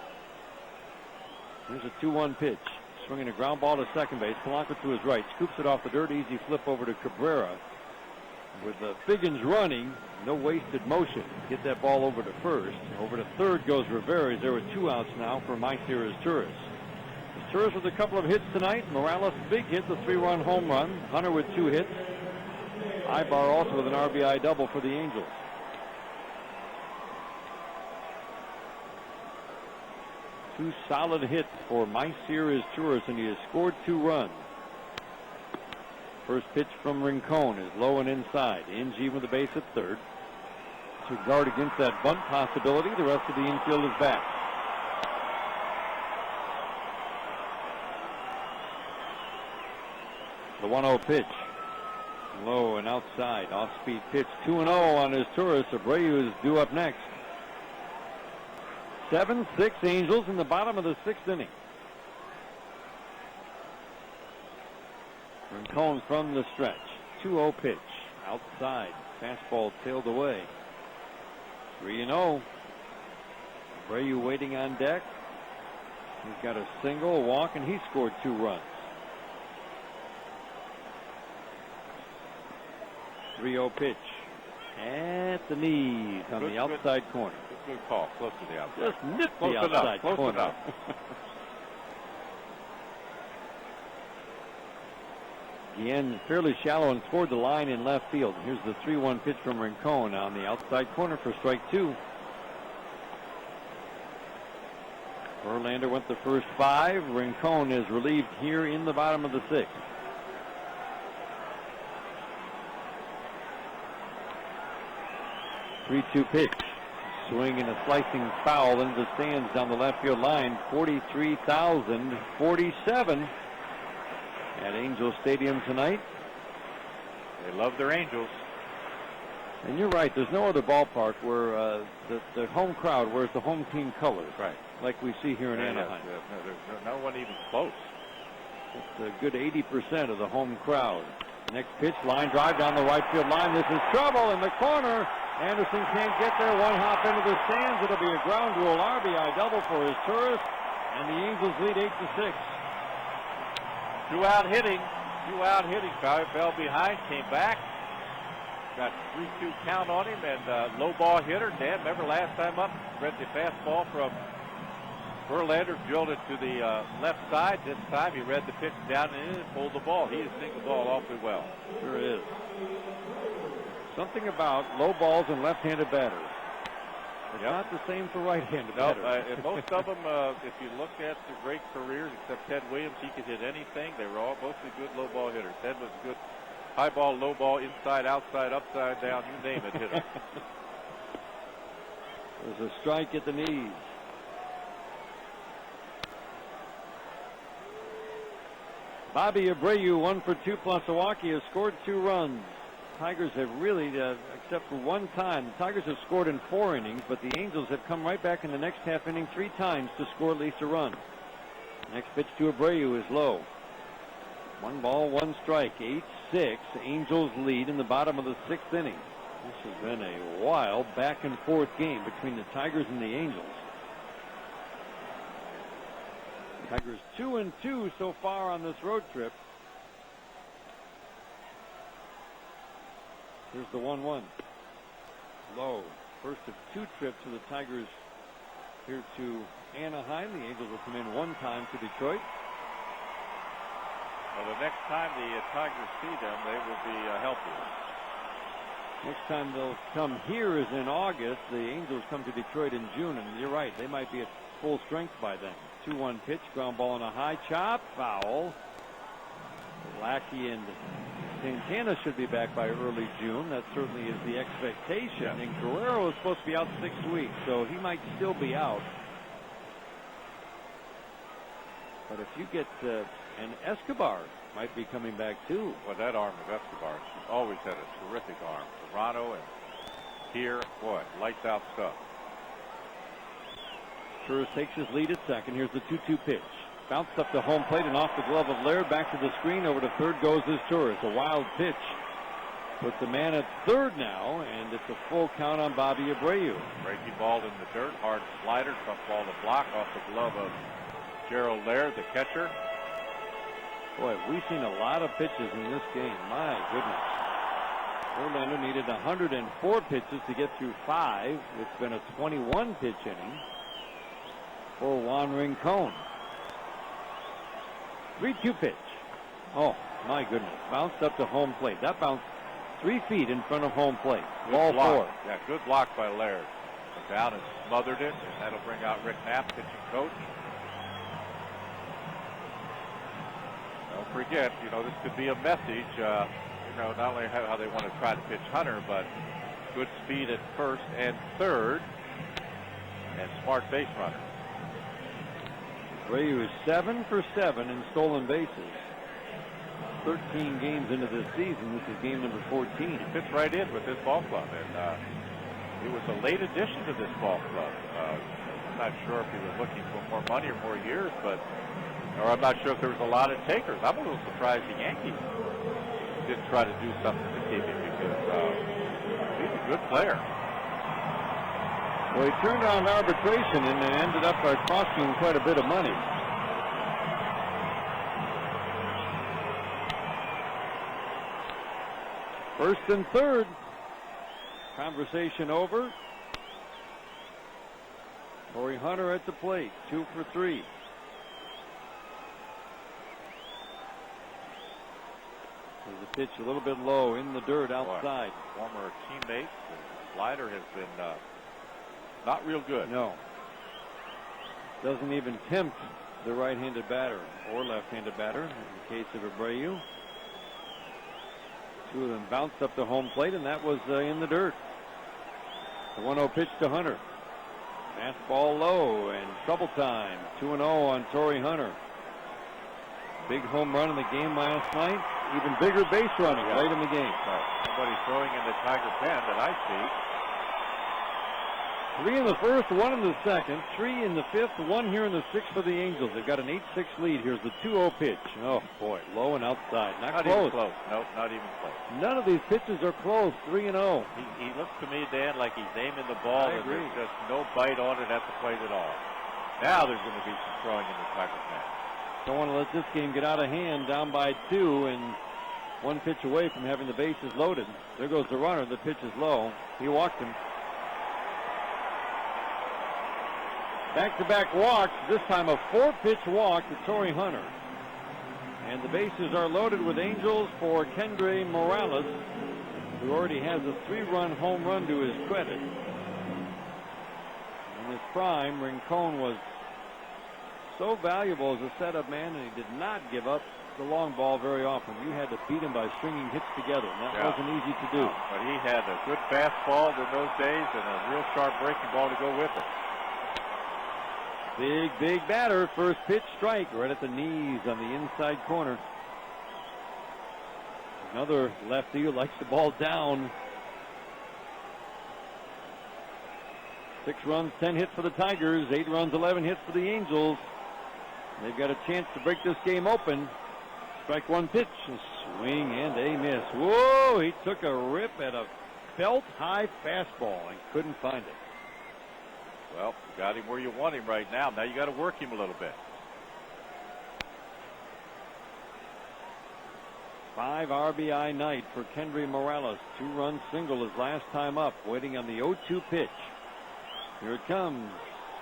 [SPEAKER 1] Here's a 2-1 pitch. Swinging a ground ball to second base. Polanco to his right. Scoops it off the dirt. Easy flip over to Cabrera. With Figgins running, no wasted motion. Get that ball over to first. Over to third goes Rivera. He's there with 2 outs now for Myceri's Turris. Turris with a couple of hits tonight. Morales, big hit, the 3-run home run. Hunter with 2 hits. Ibar also with an RBI double for the Angels. Two solid hits for Myceri's Turris, and he has scored 2 runs. First pitch from Rincon is low and inside. NG with the base at third. To guard against that bunt possibility, the rest of the infield is back. The 1-0 pitch. Low and outside. Off-speed pitch. 2-0 on his Turris. Abreu is due up next. 7-6 Angels in the bottom of the 6th inning. Rincon from the stretch. 2-0 pitch. Outside. Fastball tailed away. 3-0. Abreu waiting on deck. He's got a single, a walk, and he scored 2 runs. 3-0 pitch. At the knees on the outside corner.
[SPEAKER 2] Good call. Close to the outside.
[SPEAKER 1] Just nipped the outside corner.
[SPEAKER 2] Close enough.
[SPEAKER 1] Again, fairly shallow and toward the line in left field. Here's the 3-1 pitch from Rincon on the outside corner for strike 2. Verlander went the first 5. Rincon is relieved here in the bottom of the 6th. 3-2 pitch. Swing and a slicing foul into the stands down the left field line. 43,047 at Angel Stadium tonight.
[SPEAKER 2] They love their Angels.
[SPEAKER 1] And you're right. There's no other ballpark where the home crowd wears the home team colors,
[SPEAKER 2] right,
[SPEAKER 1] like we see here in Anaheim.
[SPEAKER 2] There's no one even close.
[SPEAKER 1] It's a good 80% of the home crowd. Next pitch, line drive down the right field line. This is trouble in the corner. Anderson can't get there. 1 hop into the stands. It'll be a ground rule RBI double for his Turris, and the Angels lead 8-6.
[SPEAKER 2] 2 out hitting. 2 out hitting. Fell behind, came back. Got 3-2 count on him, and low ball hitter. Dan, remember last time up, read the fastball from Verlander, drilled it to the left side. This time he read the pitch down and in and pulled the ball. He has seen the ball awfully well.
[SPEAKER 1] Sure is. Something about low balls and left-handed batters. It's not the same for right-handed batters.
[SPEAKER 2] Most of them, if you look at their great careers, except Ted Williams, he could hit anything. They were all mostly good low ball hitters. Ted was a good high ball, low ball, inside, outside, upside down, you name it, hitter.
[SPEAKER 1] There's a strike at the knees. Bobby Abreu, 1 for 2 plus Milwaukee, has scored 2 runs. Tigers have really, except for one time, the Tigers have scored in 4 innings, but the Angels have come right back in the next half inning 3 times to score at least a run. Next pitch to Abreu is low. 1 ball, 1 strike, 8-6. Angels lead in the bottom of the 6th inning. This has been a wild back and forth game between the Tigers and the Angels. Tigers 2-2 so far on this road trip. Here's the 1-1. Low. First of 2 trips for the Tigers here to Anaheim. The Angels will come in 1 time to Detroit.
[SPEAKER 2] Well, the next time the Tigers see them, they will be healthier.
[SPEAKER 1] Next time they'll come here is in August. The Angels come to Detroit in June, and you're right, they might be at full strength by then. 2-1 pitch, ground ball on a high chop, foul. Lackey and Santana should be back by early June. That certainly is the expectation. And Guerrero is supposed to be out 6 weeks, so he might still be out. But if you get and Escobar might be coming back too.
[SPEAKER 2] Well, that arm of Escobar's always had a terrific arm. Toronto and here, boy, lights out stuff.
[SPEAKER 1] Torres takes his lead at second. Here's the 2-2 pitch. Bounced up to home plate and off the glove of Laird. Back to the screen. Over to third goes his Torres. A wild pitch. Puts the man at third now, and it's a full count on Bobby Abreu.
[SPEAKER 2] Breaking ball in the dirt. Hard slider. Tough ball to block off the glove of Gerald Laird, the catcher.
[SPEAKER 1] Boy, we've seen a lot of pitches in this game. My goodness. Verlander needed 104 pitches to get through 5. It's been a 21 pitch inning for Juan Rincon. 3-2 pitch. Oh, my goodness. Bounced up to home plate. That bounced 3 feet in front of home plate. Ball 4.
[SPEAKER 2] Yeah, good block by Laird. Went down and smothered it, and that'll bring out Rick Knapp, pitching coach. Don't forget, this could be a message. Not only how they want to try to pitch Hunter, but good speed at first and third, and smart base runner.
[SPEAKER 1] Abreu is 7 for 7 in stolen bases. 13 games into this season. This is game number 14.
[SPEAKER 2] He fits right in with this ball club, and he was a late addition to this ball club. I'm not sure if he was looking for more money or more years, or I'm not sure if there was a lot of takers. I'm a little surprised the Yankees didn't try to do something to keep him, because he's a good player.
[SPEAKER 1] Well, he turned down arbitration and ended up costing him quite a bit of money. First and third. Conversation over. Torrey Hunter at the plate. 2 for 3. There's a pitch a little bit low in the dirt outside.
[SPEAKER 2] Former teammate. The slider has been not real good.
[SPEAKER 1] No. Doesn't even tempt the right-handed batter or left-handed batter in the case of Abreu. 2 of them bounced up to home plate, and that was in the dirt. The 1-0 pitch to Hunter. Fastball low and trouble time. 2-0 on Torrey Hunter. Big home run in the game last night. Even bigger base running late in the game.
[SPEAKER 2] Somebody throwing in the Tiger pen that I see.
[SPEAKER 1] 3 in the first, 1 in the second, 3 in the fifth, 1 here in the sixth for the Angels. They've got an 8-6 lead. Here's the 2-0 pitch. Oh, boy, low and outside. Not close.
[SPEAKER 2] Even close. Nope, not even close.
[SPEAKER 1] None of these pitches are close. 3-0.
[SPEAKER 2] He looks to me, Dan, like he's aiming the ball, and there's just no bite on it at the plate at all. Now there's going to be some throwing in the Tiger pen.
[SPEAKER 1] Don't want to let this game get out of hand, down by 2 and 1 pitch away from having the bases loaded. There goes the runner. The pitch is low. He walked him. Back-to-back walks, this time a 4-pitch walk to Torrey Hunter. And the bases are loaded with Angels for Kendry Morales, who already has a 3-run home run to his credit. In his prime, Rincon was so valuable as a setup man, and he did not give up the long ball very often. You had to beat him by stringing hits together, and that wasn't easy to do.
[SPEAKER 2] But he had a good fastball in those days and a real sharp breaking ball to go with it.
[SPEAKER 1] Big batter. First pitch strike right at the knees on the inside corner. Another lefty who likes the ball down. 6 runs, 10 hits for the Tigers. 8 runs, 11 hits for the Angels. They've got a chance to break this game open. Strike one pitch, a swing and a miss. Whoa, he took a rip at a belt-high fastball and couldn't find it.
[SPEAKER 2] Well, you got him where you want him right now. Now you got to work him a little bit.
[SPEAKER 1] 5 RBI night for Kendry Morales. 2-run single his last time up, waiting on the 0-2 pitch. Here it comes.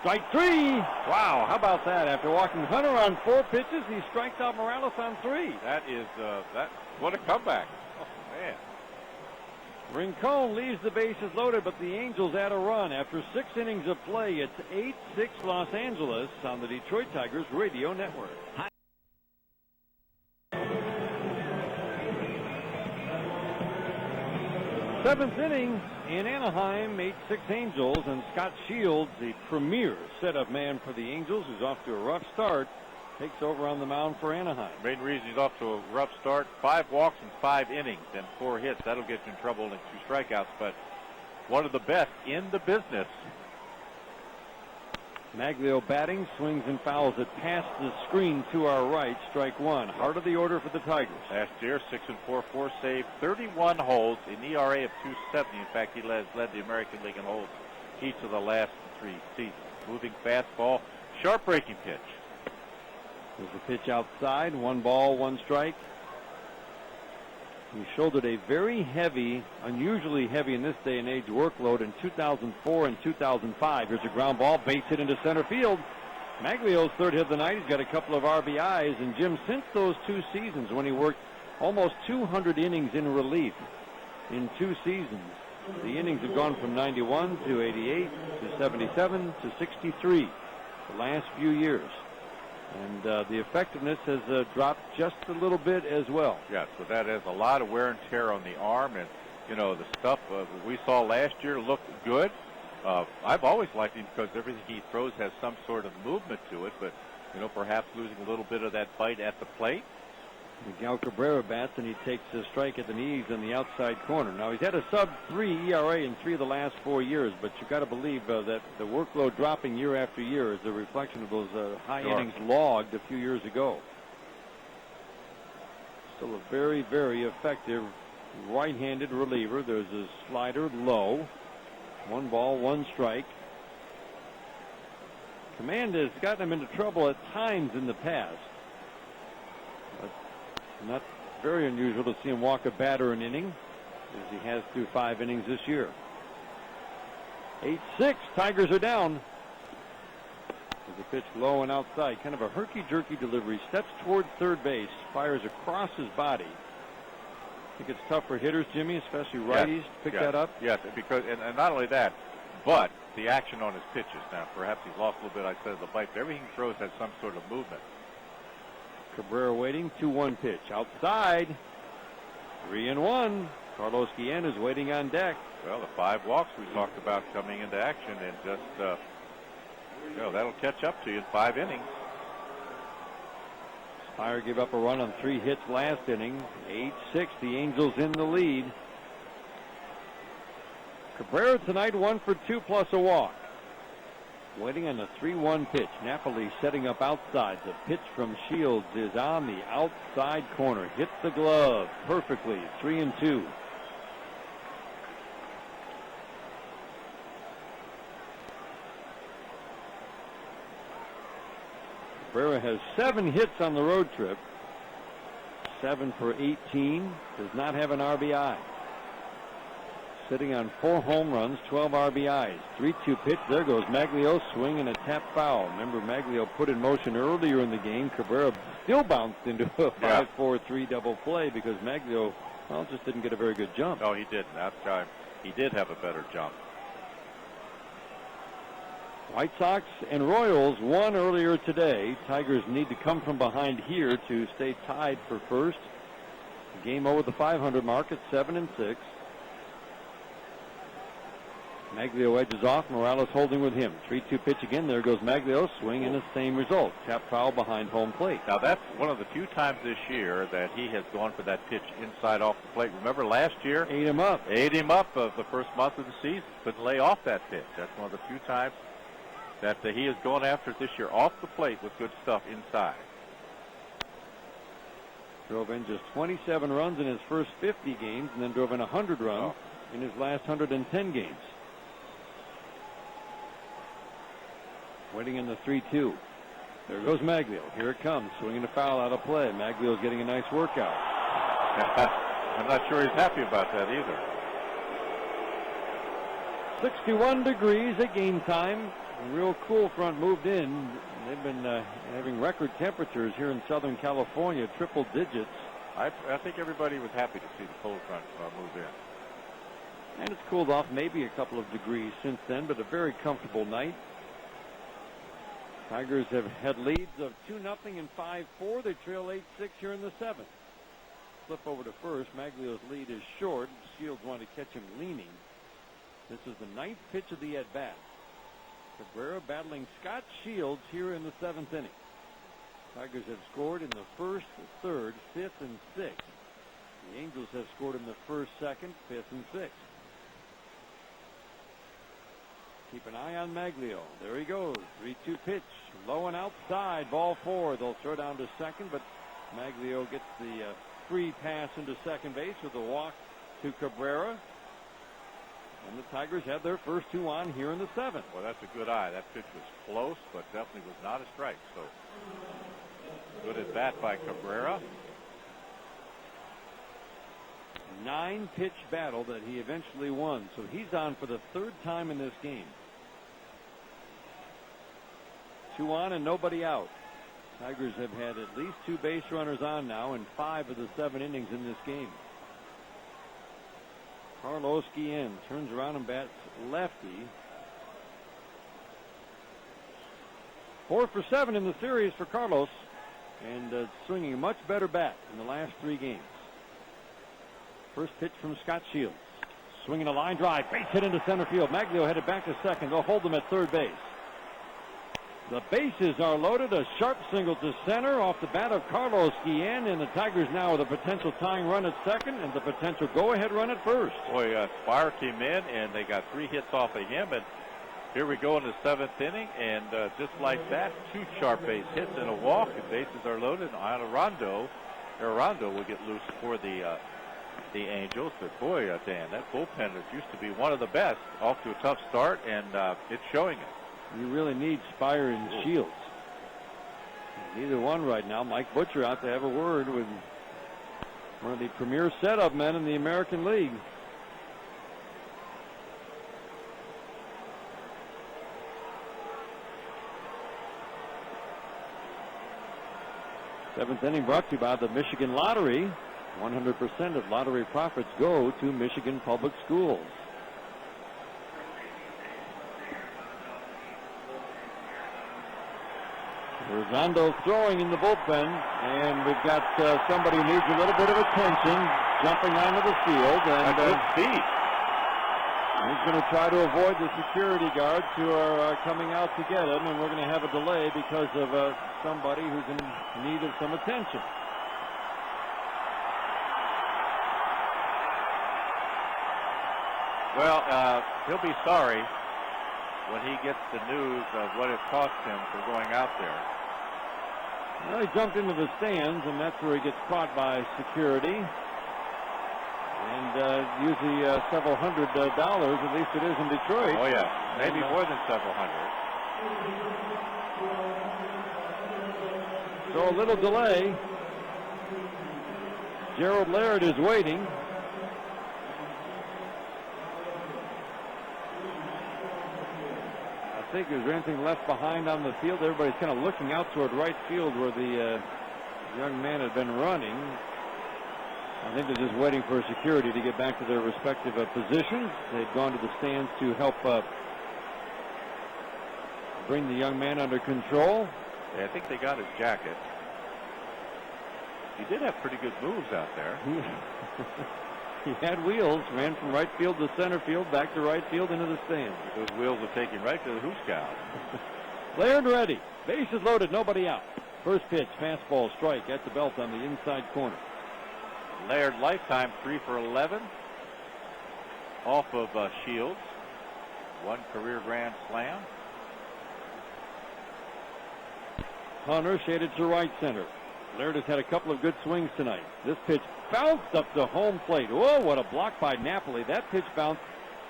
[SPEAKER 1] Strike 3. Wow, how about that? After walking Hunter on 4 pitches, he strikes out Morales on 3.
[SPEAKER 2] That is what a comeback. Oh, man.
[SPEAKER 1] Rincon leaves the bases loaded, but the Angels add a run. After 6 innings of play, it's 8-6 Los Angeles on the Detroit Tigers radio network. 7th inning in Anaheim, 8-6 Angels, and Scott Shields, the premier setup man for the Angels, who's off to a rough start, takes over on the mound for Anaheim.
[SPEAKER 2] Main reason he's off to a rough start, 5 walks in 5 innings and 4 hits. That'll get you in trouble and 2 strikeouts, but one of the best in the business.
[SPEAKER 1] Maglio batting, swings and fouls it past the screen to our right. Strike 1. Heart of the order for the Tigers.
[SPEAKER 2] Last year, 6-4, 4 save, 31 holds, an ERA of 2.70. In fact, he led the American League in holds each of the last 3 seasons. Moving fastball, sharp breaking pitch.
[SPEAKER 1] There's a pitch outside. 1 ball, 1 strike. He shouldered a very heavy, unusually heavy in this day and age, workload in 2004 and 2005. Here's a ground ball, base hit into center field. Maglio's 3rd hit of the night. He's got a couple of RBIs. And Jim, since those 2 seasons when he worked almost 200 innings in relief in 2 seasons, the innings have gone from 91 to 88 to 77 to 63 the last few years. And the effectiveness has dropped just a little bit as well.
[SPEAKER 2] Yeah, so that has a lot of wear and tear on the arm. And, you know, the stuff we saw last year looked good. I've always liked him because everything he throws has some sort of movement to it. But, you know, perhaps losing a little bit of that bite at the plate.
[SPEAKER 1] Miguel Cabrera bats, and he takes a strike at the knees in the outside corner. Now, he's had a sub-3 ERA in 3 of the last 4 years, but you've got to believe that the workload dropping year after year is a reflection of those high innings logged a few years ago. Still a very, very effective right-handed reliever. There's a slider low. 1 ball, 1 strike. Command has gotten him into trouble at times in the past. Not very unusual to see him walk a batter an inning, as he has through 5 innings this year. 8-6, Tigers are down. There's a pitch low and outside, kind of a herky-jerky delivery. Steps toward third base, fires across his body. I think it's tough for hitters, Jimmy, especially righties, to pick that up.
[SPEAKER 2] Yes, because and not only that, but the action on his pitches. Now, perhaps he's lost a little bit, I said, the bite, but everything he throws has some sort of movement.
[SPEAKER 1] Cabrera waiting, 2-1 pitch. Outside, 3-1. Carlos Guillen is waiting on deck.
[SPEAKER 2] Well, the 5 walks we talked about coming into action, and just, you know, that'll catch up to you in 5 innings.
[SPEAKER 1] Spire gave up a run on 3 hits last inning. 8-6, the Angels in the lead. Cabrera tonight 1 for 2 plus a walk. Waiting on the 3-1 pitch. Napoli setting up outside. The pitch from Shields is on the outside corner. Hits the glove perfectly. 3-2. Cabrera has 7 hits on the road trip. 7 for 18. Does not have an RBI. Sitting on 4 home runs, 12 RBIs. 3-2 pitch. There goes Maglio, swing and a tap foul. Remember, Maglio put in motion earlier in the game. Cabrera still bounced into a 5-4-3 double play because Maglio, well, just didn't get a very good jump.
[SPEAKER 2] No, he didn't. That time he did have a better jump.
[SPEAKER 1] White Sox and Royals won earlier today. Tigers need to come from behind here to stay tied for first. Game over the 500 mark at 7-6. Maglio edges off. Morales holding with him. 3-2 pitch again. There goes Maglio. Swing and the same result. Tap foul behind home plate.
[SPEAKER 2] Now that's one of the few times this year that he has gone for that pitch inside off the plate. Remember last year?
[SPEAKER 1] Ate him up.
[SPEAKER 2] The first month of the season. Couldn't lay off that pitch. That's one of the few times that he has gone after it this year off the plate with good stuff inside.
[SPEAKER 1] Drove in just 27 runs in his first 50 games and then drove in 100 runs in his last 110 games. Waiting in the 3-2. There goes Maglio. Here it comes. Swinging a foul out of play. Maglio's getting a nice workout.
[SPEAKER 2] I'm not sure he's happy about that either.
[SPEAKER 1] 61 degrees at game time. A real cool front moved in. They've been having record temperatures here in Southern California, triple digits.
[SPEAKER 2] I think everybody was happy to see the cold front move in.
[SPEAKER 1] And it's cooled off maybe a couple of degrees since then, but a very comfortable night. Tigers have had leads of 2-0 and 5-4. They trail 8-6 here in the 7th. Flip over to first. Maglio's lead is short. Shields want to catch him leaning. This is the 9th pitch of the at-bat. Cabrera battling Scott Shields here in the 7th inning. Tigers have scored in the 1st, 3rd, 5th, and 6th. The Angels have scored in the 1st, 2nd, 5th, and 6th. Keep an eye on Maglio. There he goes. 3-2 pitch. Low and outside. Ball 4. They'll throw down to second, but Maglio gets the free pass into second base with a walk to Cabrera. And the Tigers have their first 2 on here in the 7th.
[SPEAKER 2] Well, that's a good eye. That pitch was close, but definitely was not a strike. So good at bat by Cabrera.
[SPEAKER 1] 9-pitch battle that he eventually won. So he's on for the 3rd time in this game. 2 on and nobody out. Tigers have had at least 2 base runners on now in 5 of the 7 innings in this game. Carlos Guillen turns around and bats lefty. 4 for 7 in the series for Carlos, and swinging a much better bat in the last 3 games. First pitch from Scott Shields. Swinging a line drive. Base hit into center field. Maglio headed back to second. They'll hold him at third base. The bases are loaded. A sharp single to center off the bat of Carlos Guillen, and the Tigers now with a potential tying run at second and the potential go-ahead run at first.
[SPEAKER 2] Boy, Spire came in, and they got 3 hits off of him, and here we go in the 7th inning, and just like that, 2 sharp base hits and a walk, and bases are loaded. And Arrondo will get loose for the Angels. But boy, Dan, that bullpen that used to be one of the best, off to a tough start, and it's showing it.
[SPEAKER 1] You really need Spire and Shields. Neither one right now. Mike Butcher out to have a word with one of the premier setup men in the American League. Seventh inning brought to you by the Michigan Lottery. 100% of lottery profits go to Michigan Public Schools. Rosando throwing in the bullpen, and we've got somebody who needs a little bit of attention jumping onto the field. And
[SPEAKER 2] good speed.
[SPEAKER 1] He's going to try to avoid the security guards who are coming out to get him, and we're going to have a delay because of somebody who's in need of some attention.
[SPEAKER 2] Well, he'll be sorry when he gets the news of what it cost him for going out there.
[SPEAKER 1] Well, he jumped into the stands, and that's where he gets caught by security. And usually several $100, at least it is in Detroit.
[SPEAKER 2] Oh, yeah. Maybe more than several hundred.
[SPEAKER 1] So a little delay. Gerald Laird is waiting. I think is there anything left behind on the field? Everybody's kind of looking out toward right field where the young man had been running. I think they're just waiting for security to get back to their respective positions. They've gone to the stands to help bring the young man under control.
[SPEAKER 2] Yeah, I think they got his jacket. He did have pretty good moves out there.
[SPEAKER 1] He had wheels, ran from right field to center field, back to right field into the stands.
[SPEAKER 2] Those wheels will take him right to the Hooskow.
[SPEAKER 1] Laird ready. Bases loaded, nobody out. First pitch, fastball, strike at the belt on the inside corner.
[SPEAKER 2] Laird lifetime 3 for 11 off of Shields. 1 career grand slam.
[SPEAKER 1] Hunter shaded to right center. Laird has had a couple of good swings tonight. This pitch bounced up to home plate. Whoa, what a block by Napoli. That pitch bounced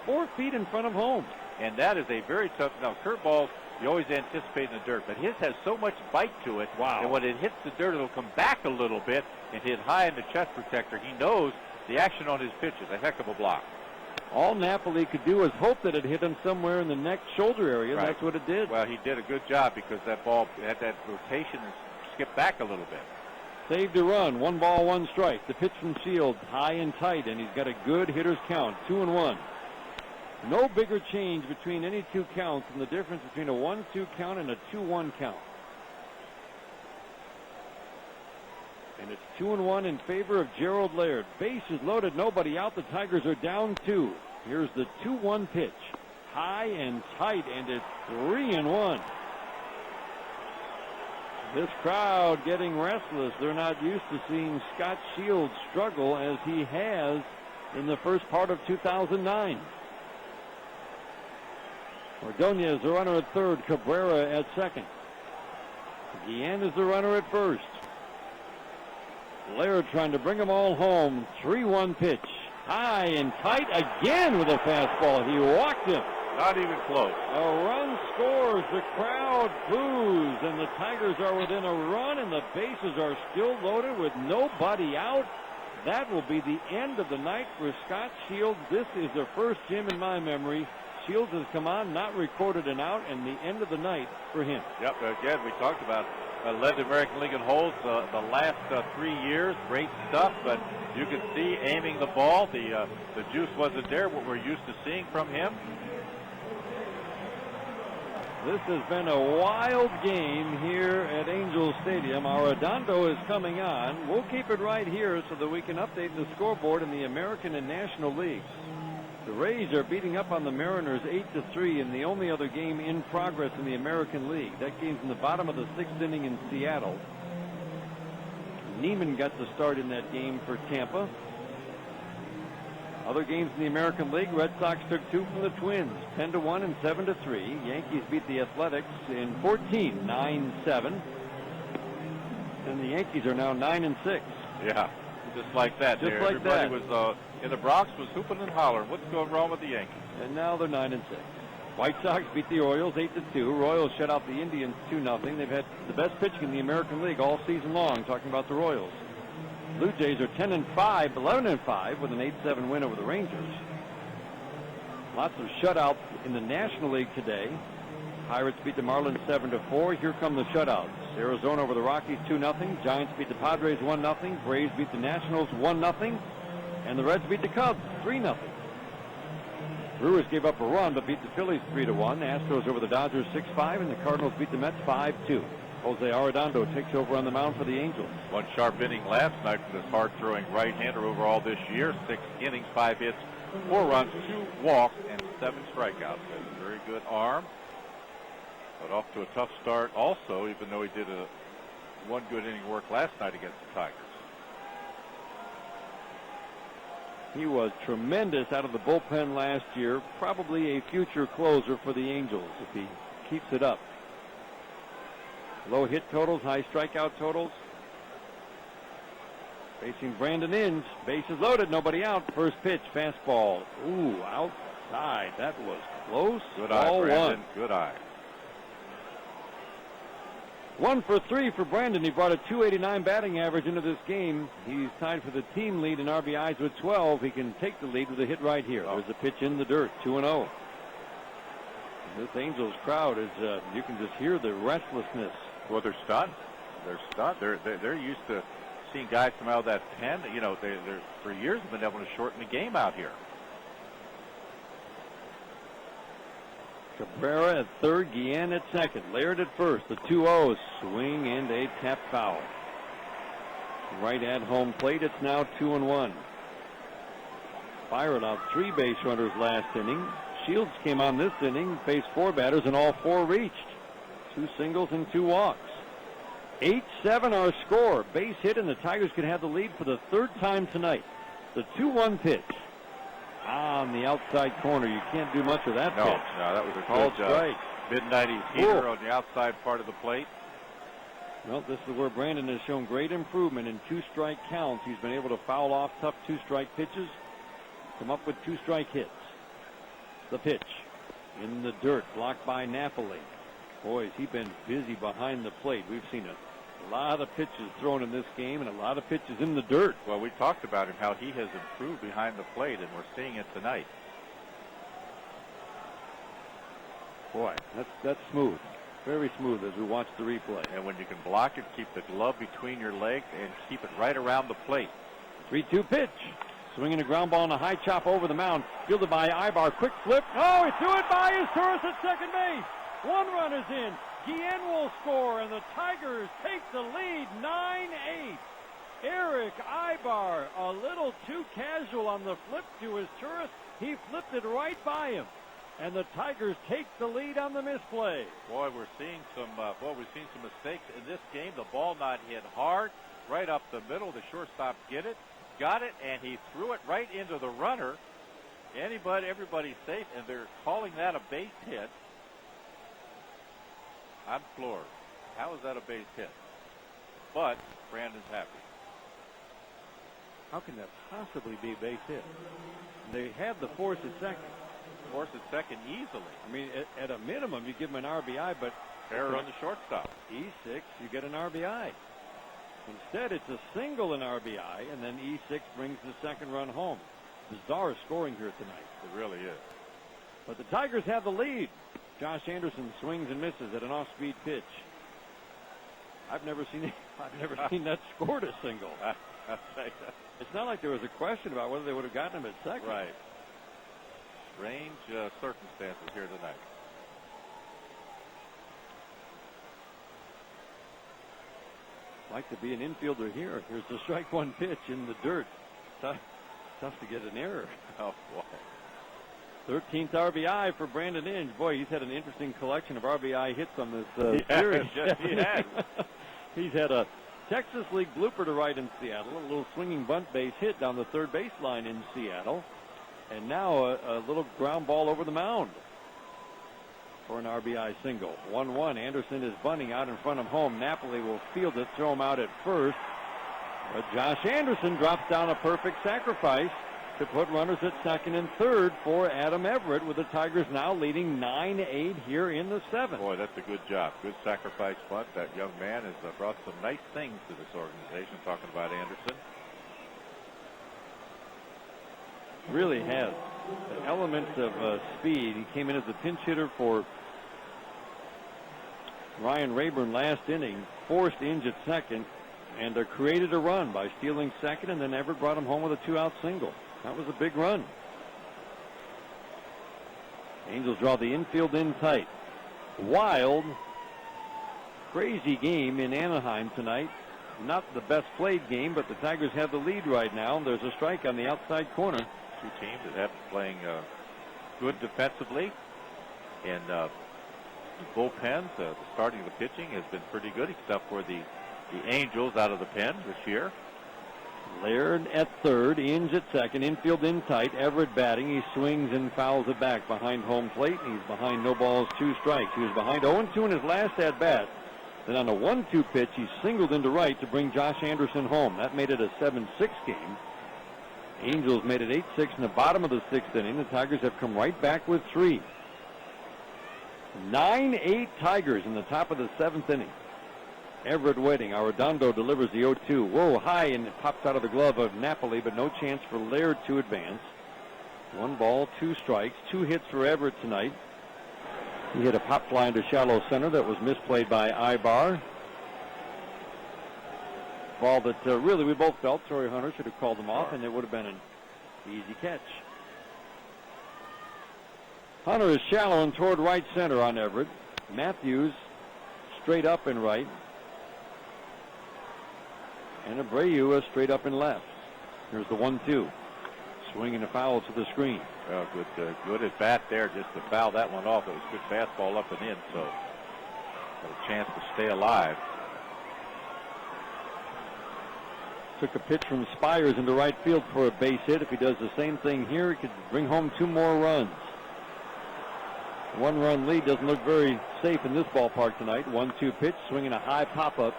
[SPEAKER 1] 4 feet in front of home.
[SPEAKER 2] And that is a very tough. Now, curveballs, you always anticipate in the dirt, but his has so much bite to it.
[SPEAKER 1] Wow.
[SPEAKER 2] And when it hits the dirt, it'll come back a little bit and hit high in the chest protector. He knows the action on his pitch is a heck of a block.
[SPEAKER 1] All Napoli could do was hope that it hit him somewhere in the neck shoulder area.
[SPEAKER 2] Right.
[SPEAKER 1] That's what it did.
[SPEAKER 2] Well, he did a good job because that ball had that rotation and skipped back a little bit.
[SPEAKER 1] Saved a run. 1 ball, 1 strike. The pitch from Shields, high and tight, and he's got a good hitter's count, 2-1. No bigger change between any 2 counts than the difference between a 1-2 count and a 2-1 count. And it's 2-1 in favor of Gerald Laird. Bases loaded, nobody out. The Tigers are down 2. Here's the 2-1 pitch. High and tight, and it's 3-1. This crowd getting restless. They're not used to seeing Scott Shields struggle as he has in the first part of 2009. Ordonez, the runner at third. Cabrera at second. Guillen is the runner at first. Laird trying to bring them all home. 3-1 pitch. High and tight again with a fastball. He walked him.
[SPEAKER 2] Not even close.
[SPEAKER 1] A run scores. The crowd boos, and the Tigers are within a run, and the bases are still loaded with nobody out. That will be the end of the night for Scott Shields. This is the first, Jim, in my memory. Shields has come on, not recorded an out, and the end of the night for him.
[SPEAKER 2] Yep, again, we talked about led the American League in holds the last 3 years. Great stuff, but you can see aiming the ball. The juice wasn't there, what we're used to seeing from him.
[SPEAKER 1] This has been a wild game here at Angels Stadium. Our Arredondo is coming on. We'll keep it right here so that we can update the scoreboard in the American and National Leagues. The Rays are beating up on the Mariners 8-3 in the only other game in progress in the American League. That game's in the bottom of the 6th inning in Seattle. Neiman got the start in that game for Tampa. Other games in the American League, Red Sox took 2 from the Twins, 10-1 and 7-3. Yankees beat the Athletics in 14, 9-7. And the Yankees are now 9-6.
[SPEAKER 2] Yeah, just like that.
[SPEAKER 1] Just
[SPEAKER 2] there.
[SPEAKER 1] like
[SPEAKER 2] Everybody
[SPEAKER 1] that.
[SPEAKER 2] was in the Bronx was hooping and hollering. What's going wrong with the Yankees?
[SPEAKER 1] And now they're 9-6. White Sox beat the Orioles 8-2. Royals shut out the Indians 2-0. They've had the best pitching in the American League all season long, talking about the Royals. Blue Jays are 10-5, 11-5 with an 8-7 win over the Rangers. Lots of shutouts in the National League today. Pirates beat the Marlins 7-4. Here come the shutouts. Arizona over the Rockies 2-0. Giants beat the Padres 1-0. Braves beat the Nationals 1-0. And the Reds beat the Cubs 3-0. Brewers gave up a run but beat the Phillies 3-1. Astros over the Dodgers 6-5, and the Cardinals beat the Mets 5-2. Jose Arredondo takes over on the mound for the Angels.
[SPEAKER 2] One sharp inning last night for this hard-throwing right-hander overall this year. 6 innings, 5 hits, 4 runs, 2 walks, and 7 strikeouts. Has a very good arm. But off to a tough start also, even though he did one good inning work last night against the Tigers.
[SPEAKER 1] He was tremendous out of the bullpen last year. Probably a future closer for the Angels if he keeps it up. Low hit totals, high strikeout totals. Facing Brandon Inge. Bases loaded, nobody out. First pitch, fastball. Ooh, outside. That was close.
[SPEAKER 2] Good eye,
[SPEAKER 1] Ball
[SPEAKER 2] Brandon.
[SPEAKER 1] 1.
[SPEAKER 2] Good eye.
[SPEAKER 1] 1 for 3 for Brandon. He brought a .289 batting average into this game. He's tied for the team lead in RBIs with 12. He can take the lead with a hit right here. There's a pitch in the dirt, 2-0. This Angels crowd is, you can just hear the restlessness.
[SPEAKER 2] Well, they're stunned. They're stunned. They're used to seeing guys come out of that pen. You know, they're for years have been able to shorten the game out here.
[SPEAKER 1] Cabrera at third, Guillen at second, Laird at first. The 2-0 swing and a tap foul. Right at home plate. It's now 2-1. Fire allowed 3 base runners last inning. Shields came on this inning, faced 4 batters, and all 4 reached. 2 singles and 2 walks. 8-7 our score. Base hit, and the Tigers could have the lead for the 3rd time tonight. The 2-1 pitch on the outside corner. You can't do much with that pitch.
[SPEAKER 2] No, that was a
[SPEAKER 1] Called
[SPEAKER 2] good
[SPEAKER 1] strike.
[SPEAKER 2] Mid-90s heater on the outside part of the plate.
[SPEAKER 1] Well, this is where Brandon has shown great improvement in 2-strike counts. He's been able to foul off tough 2-strike pitches, come up with 2-strike hits. The pitch in the dirt, blocked by Napoli. Boy, has he been busy behind the plate. We've seen a lot of pitches thrown in this game and a lot of pitches in the dirt.
[SPEAKER 2] Well, we talked about him, how he has improved behind the plate, and we're seeing it tonight.
[SPEAKER 1] Boy, that's smooth. Very smooth as we watch the replay.
[SPEAKER 2] And when you can block it, keep the glove between your legs and keep it right around the plate.
[SPEAKER 1] 3-2 pitch. Swinging a ground ball on a high chop over the mound. Fielded by Ibar. Quick flip. Oh, he threw it by his Turris at second base. 1 run is in. Guillen will score, and the Tigers take the lead 9-8. Eric Ibar, a little too casual on the flip to his Turris. He flipped it right by him. And the Tigers take the lead on the misplay.
[SPEAKER 2] Boy, we've seen some mistakes in this game. The ball not hit hard, right up the middle. The shortstop got it, and he threw it right into the runner. Everybody's safe, and they're calling that a base hit. I'm floored. How is that a base hit? But Brandon's happy.
[SPEAKER 1] How can that possibly be a base hit? They had the force at second.
[SPEAKER 2] Force at second easily.
[SPEAKER 1] I mean, at a minimum, you give him an RBI, but
[SPEAKER 2] error on the shortstop.
[SPEAKER 1] E6, you get an RBI. Instead, it's a single and RBI, and then E6 brings the second run home. Bizarre scoring here tonight.
[SPEAKER 2] It really is.
[SPEAKER 1] But the Tigers have the lead. Josh Anderson swings and misses at an off-speed pitch. I've never seen that scored a single. It's not like there was a question about whether they would have gotten him at second.
[SPEAKER 2] Right. Strange circumstances here tonight.
[SPEAKER 1] Like to be an infielder here. Here's the strike 1 pitch in the dirt. Tough to get an error.
[SPEAKER 2] Oh, boy.
[SPEAKER 1] 13th RBI for Brandon Inge. Boy, he's had an interesting collection of RBI hits on this series.
[SPEAKER 2] Yes, he has.
[SPEAKER 1] He's had a Texas League blooper to right in Seattle, a little swinging bunt base hit down the third baseline in Seattle, and now a little ground ball over the mound for an RBI single. 1-1. Anderson is bunting out in front of home. Napoli will field it, throw him out at first. But Josh Anderson drops down a perfect sacrifice to put runners at second and third for Adam Everett, with the Tigers now leading 9-8 here in the 7th.
[SPEAKER 2] Boy, that's a good job. Good sacrifice bunt. That young man has brought some nice things to this organization, talking about Anderson.
[SPEAKER 1] Really has. The elements of speed. He came in as a pinch hitter for Ryan Rayburn last inning, forced Inge at second, and created a run by stealing second, and then Everett brought him home with a 2-out single. That was a big run. Angels draw the infield in tight. Wild, crazy game in Anaheim tonight. Not the best played game, but the Tigers have the lead right now. There's a strike on the outside corner.
[SPEAKER 2] Two teams that have been playing good defensively, and the bullpens, the starting of the pitching has been pretty good, except for the Angels out of the pen this year.
[SPEAKER 1] Laird at third, Inge at second, infield in tight. Everett batting. He swings and fouls it back behind home plate. He's behind 0 balls, 2 strikes. He was behind 0-2 in his last at bat. Then on a 1-2 pitch, he singled into right to bring Josh Anderson home. That made it a 7-6 game. Angels made it 8-6 in the bottom of the 6th inning. The Tigers have come right back with 3. 9-8 Tigers in the top of the 7th inning. Everett waiting. Arredondo delivers the 0-2. Whoa, high, and it pops out of the glove of Napoli, but no chance for Laird to advance. 1 ball, 2 strikes. 2 hits for Everett tonight. He hit a pop fly into shallow center that was misplayed by Ibar. Ball that really we both felt Torrey Hunter should have called him off, and it would have been an easy catch. Hunter is shallow and toward right center on Everett. Matthews straight up and right. And Abreu straight up and left. Here's the 1-2. Swinging a foul to the screen.
[SPEAKER 2] Well, good at bat there just to foul that one off. It was a good fastball up and in, so got a chance to stay alive.
[SPEAKER 1] Took a pitch from Spires into right field for a base hit. If he does the same thing here, he could bring home 2 more runs. 1-run lead doesn't look very safe in this ballpark tonight. 1-2 pitch, swinging a high pop-up.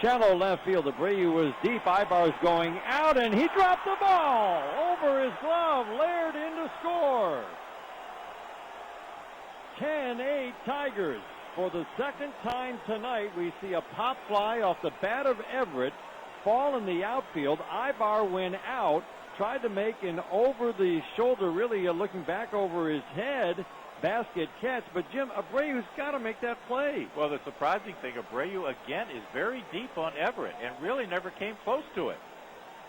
[SPEAKER 1] Shallow left field. Abreu was deep. Ibar's going out, and he dropped the ball over his glove. Laird in to score. 10-8 Tigers. For the second time tonight, we see a pop fly off the bat of Everett fall in the outfield. Ibar went out, tried to make an over the shoulder, really looking back over his head, basket catch. But Jim, Abreu's got to make that play.
[SPEAKER 2] Well, the surprising thing, Abreu again is very deep on Everett and really never came close to it.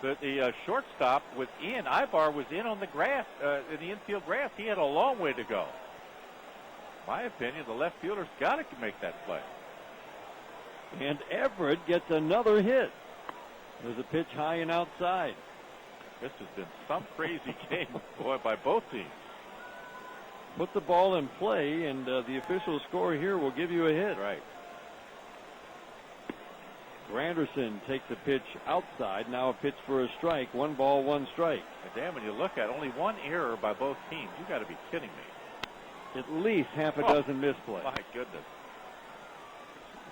[SPEAKER 2] The shortstop was in. Ibar was in on the grass, in the infield grass. He had a long way to go. In my opinion, the left fielder's got to make that play.
[SPEAKER 1] And Everett gets another hit. There's a pitch high and outside.
[SPEAKER 2] This has been some crazy game, boy, by both teams.
[SPEAKER 1] Put the ball in play, and the official score here will give you a hit.
[SPEAKER 2] Right.
[SPEAKER 1] Granderson takes a pitch outside. Now a pitch for a strike. 1 ball, 1 strike.
[SPEAKER 2] And Dan, when you look at only 1 error by both teams, you got to be kidding me.
[SPEAKER 1] At least half a dozen misplays.
[SPEAKER 2] My goodness.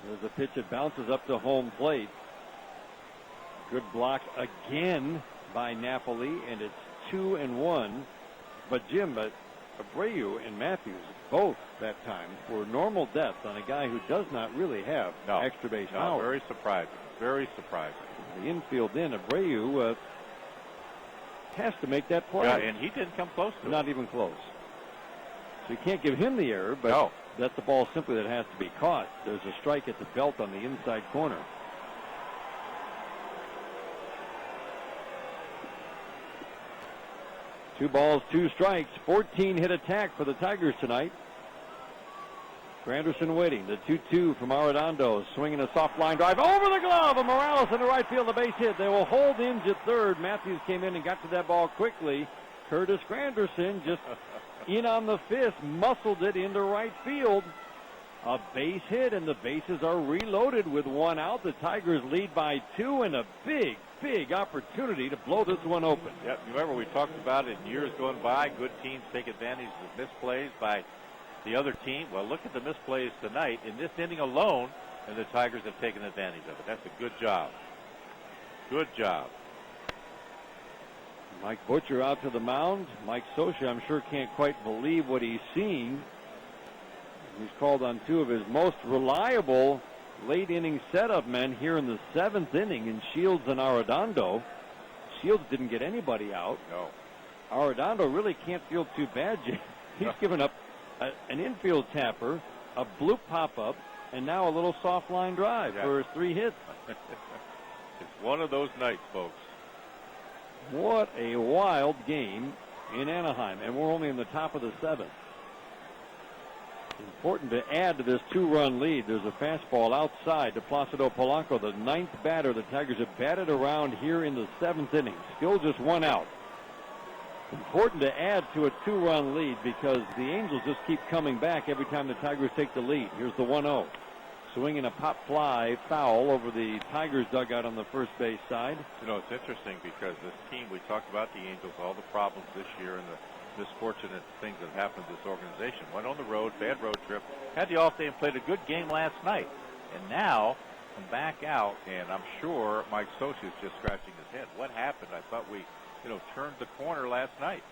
[SPEAKER 1] There's a pitch that bounces up to home plate. Good block again by Napoli, and it's 2-1. But Jim, Abreu and Matthews both that time were normal deaths on a guy who does not really have extra base power.
[SPEAKER 2] Very surprising. Very surprising.
[SPEAKER 1] The infield in, Abreu has to make that play.
[SPEAKER 2] Yeah, and he didn't come close to it.
[SPEAKER 1] Not even close. So you can't give him the error, but that's the ball simply that has to be caught. There's a strike at the belt on the inside corner. Two balls, 2 strikes, 14-hit attack for the Tigers tonight. Granderson waiting. The 2-2 from Arredondo, swinging a soft line drive over the glove of Morales in the right field. The base hit. They will hold Inge at third. Matthews came in and got to that ball quickly. Curtis Granderson just in on the fist, muscled it into right field. A base hit, and the bases are reloaded with 1 out. The Tigers lead by 2, and a big opportunity to blow this one open.
[SPEAKER 2] Yep, remember we talked about it in years going by. Good teams take advantage of misplays by the other team. Well, look at the misplays tonight in this inning alone, and the Tigers have taken advantage of it. That's a good job. Good job.
[SPEAKER 1] Mike Butcher out to the mound. Mike Scioscia, I'm sure, can't quite believe what he's seen. He's called on 2 of his most reliable late inning setup men here in the 7th inning in Shields and Arredondo. Shields didn't get anybody out.
[SPEAKER 2] No.
[SPEAKER 1] Arredondo really can't feel too bad. He's given up an infield tapper, a bloop pop-up, and now a little soft line drive for his 3 hits.
[SPEAKER 2] It's one of those nights, folks.
[SPEAKER 1] What a wild game in Anaheim, and we're only in the top of the 7th. Important to add to this 2-run lead. There's a fastball outside to Placido Polanco, the 9th batter the Tigers have batted around here in the 7th inning. Still just 1 out. Important to add to a 2-run lead because the Angels just keep coming back every time the Tigers take the lead. Here's the 1-0. Swinging a pop fly foul over the Tigers dugout on the first base side.
[SPEAKER 2] You know, it's interesting because this team, we talked about the Angels, all the problems this year and the misfortunate things that happened to this organization. Went on the road, bad road trip, had the off day and played a good game last night. And now come back out, and I'm sure Mike Scioscia is just scratching his head. What happened? I thought we, turned the corner last night.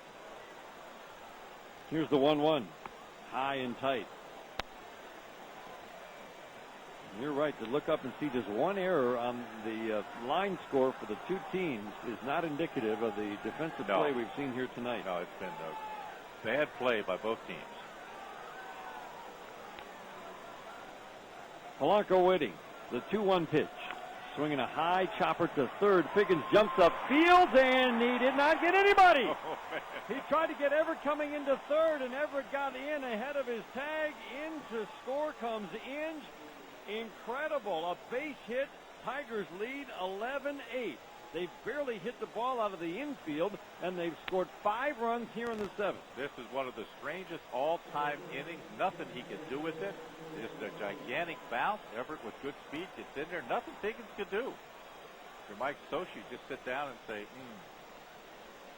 [SPEAKER 1] Here's the 1-1. High and tight. You're right. To look up and see just 1 error on the line score for the 2 teams is not indicative of the defensive play we've seen here tonight.
[SPEAKER 2] No, it's been a bad play by both teams.
[SPEAKER 1] Polanco waiting. The 2-1 pitch. Swinging a high chopper to third. Figgins jumps up field, and he did not get anybody. He tried to get Everett coming into third, and Everett got in ahead of his tag. Into score comes Inge. Incredible. A base hit. Tigers lead 11-8. They've barely hit the ball out of the infield, and they've scored 5 runs here in the 7th.
[SPEAKER 2] This is one of the strangest all-time innings. Nothing he can do with it. Just a gigantic bounce. Everett with good speed gets in there. Nothing Higgins could do. For Mike Sochi, just sit down and say,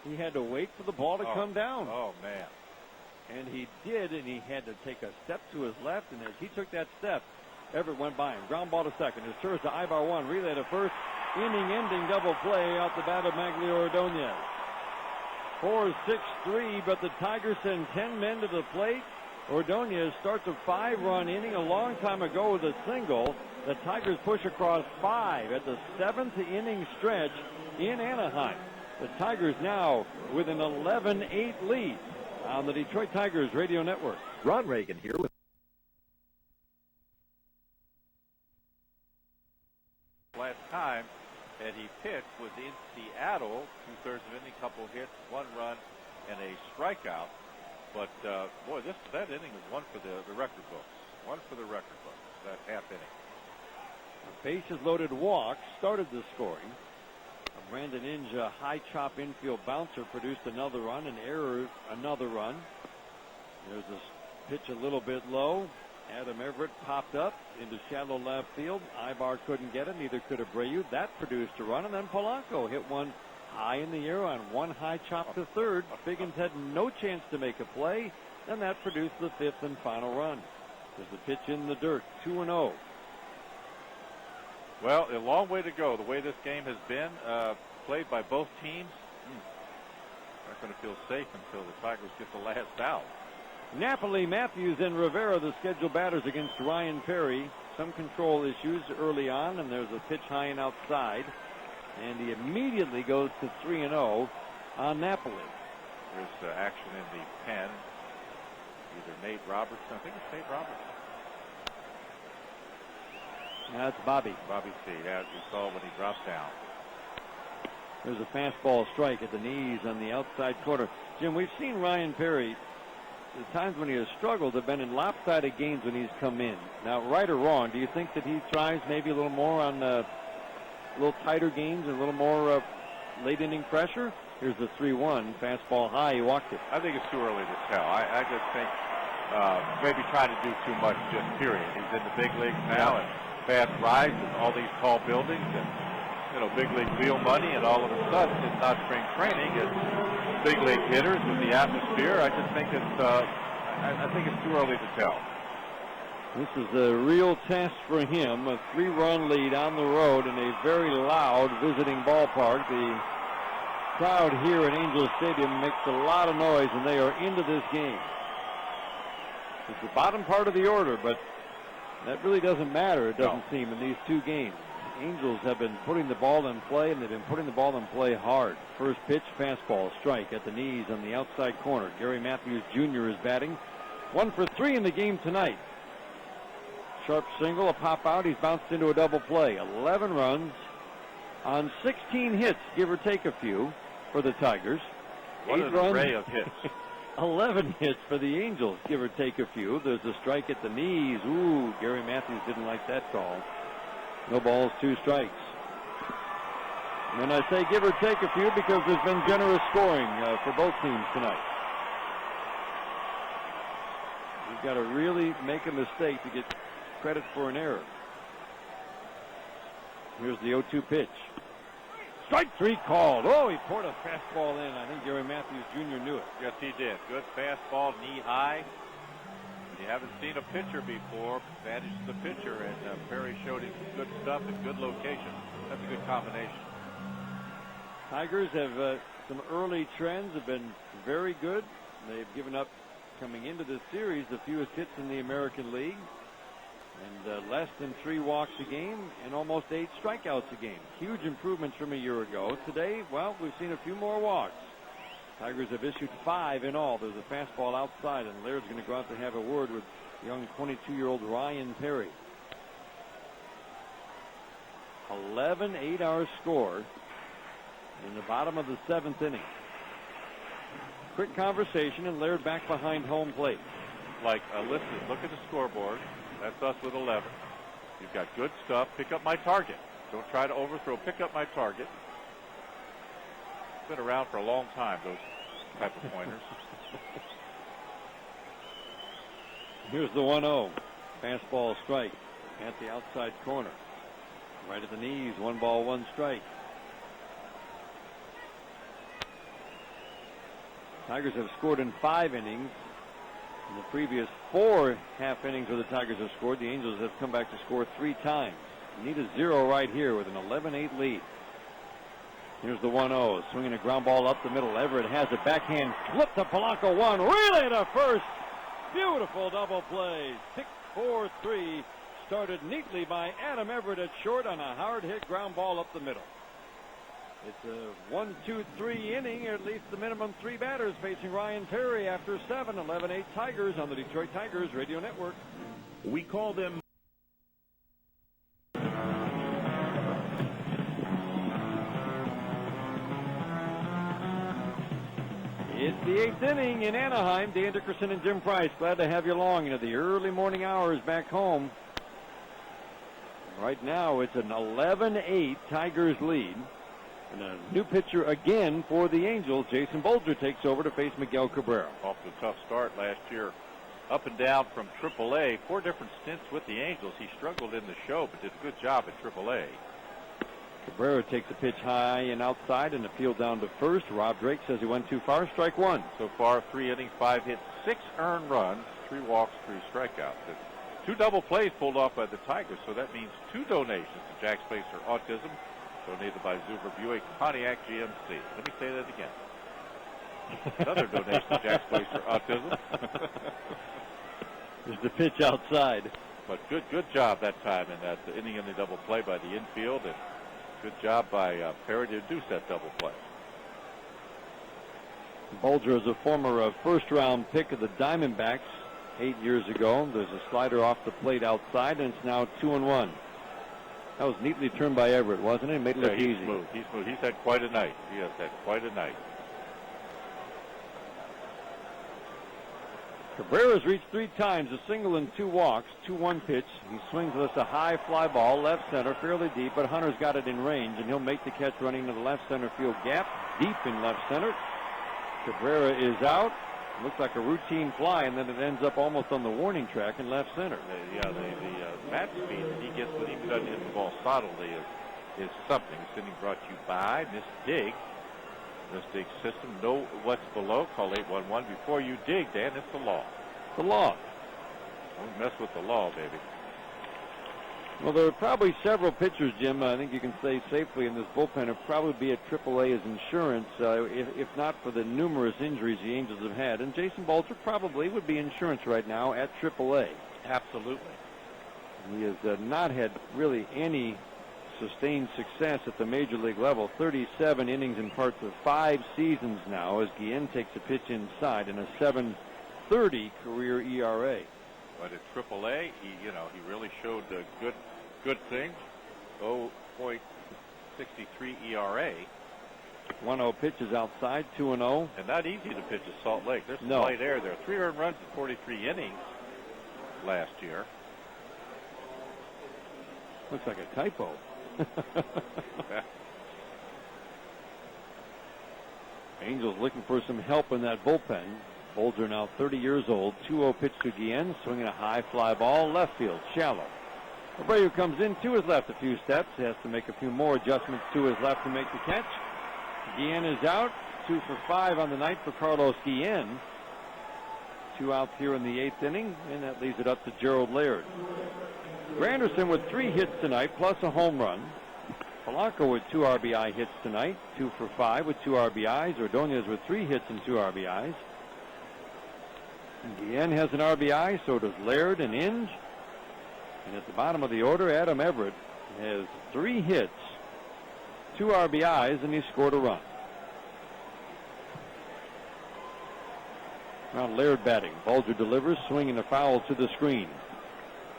[SPEAKER 1] He had to wait for the ball to come down.
[SPEAKER 2] Oh, man.
[SPEAKER 1] And he did, and he had to take a step to his left, and as he took that step, Everett went by him. Ground ball to second. His turns to Ibar 1. Relay to first. Inning-ending double play out the bat of Maglio Ordonez. 4-6-3, but the Tigers send 10 men to the plate. Ordonez starts a 5-run inning a long time ago with a single. The Tigers push across 5 at the 7th inning stretch in Anaheim. The Tigers now with an 11-8 lead on the Detroit Tigers radio network.
[SPEAKER 5] Ron Reagan here with
[SPEAKER 2] Last time that he pitched was in Seattle, 2/3 of inning, couple hits, 1 run, and a strikeout. But boy, that inning is one for the record books. One for the record books. That half inning.
[SPEAKER 1] A bases loaded walk started the scoring. A Brandon Inge high chop infield bouncer produced another run. An error, another run. There's a pitch a little bit low. Adam Everett popped up into shallow left field. Ibar couldn't get it, neither could Abreu. That produced a run, and then Polanco hit one high in the air on one high chop to third. Biggins had no chance to make a play, and that produced the 5th and final run. There's a pitch in the dirt, 2-0.
[SPEAKER 2] Well, a long way to go. The way this game has been played by both teams, not going to feel safe until the Tigers get the last out.
[SPEAKER 1] Napoli, Matthews, and Rivera, the scheduled batters against Ryan Perry. Some control issues early on, and there's a pitch high and outside. And he immediately goes to 3-0 on Napoli.
[SPEAKER 2] There's action in the pen. Either Nate Robertson, I think it's Nate Robertson.
[SPEAKER 1] That's Bobby.
[SPEAKER 2] Bobby C. As you saw when he dropped down.
[SPEAKER 1] There's a fastball strike at the knees on the outside corner. Jim, we've seen Ryan Perry. The times when he has struggled have been in lopsided games when he's come in. Now, right or wrong, do you think that he tries maybe a little more on a little tighter games and a little more late inning pressure? Here's the 3-1 fastball high. He walked it.
[SPEAKER 2] I think it's too early to tell. I just think maybe trying to do too much just period. He's in the big leagues now and fast rise and all these tall buildings and big league field money, and all of a sudden it's not spring training. It's big league hitters with the atmosphere. I just think it's too early to tell.
[SPEAKER 1] This is a real test for him. A 3-run lead on the road in a very loud visiting ballpark. The crowd here at Angels Stadium makes a lot of noise, and they are into this game. It's the bottom part of the order, but that really doesn't matter, it doesn't seem, in these 2 games. Angels have been putting the ball in play, and they've been putting the ball in play hard. First pitch, fastball, strike at the knees on the outside corner. Gary Matthews Jr. is batting. 1 for 3 in the game tonight. Sharp single, a pop out. He's bounced into a double play. 11 runs on 16 hits, give or take a few, for the Tigers.
[SPEAKER 2] What an array of hits.
[SPEAKER 1] 11 hits for the Angels, give or take a few. There's a strike at the knees. Ooh, Gary Matthews didn't like that call. No balls, 2 strikes. And I say give or take a few because there's been generous scoring for both teams tonight. You've got to really make a mistake to get credit for an error. Here's the 0-2 pitch. Strike 3 called. Oh, he poured a fastball in. I think Gary Matthews Jr. knew it.
[SPEAKER 2] Yes, he did. Good fastball, knee high. You haven't seen a pitcher before. Advantage to the pitcher, and Perry showed him some good stuff in good location. That's a good combination.
[SPEAKER 1] Tigers have some early trends have been very good. They've given up coming into this series the fewest hits in the American League, and less than 3 walks a game and almost 8 strikeouts a game. Huge improvements from a year ago. Today, well, we've seen a few more walks. Tigers have issued 5 in all. There's a fastball outside, and Laird's going to go out to have a word with young 22-year-old Ryan Perry. 11 8-hour score in the bottom of the 7th inning. Quick conversation, and Laird back behind home plate.
[SPEAKER 2] Listen, look at the scoreboard. That's us with 11. You've got good stuff. Pick up my target. Don't try to overthrow. Pick up my target. been around for a long time, those type of pointers.
[SPEAKER 1] Here's the 1-0. Fastball strike at the outside corner. Right at the knees, 1 ball, 1 strike. Tigers have scored in 5 innings. In the previous 4 half innings where the Tigers have scored, the Angels have come back to score 3 times. Need a 0 right here with an 11-8 lead. Here's the 1-0. Swinging a ground ball up the middle. Everett has a backhand flip to Polanco. 1 relay to first. Beautiful double play. 6-4-3. Started neatly by Adam Everett at short on a hard hit ground ball up the middle. It's a 1-2-3 inning, or at least the minimum 3 batters facing Ryan Perry after 7. 11-8 Tigers on the Detroit Tigers Radio Network.
[SPEAKER 3] We call them.
[SPEAKER 1] It's the 8th inning in Anaheim. Dan Dickerson and Jim Price, glad to have you along into the early morning hours back home. Right now it's an 11-8 Tigers lead. And a new pitcher again for the Angels. Jason Bolger takes over to face Miguel Cabrera.
[SPEAKER 2] Off to a tough start last year. Up and down from AAA. 4 different stints with the Angels. He struggled in the show, but did a good job at AAA.
[SPEAKER 1] Cabrera takes a pitch high and outside and appeal down to first. Rob Drake says he went too far. Strike 1.
[SPEAKER 2] So far, 3 innings, 5 hits, 6 earned runs, 3 walks, 3 strikeouts. 2 double plays pulled off by the Tigers, so that means 2 donations to Jack's Place for Autism, donated by Zuber Buick Pontiac GMC. Let me say that again. Another donation to Jack's Place for Autism.
[SPEAKER 1] There's the pitch outside.
[SPEAKER 2] But good job that time in that inning in the double play by the infield, and good job by Perry to induce that double play.
[SPEAKER 1] Bolger is a former first-round pick of the Diamondbacks 8 years ago. There's a slider off the plate outside, and it's now 2-1. That was neatly turned by Everett, wasn't it? Made it look
[SPEAKER 2] he's
[SPEAKER 1] easy.
[SPEAKER 2] Smooth. He's smooth. He's had quite a night. He has had quite a night.
[SPEAKER 1] Cabrera's reached 3 times, a single and 2 walks, 2-1 pitch. He swings with us a high fly ball, left center, fairly deep, but Hunter's got it in range, and he'll make the catch running to the left center field gap, deep in left center. Cabrera is out. Looks like a routine fly, and then it ends up almost on the warning track in left center.
[SPEAKER 2] The bat speed that he gets when he doesn't hit the ball solidly is something. This inning brought to you by Miss Dig. Miss Dig system. Know what's below. Call 811 before you dig, Dan. It's the law.
[SPEAKER 1] The law.
[SPEAKER 2] Don't mess with the law, baby.
[SPEAKER 1] Well, there are probably several pitchers, Jim, I think you can say safely in this bullpen, would probably be at AAA as insurance, if not for the numerous injuries the Angels have had. And Jason Bolger probably would be insurance right now at AAA.
[SPEAKER 2] Absolutely.
[SPEAKER 1] He has not had really any sustained success at the major league level. 37 innings in parts of 5 seasons now as Guillen takes a pitch inside and a 7.30 career ERA.
[SPEAKER 2] But at AAA, he really showed good things. 0.63 ERA.
[SPEAKER 1] 1-0 pitches outside, 2-0.
[SPEAKER 2] And not easy to pitch at Salt Lake. There's some light air there. 3 earned runs in 43 innings last year.
[SPEAKER 1] Looks like a typo. Angels looking for some help in that bullpen. Bolger now 30 years old. 2-0 pitch to Guillen, swinging a high fly ball, left field, shallow. Abreu comes in to his left a few steps. He has to make a few more adjustments to his left to make the catch. Guillen is out. 2 for 5 on the night for Carlos Guillen. 2 outs here in the 8th inning, and that leaves it up to Gerald Laird. Granderson with 3 hits tonight, plus a home run. Polanco with 2 RBI hits tonight, 2 for 5 with 2 RBIs. Ordonez with 3 hits and 2 RBIs. Guillen has an RBI, so does Laird and Inge. And at the bottom of the order, Adam Everett has 3 hits, 2 RBIs, and he scored a run. Now Laird batting. Bolger delivers, swinging a foul to the screen.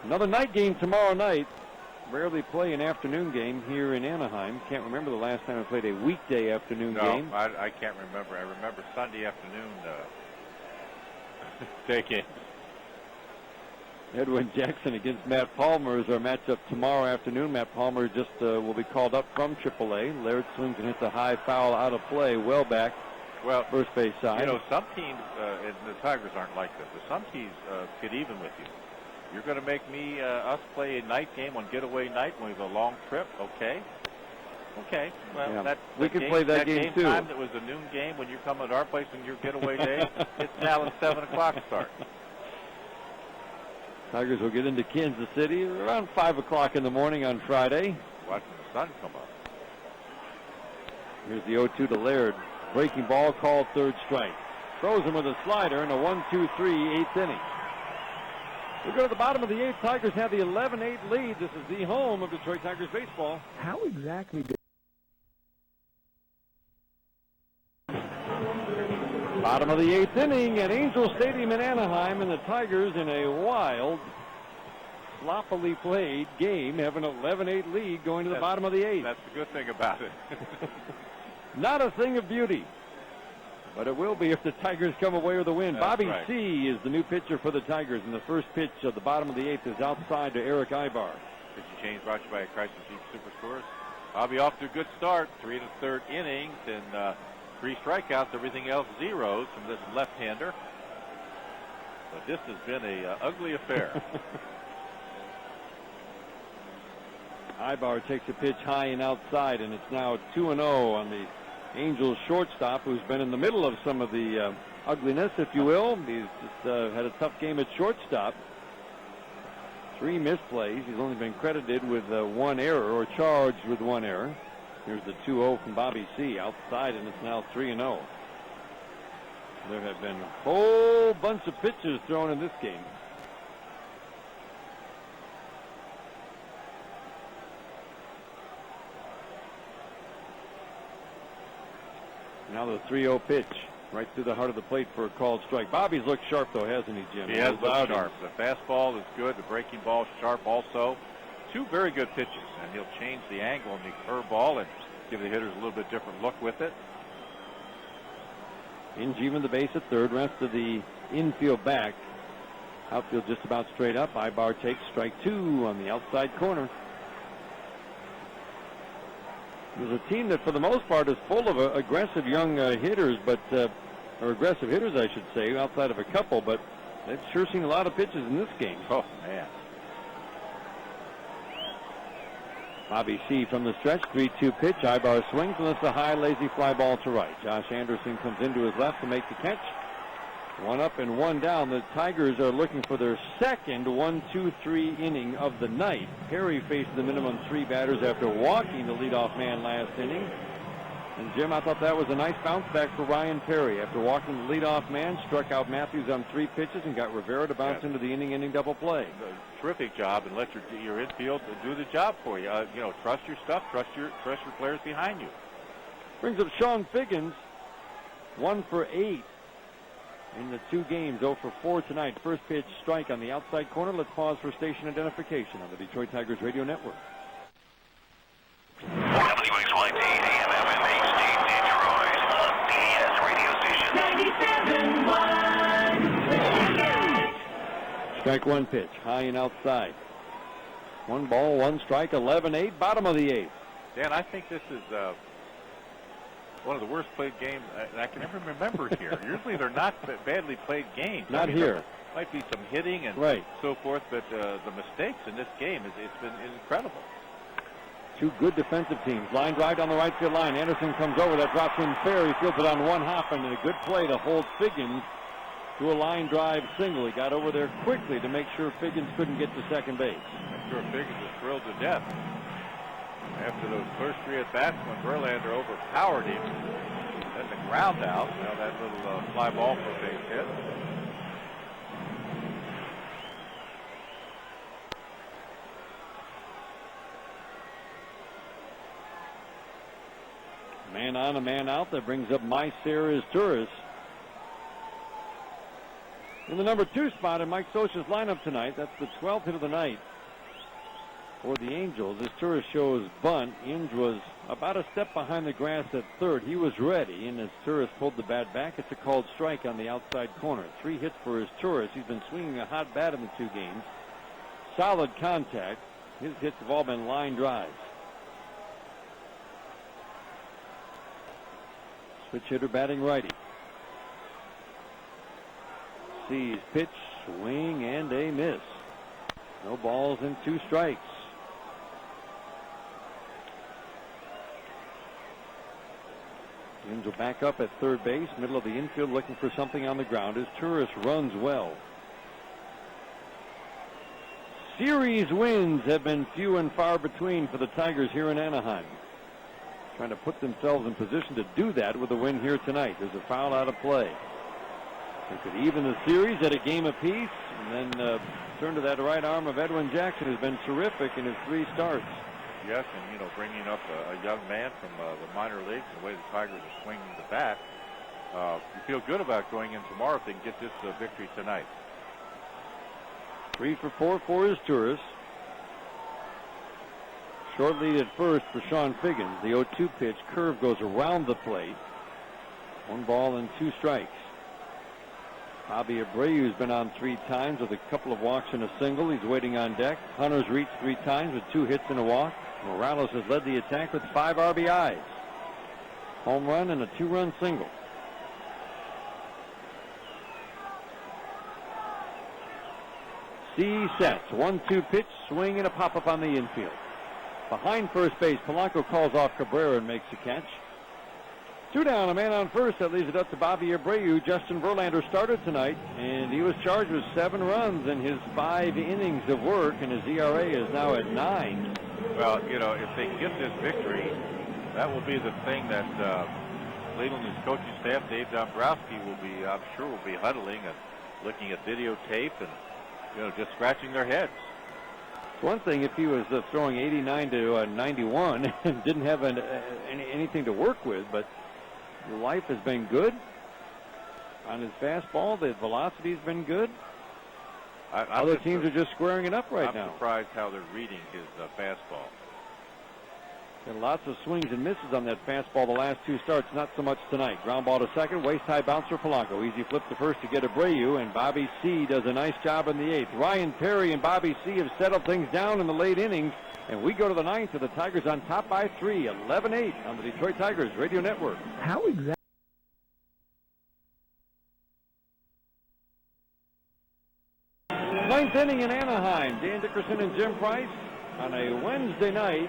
[SPEAKER 1] Another night game tomorrow night. Rarely play an afternoon game here in Anaheim. Can't remember the last time I played a weekday afternoon game.
[SPEAKER 2] No, I can't remember. I remember Sunday afternoon day games.
[SPEAKER 1] Edwin Jackson against Matt Palmer is our matchup tomorrow afternoon. Matt Palmer just will be called up from AAA. Laird swings and hits a high foul out of play, well back.
[SPEAKER 2] Well,
[SPEAKER 1] first base side.
[SPEAKER 2] You know, some teams, and the Tigers aren't like this, but some teams get even with you. You're going to make us play a night game on getaway night when we have a long trip, okay? Okay. Well,
[SPEAKER 1] Yeah.
[SPEAKER 2] that
[SPEAKER 1] We can
[SPEAKER 2] game,
[SPEAKER 1] play that game too.
[SPEAKER 2] Time that was a noon game when you come at our place on your getaway day, it's now at 7 o'clock start.
[SPEAKER 1] Tigers will get into Kansas City around 5 o'clock in the morning on Friday.
[SPEAKER 2] Watching the sun come up.
[SPEAKER 1] Here's the 0-2 to Laird. Breaking ball called, third strike. Throws him with a slider in a 1-2-3 eighth inning. We go to the bottom of the eighth. Tigers have the 11-8 lead. This is the home of Detroit Tigers baseball.
[SPEAKER 3] How exactly did
[SPEAKER 1] Bottom of the eighth inning at Angel Stadium in Anaheim, and the Tigers in a wild, sloppily played game have an 11-8 lead going to the bottom of the eighth.
[SPEAKER 2] That's the good thing about it.
[SPEAKER 1] Not a thing of beauty, but it will be if the Tigers come away with a win.
[SPEAKER 2] That's
[SPEAKER 1] Bobby
[SPEAKER 2] right.
[SPEAKER 1] C. is the new pitcher for the Tigers, and the first pitch of the bottom of the eighth is outside to Eric Ibar.
[SPEAKER 2] Pitching change brought to you by Chrysler Jeep Superstores. Bobby off to a good start, 3 1/3 innings, and 3 strikeouts, everything else zeros from this left-hander. But this has been a ugly affair.
[SPEAKER 1] Ibar takes a pitch high and outside, and it's now 2-0 on the Angels shortstop, who's been in the middle of some of the ugliness, if you will. He's just had a tough game at shortstop. 3 misplays. He's only been credited with 1 error, or charged with 1 error. Here's the 2-0 from Bobby C. outside, and it's now 3-0. There have been a whole bunch of pitches thrown in this game. Now the 3-0 pitch right through the heart of the plate for a called strike. Bobby's looked sharp, though, hasn't he, Jim?
[SPEAKER 2] He has looked sharp. The fastball is good. The breaking ball is sharp also. 2 very good pitches, and he'll change the angle on the curveball and give the hitters a little bit different look with it.
[SPEAKER 1] Inge even the base at third. Rest of the infield back. Outfield just about straight up. Ibar takes strike 2 on the outside corner. There's a team that, for the most part, is full of aggressive young hitters, or aggressive hitters, I should say, outside of a couple, but they've sure seen a lot of pitches in this game.
[SPEAKER 2] Oh, man.
[SPEAKER 1] Bobby C. from the stretch, 3-2 pitch. Ibar swings, and it's a high, lazy fly ball to right. Josh Anderson comes into his left to make the catch. 1 up and 1 down. The Tigers are looking for their second 1-2-3 inning of the night. Perry faced the minimum 3 batters after walking the leadoff man last inning. And, Jim, I thought that was a nice bounce back for Ryan Perry. After walking the leadoff man, struck out Matthews on 3 pitches and got Rivera to bounce into the inning double play.
[SPEAKER 2] Terrific job, and let your infield do the job for you. You know, trust your stuff, trust your players behind you.
[SPEAKER 1] Brings up Sean Figgins, 1 for 8 in the 2 games, 0 for 4 tonight. First pitch strike on the outside corner. Let's pause for station identification on the Detroit Tigers radio network.
[SPEAKER 4] WXYT AM FM HD Detroit, BS radio station. 97.1.
[SPEAKER 1] Strike 1 pitch, high and outside. 1 ball, 1 strike, 11-8, bottom of the 8th.
[SPEAKER 2] Dan, I think this is one of the worst played games I can ever remember here. Usually they're not badly played games.
[SPEAKER 1] Not here.
[SPEAKER 2] There might be some hitting and so forth, but the mistakes in this game, it's been incredible.
[SPEAKER 1] 2 good defensive teams. Line drive down the right field line. Anderson comes over. That drops in fair. He fields it on 1 hop, and a good play to hold Figgins to a line drive single. He got over there quickly to make sure Figgins couldn't get to second base.
[SPEAKER 2] I'm sure Figgins is thrilled to death. After those first 3 at-bats when Verlander overpowered him. Then the ground out. Now that little fly ball for a base hit.
[SPEAKER 1] Man on, a man out. That brings up Myceres Turris in the number 2 spot in Mike Scioscia's lineup tonight. That's the 12th hit of the night. for the Angels. As Turris shows bunt, Inge was about a step behind the grass at third. He was ready, and as Turris pulled the bat back, it's a called strike on the outside corner. 3 hits for his Turris. He's been swinging a hot bat in the 2 games. Solid contact. His hits have all been line drives. Switch hitter batting righty. Sees pitch, swing, and a miss. No balls and 2 strikes. Inge will back up at third base, middle of the infield, looking for something on the ground as Turris runs well. Series wins have been few and far between for the Tigers here in Anaheim. Trying to put themselves in position to do that with a win here tonight. There's a foul out of play. They could even the series at a game apiece, and then turn to that right arm of Edwin Jackson, who's been terrific in his 3 starts.
[SPEAKER 2] Yes, and you know, bringing up a young man from the minor leagues, the way the Tigers are swinging the bat, you feel good about going in tomorrow if they can get this victory tonight.
[SPEAKER 1] 3 for 4 for his Turris. Short lead at first for Sean Figgins. The 0-2 pitch, curve goes around the plate. 1 ball and 2 strikes. Bobby Abreu's been on 3 times with a couple of walks and a single. He's waiting on deck. Hunter's reached 3 times with 2 hits and a walk. Morales has led the attack with 5 RBIs. Home run and a 2-run single. C sets. 1-2 pitch, swing and a pop-up on the infield. Behind first base, Polanco calls off Cabrera and makes the catch. 2 down, a man on first. That leaves it up to Bobby Abreu. Justin Verlander started tonight, and he was charged with 7 runs in his 5 innings of work, and his ERA is now at 9.
[SPEAKER 2] Well, you know, if they get this victory, that will be the thing that Cleveland and his coaching staff, Dave Dombrowski, I'm sure, will be huddling and looking at videotape and, you know, just scratching their heads.
[SPEAKER 1] It's one thing if he was throwing 89 to 91 and didn't have anything to work with, but life has been good on his fastball. The velocity's been good. Other teams are just squaring it up right now.
[SPEAKER 2] I'm surprised how they're reading his fastball.
[SPEAKER 1] And lots of swings and misses on that fastball the last 2 starts, not so much tonight. Ground ball to second, waist-high bounce for Polanco. Easy flip to first to get Abreu, and Bobby C. does a nice job in the 8th. Ryan Perry and Bobby C. have settled things down in the late innings, and we go to the 9th, and the Tigers on top by 3, 11-8 on the Detroit Tigers Radio Network.
[SPEAKER 3] How exactly?
[SPEAKER 1] Ninth inning in Anaheim. Dan Dickerson and Jim Price on a Wednesday night.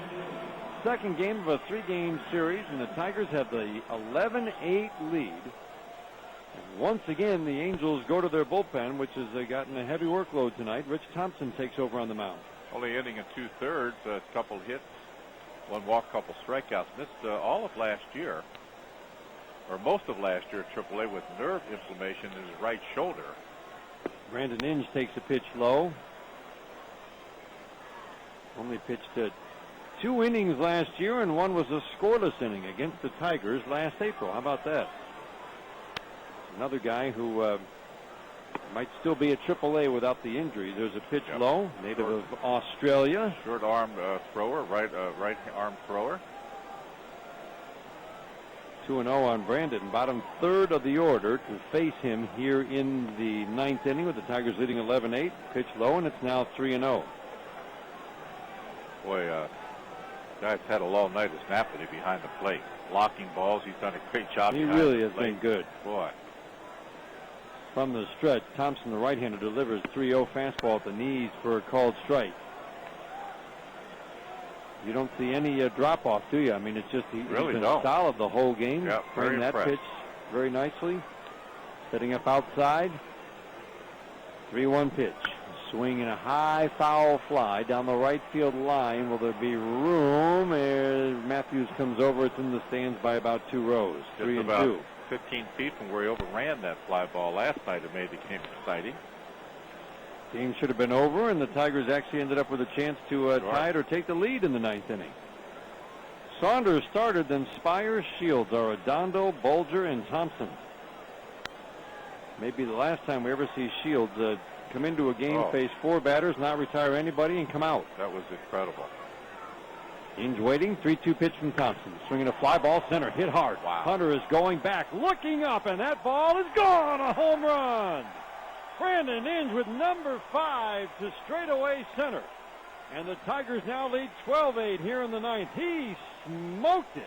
[SPEAKER 1] Second game of a 3-game series, and the Tigers have the 11-8 lead. And once again, the Angels go to their bullpen, which has gotten a heavy workload tonight. Rich Thompson takes over on the mound.
[SPEAKER 2] Only inning and 2/3, a couple hits, 1 walk, couple strikeouts. Missed all of last year, or most of last year at AAA with nerve inflammation in his right shoulder.
[SPEAKER 1] Brandon Inge takes a pitch low. Only pitched 2 innings last year, and 1 was a scoreless inning against the Tigers last April. How about that? Another guy who might still be at AAA without the injury. There's a pitch low, native of Australia.
[SPEAKER 2] Short arm thrower, right arm thrower.
[SPEAKER 1] 2-0 on Brandon. Bottom third of the order to face him here in the 9th inning with the Tigers leading 11-8. Pitch low, and it's now 3-0.
[SPEAKER 2] Boy, guy's had a long night of snapping behind the plate. Blocking balls. He's done a great job.
[SPEAKER 1] He really has been good.
[SPEAKER 2] Boy.
[SPEAKER 1] From the stretch, Thompson, the right-hander, delivers 3-0 fastball at the knees for a called strike. You don't see any drop-off, do you? I mean, it's just he's been solid the whole game.
[SPEAKER 2] Yeah,
[SPEAKER 1] playing that pitch very nicely. Setting up outside. 3-1 pitch. Swing and a high foul fly down the right field line. Will there be room? As Matthews comes over, it's in the stands by about 2 rows. 3-2.
[SPEAKER 2] 15 feet from where he overran that fly ball last night. It made the game exciting.
[SPEAKER 1] Game should have been over, and the Tigers actually ended up with a chance to tie it or take the lead in the 9th inning. Saunders started, then Spires, Shields, Arredondo, Bulger, and Thompson. Maybe the last time we ever see Shields come into a game, face 4 batters, not retire anybody, and come out.
[SPEAKER 2] That was incredible.
[SPEAKER 1] Inge waiting, 3-2 pitch from Thompson. Swinging a fly ball center, hit hard.
[SPEAKER 2] Wow.
[SPEAKER 1] Hunter is going back, looking up, and that ball is gone. A home run. Brandon Inge with number 5 to straightaway center. And the Tigers now lead 12-8 here in the 9th. He smoked it.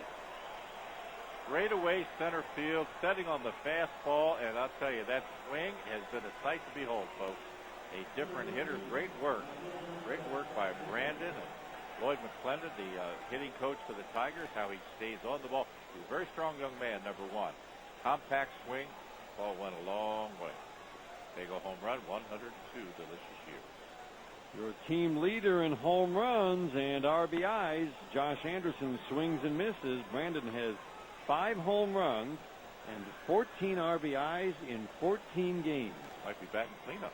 [SPEAKER 2] Straightaway center field, setting on the fastball, and I'll tell you, that swing has been a sight to behold, folks. A different hitter. Great work. Great work by Brandon and Lloyd McClendon, the hitting coach for the Tigers, how he stays on the ball. He's a very strong young man, number 1. Compact swing. Ball went a long way. Big home run, 102 delicious years.
[SPEAKER 1] Your team leader in home runs and RBIs, Josh Anderson, swings and misses. Brandon has 5 home runs and 14 RBIs in 14 games.
[SPEAKER 2] Might be batting cleanup.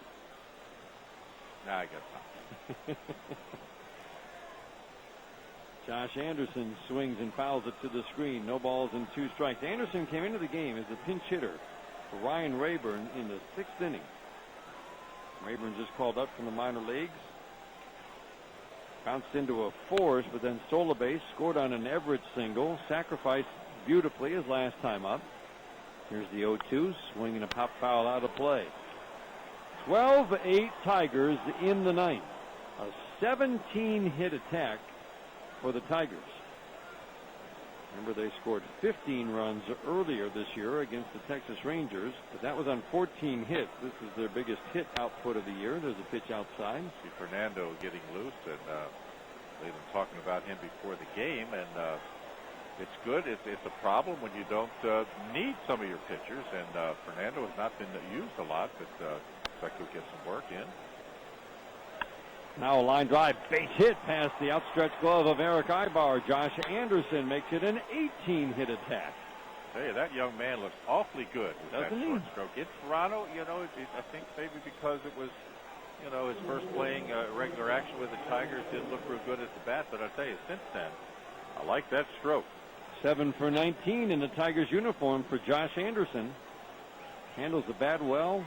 [SPEAKER 2] Now I got time.
[SPEAKER 1] Josh Anderson swings and fouls it to the screen. No balls and 2 strikes. Anderson came into the game as a pinch hitter for Ryan Rayburn in the 6th inning. Rayburn just called up from the minor leagues. Bounced into a force, but then stole a base, scored on an Everett single, sacrificed beautifully his last time up. Here's the 0-2, swinging a pop foul out of play. 12-8 Tigers in the 9th. A 17-hit attack for the Tigers. Remember, they scored 15 runs earlier this year against the Texas Rangers, but that was on 14 hits. This is their biggest hit output of the year. There's a pitch outside.
[SPEAKER 2] See Fernando getting loose, and they've been talking about him before the game, and it's good. It's a problem when you don't need some of your pitchers, and Fernando has not been used a lot, but looks like he'll get some work in.
[SPEAKER 1] Now a line drive, base hit past the outstretched glove of Eric Ibar. Josh Anderson makes it an 18-hit attack.
[SPEAKER 2] Tell you, that young man looks awfully good with that
[SPEAKER 1] Doesn't he?
[SPEAKER 2] short stroke. In Toronto, I think maybe because it was, his first playing regular action with the Tigers, didn't look real good at the bat. But I'll tell you, since then, I like that stroke.
[SPEAKER 1] 7 for 19 in the Tigers uniform for Josh Anderson. Handles the bat well.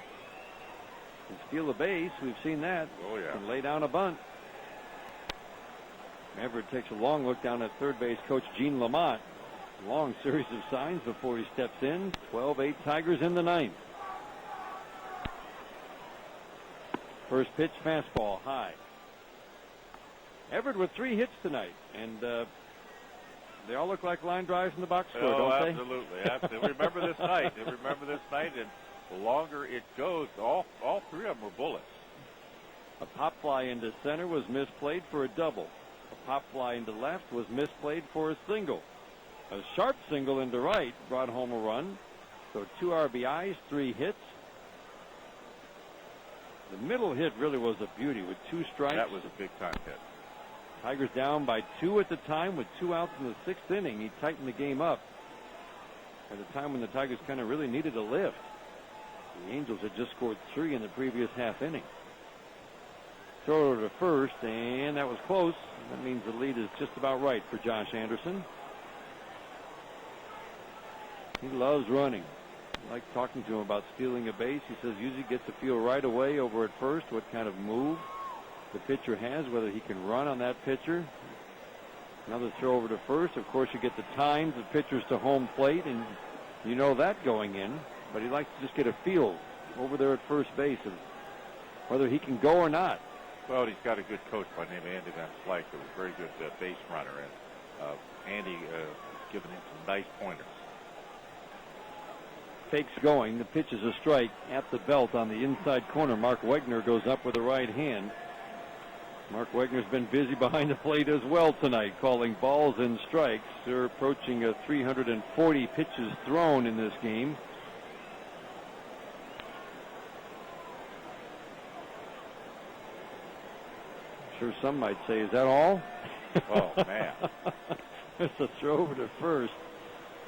[SPEAKER 1] Can steal a base. We've seen that.
[SPEAKER 2] Oh, yeah.
[SPEAKER 1] Can lay down a bunt. Everett takes a long look down at third base coach Gene Lamont. Long series of signs before he steps in. 12-8 Tigers in the 9th. First pitch, fastball, high. Everett with 3 hits tonight, and they all look like line drives in the box score, don't they?
[SPEAKER 2] Absolutely. Remember this night. And the longer it goes, all 3 of them were bullets.
[SPEAKER 1] A pop fly into center was misplayed for a double. A pop fly into left was misplayed for a single. A sharp single into right brought home a run. So 2 RBIs, 3 hits. The middle hit really was a beauty with 2 strikes.
[SPEAKER 2] That was a big-time hit.
[SPEAKER 1] Tigers down by 2 at the time with 2 outs in the 6th inning. He tightened the game up at a time when the Tigers kind of really needed a lift. The Angels had just scored 3 in the previous half inning. Throw to first, and that was close. That means the lead is just about right for Josh Anderson. He loves running. I like talking to him about stealing a base. He says usually gets a feel right away over at first what kind of move the pitcher has, whether he can run on that pitcher. Another throw over to first. Of course, you get the times of pitchers to home plate, and you know that going in. But he likes to just get a feel over there at first base of whether he can go or not.
[SPEAKER 2] Well, he's got a good coach by the name of Andy Van Slyke, who was a very good base runner, and Andy giving him some nice pointers.
[SPEAKER 1] Fakes going. The pitch is a strike at the belt on the inside corner. Mark Wegner goes up with the right hand. Mark Wegner's been busy behind the plate as well tonight, calling balls and strikes. They're approaching 340 pitches thrown in this game. Sure, some might say, is that all?
[SPEAKER 2] Oh man!
[SPEAKER 1] It's a throw over to first.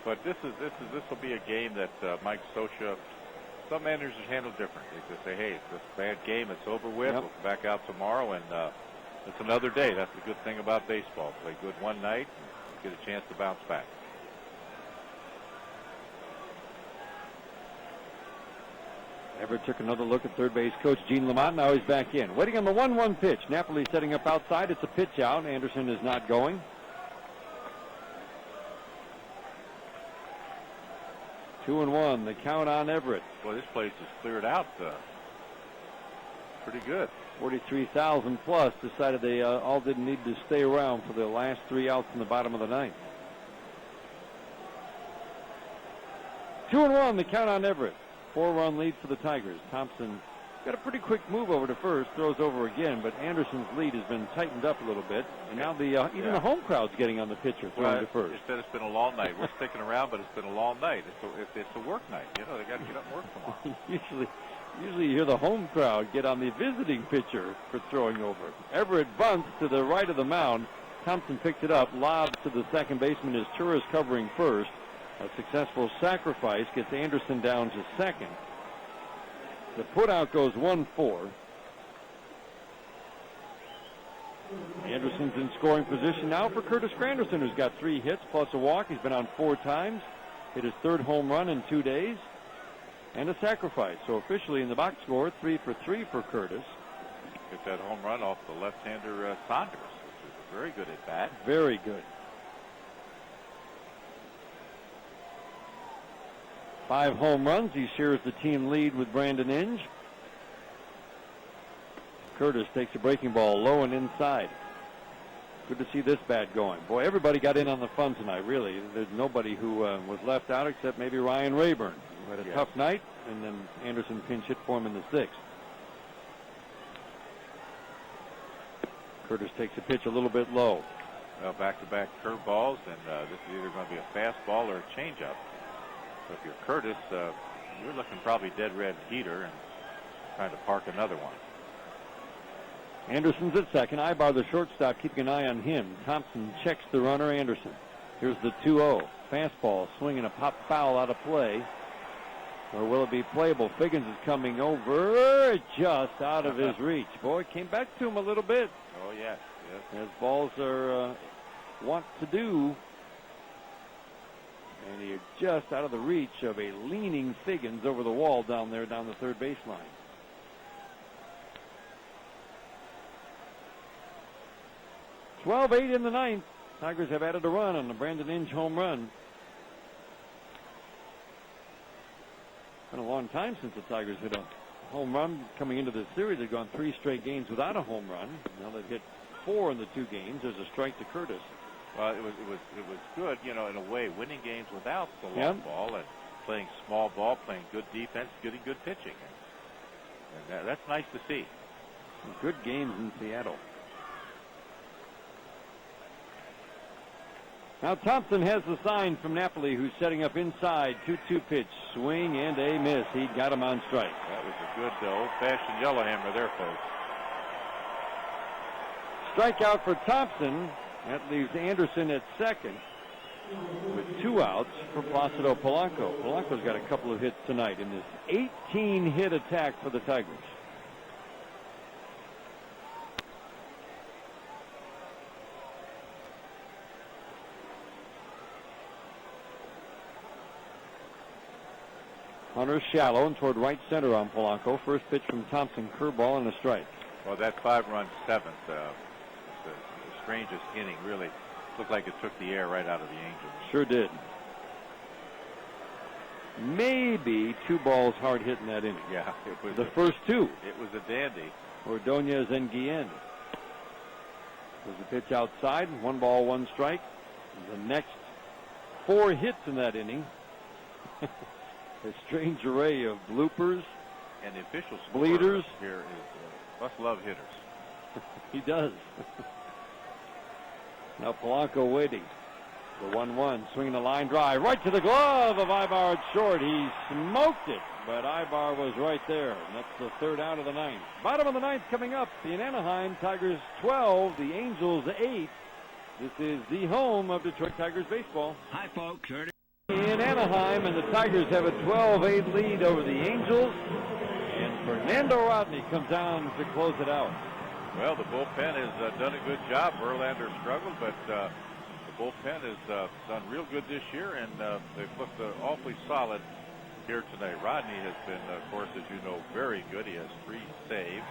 [SPEAKER 2] But this will be a game that Mike Scioscia, some managers handle differently. They just say, hey, it's a bad game. It's over with.
[SPEAKER 1] Yep.
[SPEAKER 2] We'll come back out tomorrow, and it's another day. That's the good thing about baseball. Play good one night, and get a chance to bounce back.
[SPEAKER 1] Everett took another look at third base coach Gene Lamont. Now he's back in. Waiting on the 1-1 pitch. Napoli setting up outside. It's a pitch out. Anderson is not going. 2-1. The count on Everett.
[SPEAKER 2] Well, this place is cleared out pretty good.
[SPEAKER 1] 43,000 plus decided they all didn't need to stay around for the last 3 outs in the bottom of the ninth. 2-1. The count on Everett. 4-run lead for the Tigers. Thompson got a pretty quick move over to first, throws over again, but Anderson's lead has been tightened up a little bit, and now even the home crowd's getting on the pitcher throwing to first.
[SPEAKER 2] They said it's been a long night. We're sticking around, but it's been a long night. It's a work night. You know, they got to get up and work tomorrow.
[SPEAKER 1] Usually you hear the home crowd get on the visiting pitcher for throwing over. Everett bunts to the right of the mound. Thompson picked it up, lobs to the second baseman as Turris covering first. A successful sacrifice gets Anderson down to second. The putout goes 1-4. Anderson's in scoring position now for Curtis Granderson, who's got 3 hits plus a walk. He's been on 4 times. Hit his 3rd home run in 2 days. And a sacrifice. So officially in the box score, 3 for 3 for Curtis.
[SPEAKER 2] Get that home run off the left-hander Saunders, which is very good at bat.
[SPEAKER 1] Very good. 5 home runs. He shares the team lead with Brandon Inge. Curtis takes a breaking ball low and inside. Good to see this bat going. Boy, everybody got in on the fun tonight, really. There's nobody who was left out except maybe Ryan Rayburn, who had a tough night, and then Anderson pinch hit for him in the 6th. Curtis takes a pitch a little bit low.
[SPEAKER 2] Well, back-to-back curveballs, and this is either going to be a fastball or a changeup. So if you're Curtis, you're looking probably dead red heater and trying to park another one.
[SPEAKER 1] Anderson's at second. Ibar, the shortstop, keeping an eye on him. Thompson checks the runner, Anderson. Here's the 2-0. Fastball, swinging a pop foul out of play. Or will it be playable? Figgins is coming over just out of his reach. Boy, came back to him a little bit.
[SPEAKER 2] Oh, yes.
[SPEAKER 1] As balls are want to do. And he's just out of the reach of a leaning Figgins over the wall down there, down the third baseline. "12-8 in the ninth. Tigers have added a run on the Brandon Inge home run. Been a long time since the Tigers hit a home run coming into this series. They've gone 3 straight games without a home run. Now they've hit 4 in the 2 games. There's a strike to Curtis.
[SPEAKER 2] Well, it was good, you know, in a way, winning games without the long ball and playing small ball, playing good defense, getting good pitching, and that's nice to see.
[SPEAKER 1] Some good games in Seattle. Now Thompson has the sign from Napoli, who's setting up inside. 2-2 pitch, swing and a miss. He got him on strike.
[SPEAKER 2] That was a good old-fashioned yellowhammer there, folks.
[SPEAKER 1] Strikeout for Thompson. That leaves Anderson at second with 2 outs for Placido Polanco. Polanco's got a couple of hits tonight in this 18-hit attack for the Tigers. Hunter shallow and toward right center on Polanco. First pitch from Thompson, curveball and a strike.
[SPEAKER 2] Well, that 5-run 7th, the strangest inning, really looked like it took the air right out of the Angels.
[SPEAKER 1] Sure did. Maybe 2 balls hard hit in that inning.
[SPEAKER 2] Yeah, it was
[SPEAKER 1] the first 2.
[SPEAKER 2] It was a dandy.
[SPEAKER 1] Ordonez and Guillen. There's a pitch outside, 1 ball, 1 strike. The next 4 hits in that inning. A strange array of bloopers.
[SPEAKER 2] And the official
[SPEAKER 1] bleeders
[SPEAKER 2] here is must love hitters.
[SPEAKER 1] He does. Now Polanco waiting. The 1-1, swinging the line drive right to the glove of Ibar at short. He smoked it, but Ibar was right there. And that's the 3rd out of the 9th. Bottom of the 9th coming up in Anaheim. Tigers 12, the Angels 8. This is the home of Detroit Tigers baseball.
[SPEAKER 5] Hi, folks.
[SPEAKER 1] In Anaheim, and the Tigers have a 12-8 lead over the Angels. And Fernando Rodney comes down to close it out.
[SPEAKER 2] Well, the bullpen has done a good job. Verlander struggled, but the bullpen has done real good this year, and they've looked awfully solid here tonight. Rodney has been, of course, as you know, very good. He has 3 saves,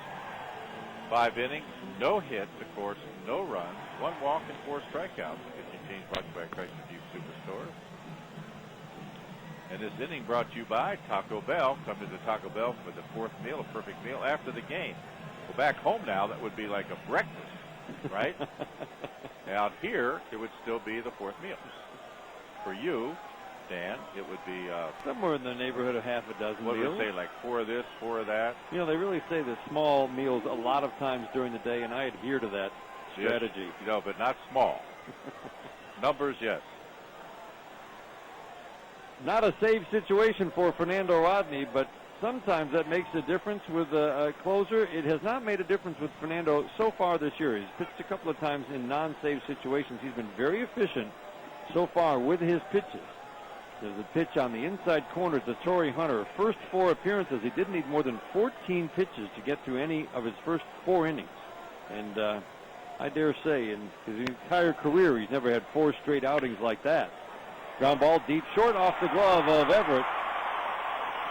[SPEAKER 2] 5 innings, no hits, of course, no runs, 1 walk and 4 strikeouts. Pitching change brought to you by Chrysler Jeep Superstore. And this inning brought to you by Taco Bell. Come to the Taco Bell for the 4th meal, a perfect meal after the game. Well, back home now, that would be like a breakfast, right? Out here, it would still be the 4th meal. For you, Dan, it would be
[SPEAKER 1] somewhere in the neighborhood of half a dozen
[SPEAKER 2] what
[SPEAKER 1] meals.
[SPEAKER 2] Would it say, like 4 of this, 4 of that?
[SPEAKER 1] You know, they really say the small meals a lot of times during the day, and I adhere to that strategy.
[SPEAKER 2] Yes, you know, but not small. Numbers, yes.
[SPEAKER 1] Not a save situation for Fernando Rodney, but sometimes that makes a difference with a closer. It has not made a difference with Fernando so far this year. He's pitched a couple of times in non-save situations. He's been very efficient so far with his pitches. There's a pitch on the inside corner to Torrey Hunter. First 4 appearances, he didn't need more than 14 pitches to get through any of his first 4 innings. And I dare say in his entire career, he's never had 4 straight outings like that. Ground ball deep short off the glove of Everett.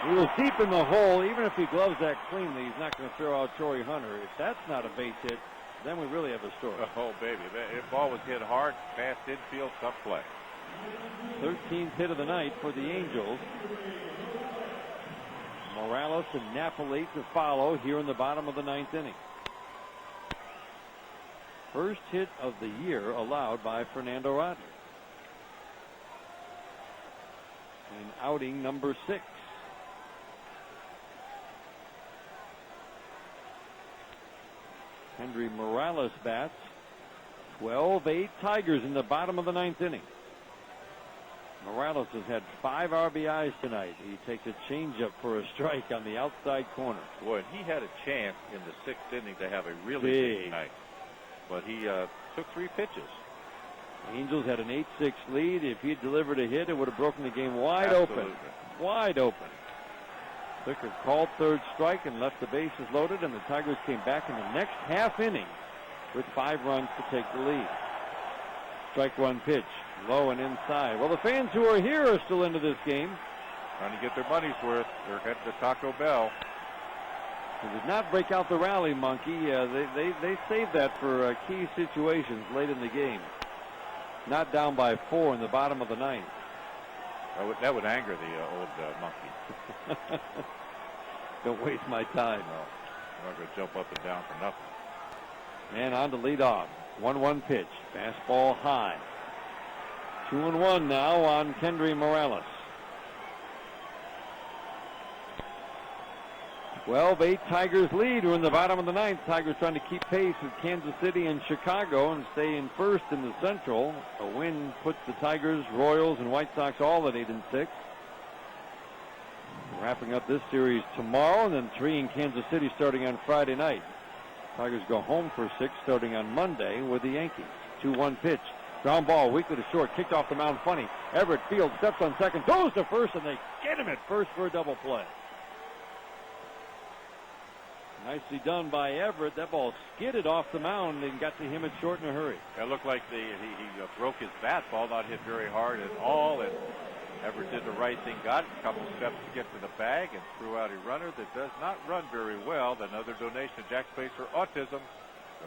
[SPEAKER 1] He was deep in the hole. Even if he gloves that cleanly, he's not going to throw out Torrey Hunter. If that's not a base hit, then we really have a story.
[SPEAKER 2] Oh, baby. If ball was hit hard, fast infield, tough play.
[SPEAKER 1] 13th hit of the night for the Angels. Morales and Napoli to follow here in the bottom of the 9th inning. First hit of the year allowed by Fernando Rodney. And outing number 6. Henry Morales bats. 12-8 Tigers in the bottom of the 9th inning. Morales has had 5 RBIs tonight. He takes a changeup for a strike on the outside corner.
[SPEAKER 2] Boy, he had a chance in the 6th inning to have a really big night. But he took 3 pitches.
[SPEAKER 1] Angels had an 8-6 lead. If he had delivered a hit, it would have broken the game wide open. Wide open. Vicker called 3rd strike and left the bases loaded, and the Tigers came back in the next half inning with 5 runs to take the lead. Strike 1 pitch, low and inside. Well, the fans who are here are still into this game.
[SPEAKER 2] Trying to get their money's worth. They're heading to Taco Bell.
[SPEAKER 1] He did not break out the rally monkey. They saved that for key situations late in the game. Not down by 4 in the bottom of the 9th.
[SPEAKER 2] That would anger the old monkey.
[SPEAKER 1] Don't waste my time.
[SPEAKER 2] No, I'm not going to jump up and down for nothing.
[SPEAKER 1] And on to lead off. 1-1 pitch. Fastball high. 2-1 now on Kendry Morales. 12-8 Tigers lead. We're in the bottom of the 9th. Tigers trying to keep pace with Kansas City and Chicago and stay in first in the Central. A win puts the Tigers, Royals, and White Sox all at 8-6. Wrapping up this series tomorrow, and then 3 in Kansas City starting on Friday night. Tigers go home for 6 starting on Monday with the Yankees. 2-1 pitch. Ground ball weakly to short. Kicked off the mound funny. Everett fields, steps on second, goes to first, and they get him at first for a double play. Nicely done by Everett. That ball skidded off the mound and got to him at short in a hurry.
[SPEAKER 2] It looked like he broke his bat. Ball not hit very hard at all. And Everett did the right thing. Got a couple steps to get to the bag and threw out a runner that does not run very well. Another donation to Jack's Place for Autism.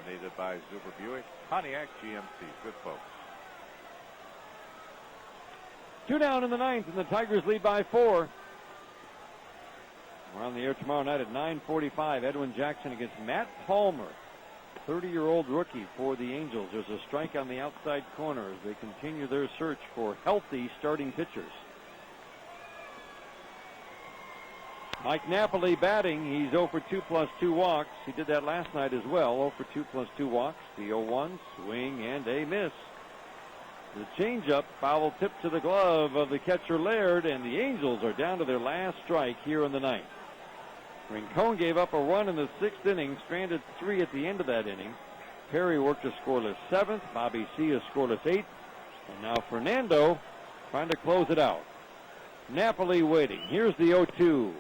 [SPEAKER 2] Donated by Zuber Buick, Pontiac GMC. Good folks.
[SPEAKER 1] 2 down in the 9th, and the Tigers lead by 4. We're on the air tomorrow night at 9:45. Edwin Jackson against Matt Palmer, 30-year-old rookie for the Angels. There's a strike on the outside corner as they continue their search for healthy starting pitchers. Mike Napoli batting. He's 0 for 2 plus 2 walks. He did that last night as well. 0 for 2 plus 2 walks. The 0-1 swing and a miss. The changeup, foul tip to the glove of the catcher Laird, and the Angels are down to their last strike here in the 9th. Rincon gave up a run in the 6th inning, stranded 3 at the end of that inning. Perry worked a scoreless 7th, Bobby C. a scoreless 8th, and now Fernando trying to close it out. Napoli waiting. Here's the 0-2.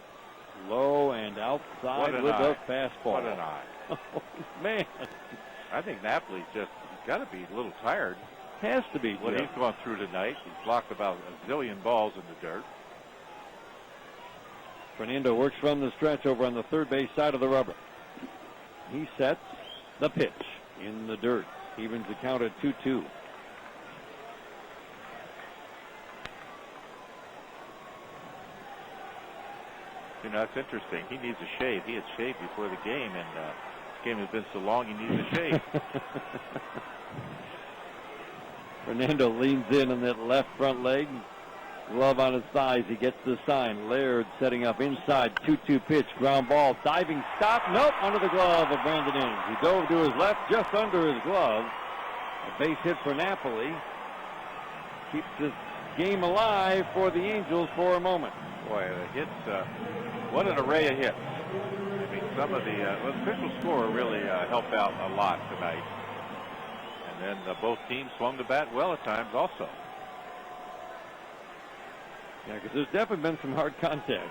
[SPEAKER 1] Low and outside with the fastball.
[SPEAKER 2] What an eye.
[SPEAKER 1] Oh, man.
[SPEAKER 2] I think Napoli's he's got to be a little tired.
[SPEAKER 1] Has to be.
[SPEAKER 2] What he's gone through tonight. He's blocked about a zillion balls in the dirt.
[SPEAKER 1] Fernando works from the stretch over on the third base side of the rubber. He sets the pitch in the dirt. Evens the count at 2-2.
[SPEAKER 2] You know, it's interesting. He needs a shave. He had shaved before the game, and this game has been so long he needs a shave.
[SPEAKER 1] Fernando leans in on that left front leg. Glove on his thighs. He gets the sign. Laird setting up inside. 2-2 pitch. Ground ball. Diving stop. Nope. Under the glove of Brandon Inge. He dove to his left, just under his glove. A base hit for Napoli. Keeps this game alive for the Angels for a moment.
[SPEAKER 2] Boy, the hits. What an array of hits. I mean, some of the official score really helped out a lot tonight. And then both teams swung the bat well at times also.
[SPEAKER 1] Yeah, because there's definitely been some hard contact.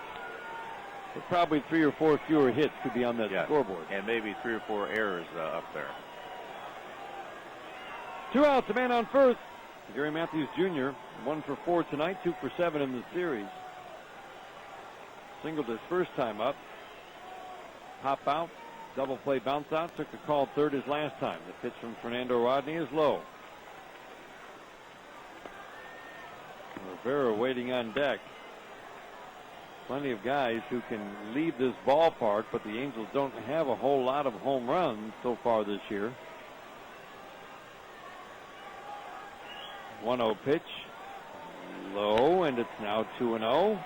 [SPEAKER 1] But probably 3 or 4 fewer hits could be on that scoreboard.
[SPEAKER 2] And maybe 3 or 4 errors up there.
[SPEAKER 1] 2 outs, a man on first. Gary Matthews Jr. 1 for 4 tonight, 2 for 7 in the series. Singled his first time up. Pop out, double play bounce out. Took a call third his last time. The pitch from Fernando Rodney is low. Rivera waiting on deck. Plenty of guys who can leave this ballpark, but the Angels don't have a whole lot of home runs so far this year. 1-0 pitch. Low, and it's now 2-0.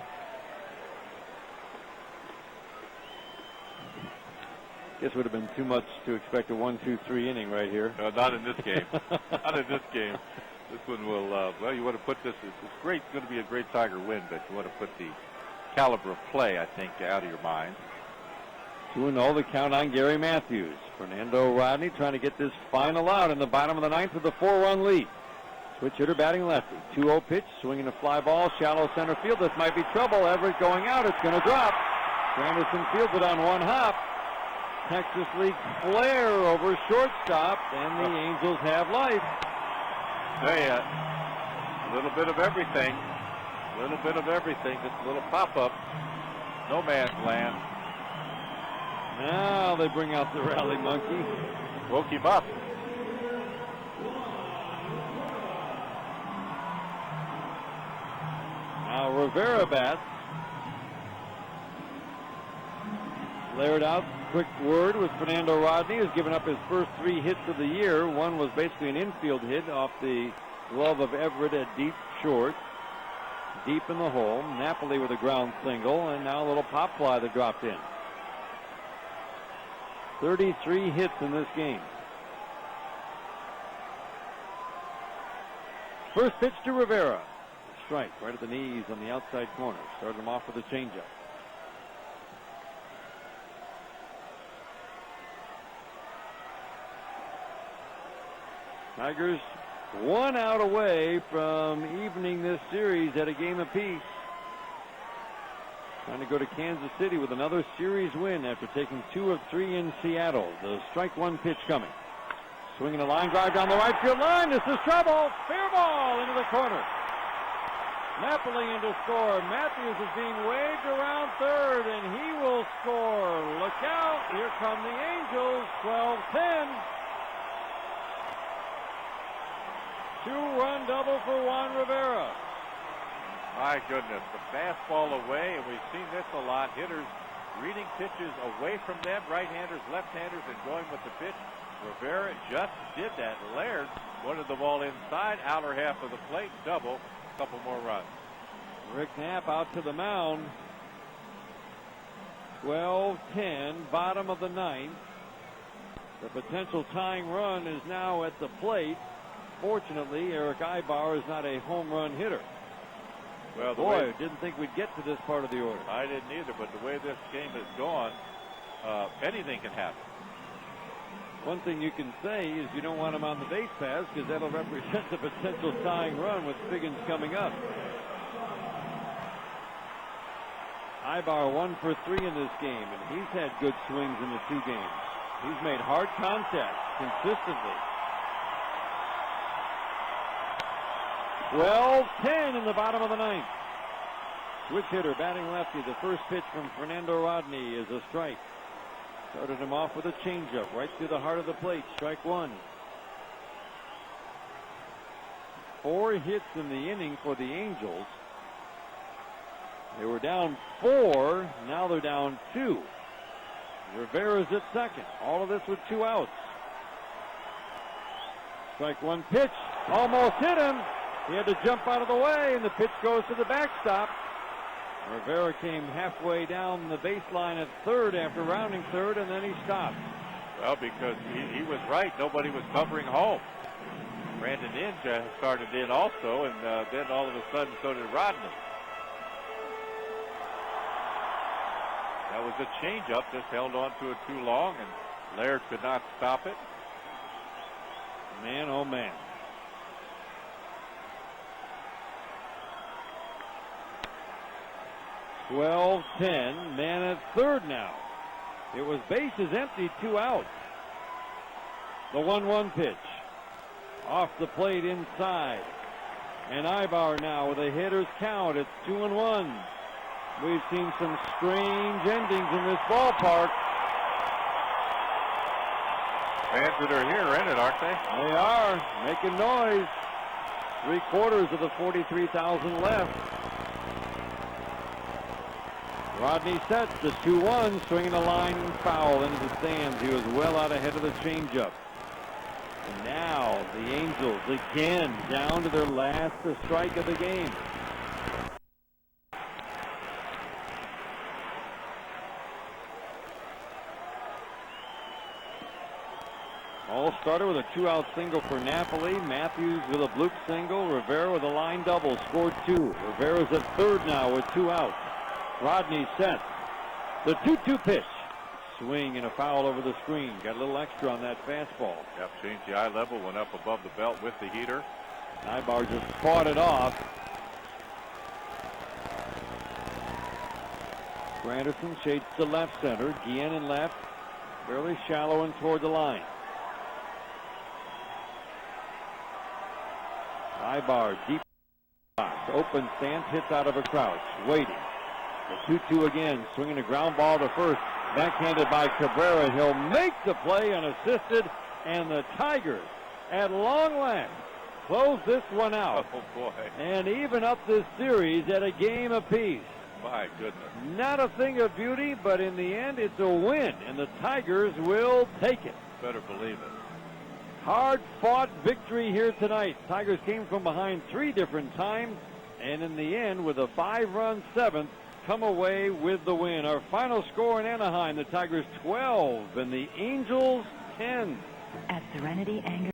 [SPEAKER 1] Guess would have been too much to expect a 1-2-3 inning right here.
[SPEAKER 2] Not in this game. Not in this game. This one will, well, you want to put this, it's great, it's going to be a great Tiger win, but you want to put the caliber of play, I think, out of your mind.
[SPEAKER 1] 2-0 the count on Gary Matthews. Fernando Rodney trying to get this final out in the bottom of the ninth with a 4-run lead. Switch hitter batting lefty. 2-0 pitch, swinging a fly ball, shallow center field. This might be trouble. Everett going out. It's going to drop. Granderson fields it on one hop. Texas League flare over shortstop, and the Angels have life.
[SPEAKER 2] Hey, a little bit of everything. A little bit of everything. Just a little pop-up. No man's land.
[SPEAKER 1] Now they bring out the rally monkey.
[SPEAKER 2] Woke him up.
[SPEAKER 1] Now Rivera bats. Laird out. Quick word with Fernando Rodney, has given up his first 3 hits of the year. One was basically an infield hit off the glove of Everett at deep short. Deep in the hole. Napoli with a ground single, and now a little pop fly that dropped in. 33 hits in this game. First pitch to Rivera. Strike right at the knees on the outside corner. Started him off with a changeup. Tigers 1 out away from evening this series at a game apiece. Trying to go to Kansas City with another series win after taking 2 of 3 in Seattle. The strike 1 pitch coming. Swinging a line drive down the right field line. This is trouble. Fair ball into the corner. Napoli into score. Matthews is being waved around third, and he will score. Look out. Here come the Angels. 12-10. 2-run double for Juan Rivera.
[SPEAKER 2] My goodness, the fastball away, and we've seen this a lot. Hitters reading pitches away from them, right-handers, left-handers, and going with the pitch. Rivera just did that. Laird wanted the ball inside, outer half of the plate, double, couple more runs.
[SPEAKER 1] Rick Knapp out to the mound. 12-10, bottom of the ninth. The potential tying run is now at the plate. Fortunately, Eric Ibar is not a home run hitter.
[SPEAKER 2] Well,
[SPEAKER 1] boy, didn't think we'd get to this part of the order.
[SPEAKER 2] I didn't either, but the way this game has gone, anything can happen.
[SPEAKER 1] One thing you can say is you don't want him on the base paths because that'll represent the potential tying run with Figgins coming up. Ibar 1 for 3 in this game, and he's had good swings in the 2 games. He's made hard contact consistently. 12-10 in the bottom of the ninth. switch hitter, batting lefty. The first pitch from Fernando Rodney is a strike. Started him off with a changeup right through the heart of the plate. Strike one. 4 hits in the inning for the Angels. They were down 4. Now they're down 2. Rivera's at second. All of this with 2 outs. Strike one pitch. Almost hit him. He had to jump out of the way, and the pitch goes to the backstop. Rivera came halfway down the baseline at third after rounding third, and then he stopped.
[SPEAKER 2] Well, because he was right. Nobody was covering home. Brandon Inge started in also, and then all of a sudden so did Rodney. That was a changeup, just held on to it too long, and Laird could not stop it.
[SPEAKER 1] Man, oh man. (12-10). Man at third now. It was bases empty, 2 outs. The 1-1 pitch. Off the plate inside. And Ibar now with a hitter's count. It's 2-1. We've seen some strange endings in this ballpark.
[SPEAKER 2] Fans that are here are in it, aren't they?
[SPEAKER 1] They are making noise. 3/4 of the 43,000 left. Rodney sets the 2-1, swinging a line foul into the stands. He was well out ahead of the changeup. And now the Angels again down to their last strike of the game. All started with a 2-out single for Napoli. Matthews with a bloop single. Rivera with a line double. Scored 2. Rivera's at third now with 2 outs. Rodney sets the 2-2 pitch. Swing and a foul over the screen. Got a little extra on that fastball.
[SPEAKER 2] Yep, changed the eye level, went up above the belt with the heater.
[SPEAKER 1] Ibar just fought it off. Granderson shades to left center. Guillen in left. Fairly shallow and toward the line. Ibar deep box. Open stance, hits out of a crouch. Waiting. The 2-2 again. Swinging a ground ball to first. Backhanded by Cabrera. He'll make the play unassisted. And the Tigers, at long last, close this one out.
[SPEAKER 2] Oh, boy.
[SPEAKER 1] And even up this series at a game apiece.
[SPEAKER 2] My goodness.
[SPEAKER 1] Not a thing of beauty, but in the end, it's a win. And the Tigers will take it.
[SPEAKER 2] Better believe it.
[SPEAKER 1] Hard-fought victory here tonight. Tigers came from behind 3 different times, and in the end, with a 5-run 7th, come away with the win. Our final score in Anaheim, the Tigers 12 and the Angels 10.
[SPEAKER 5] At Serenity Anger.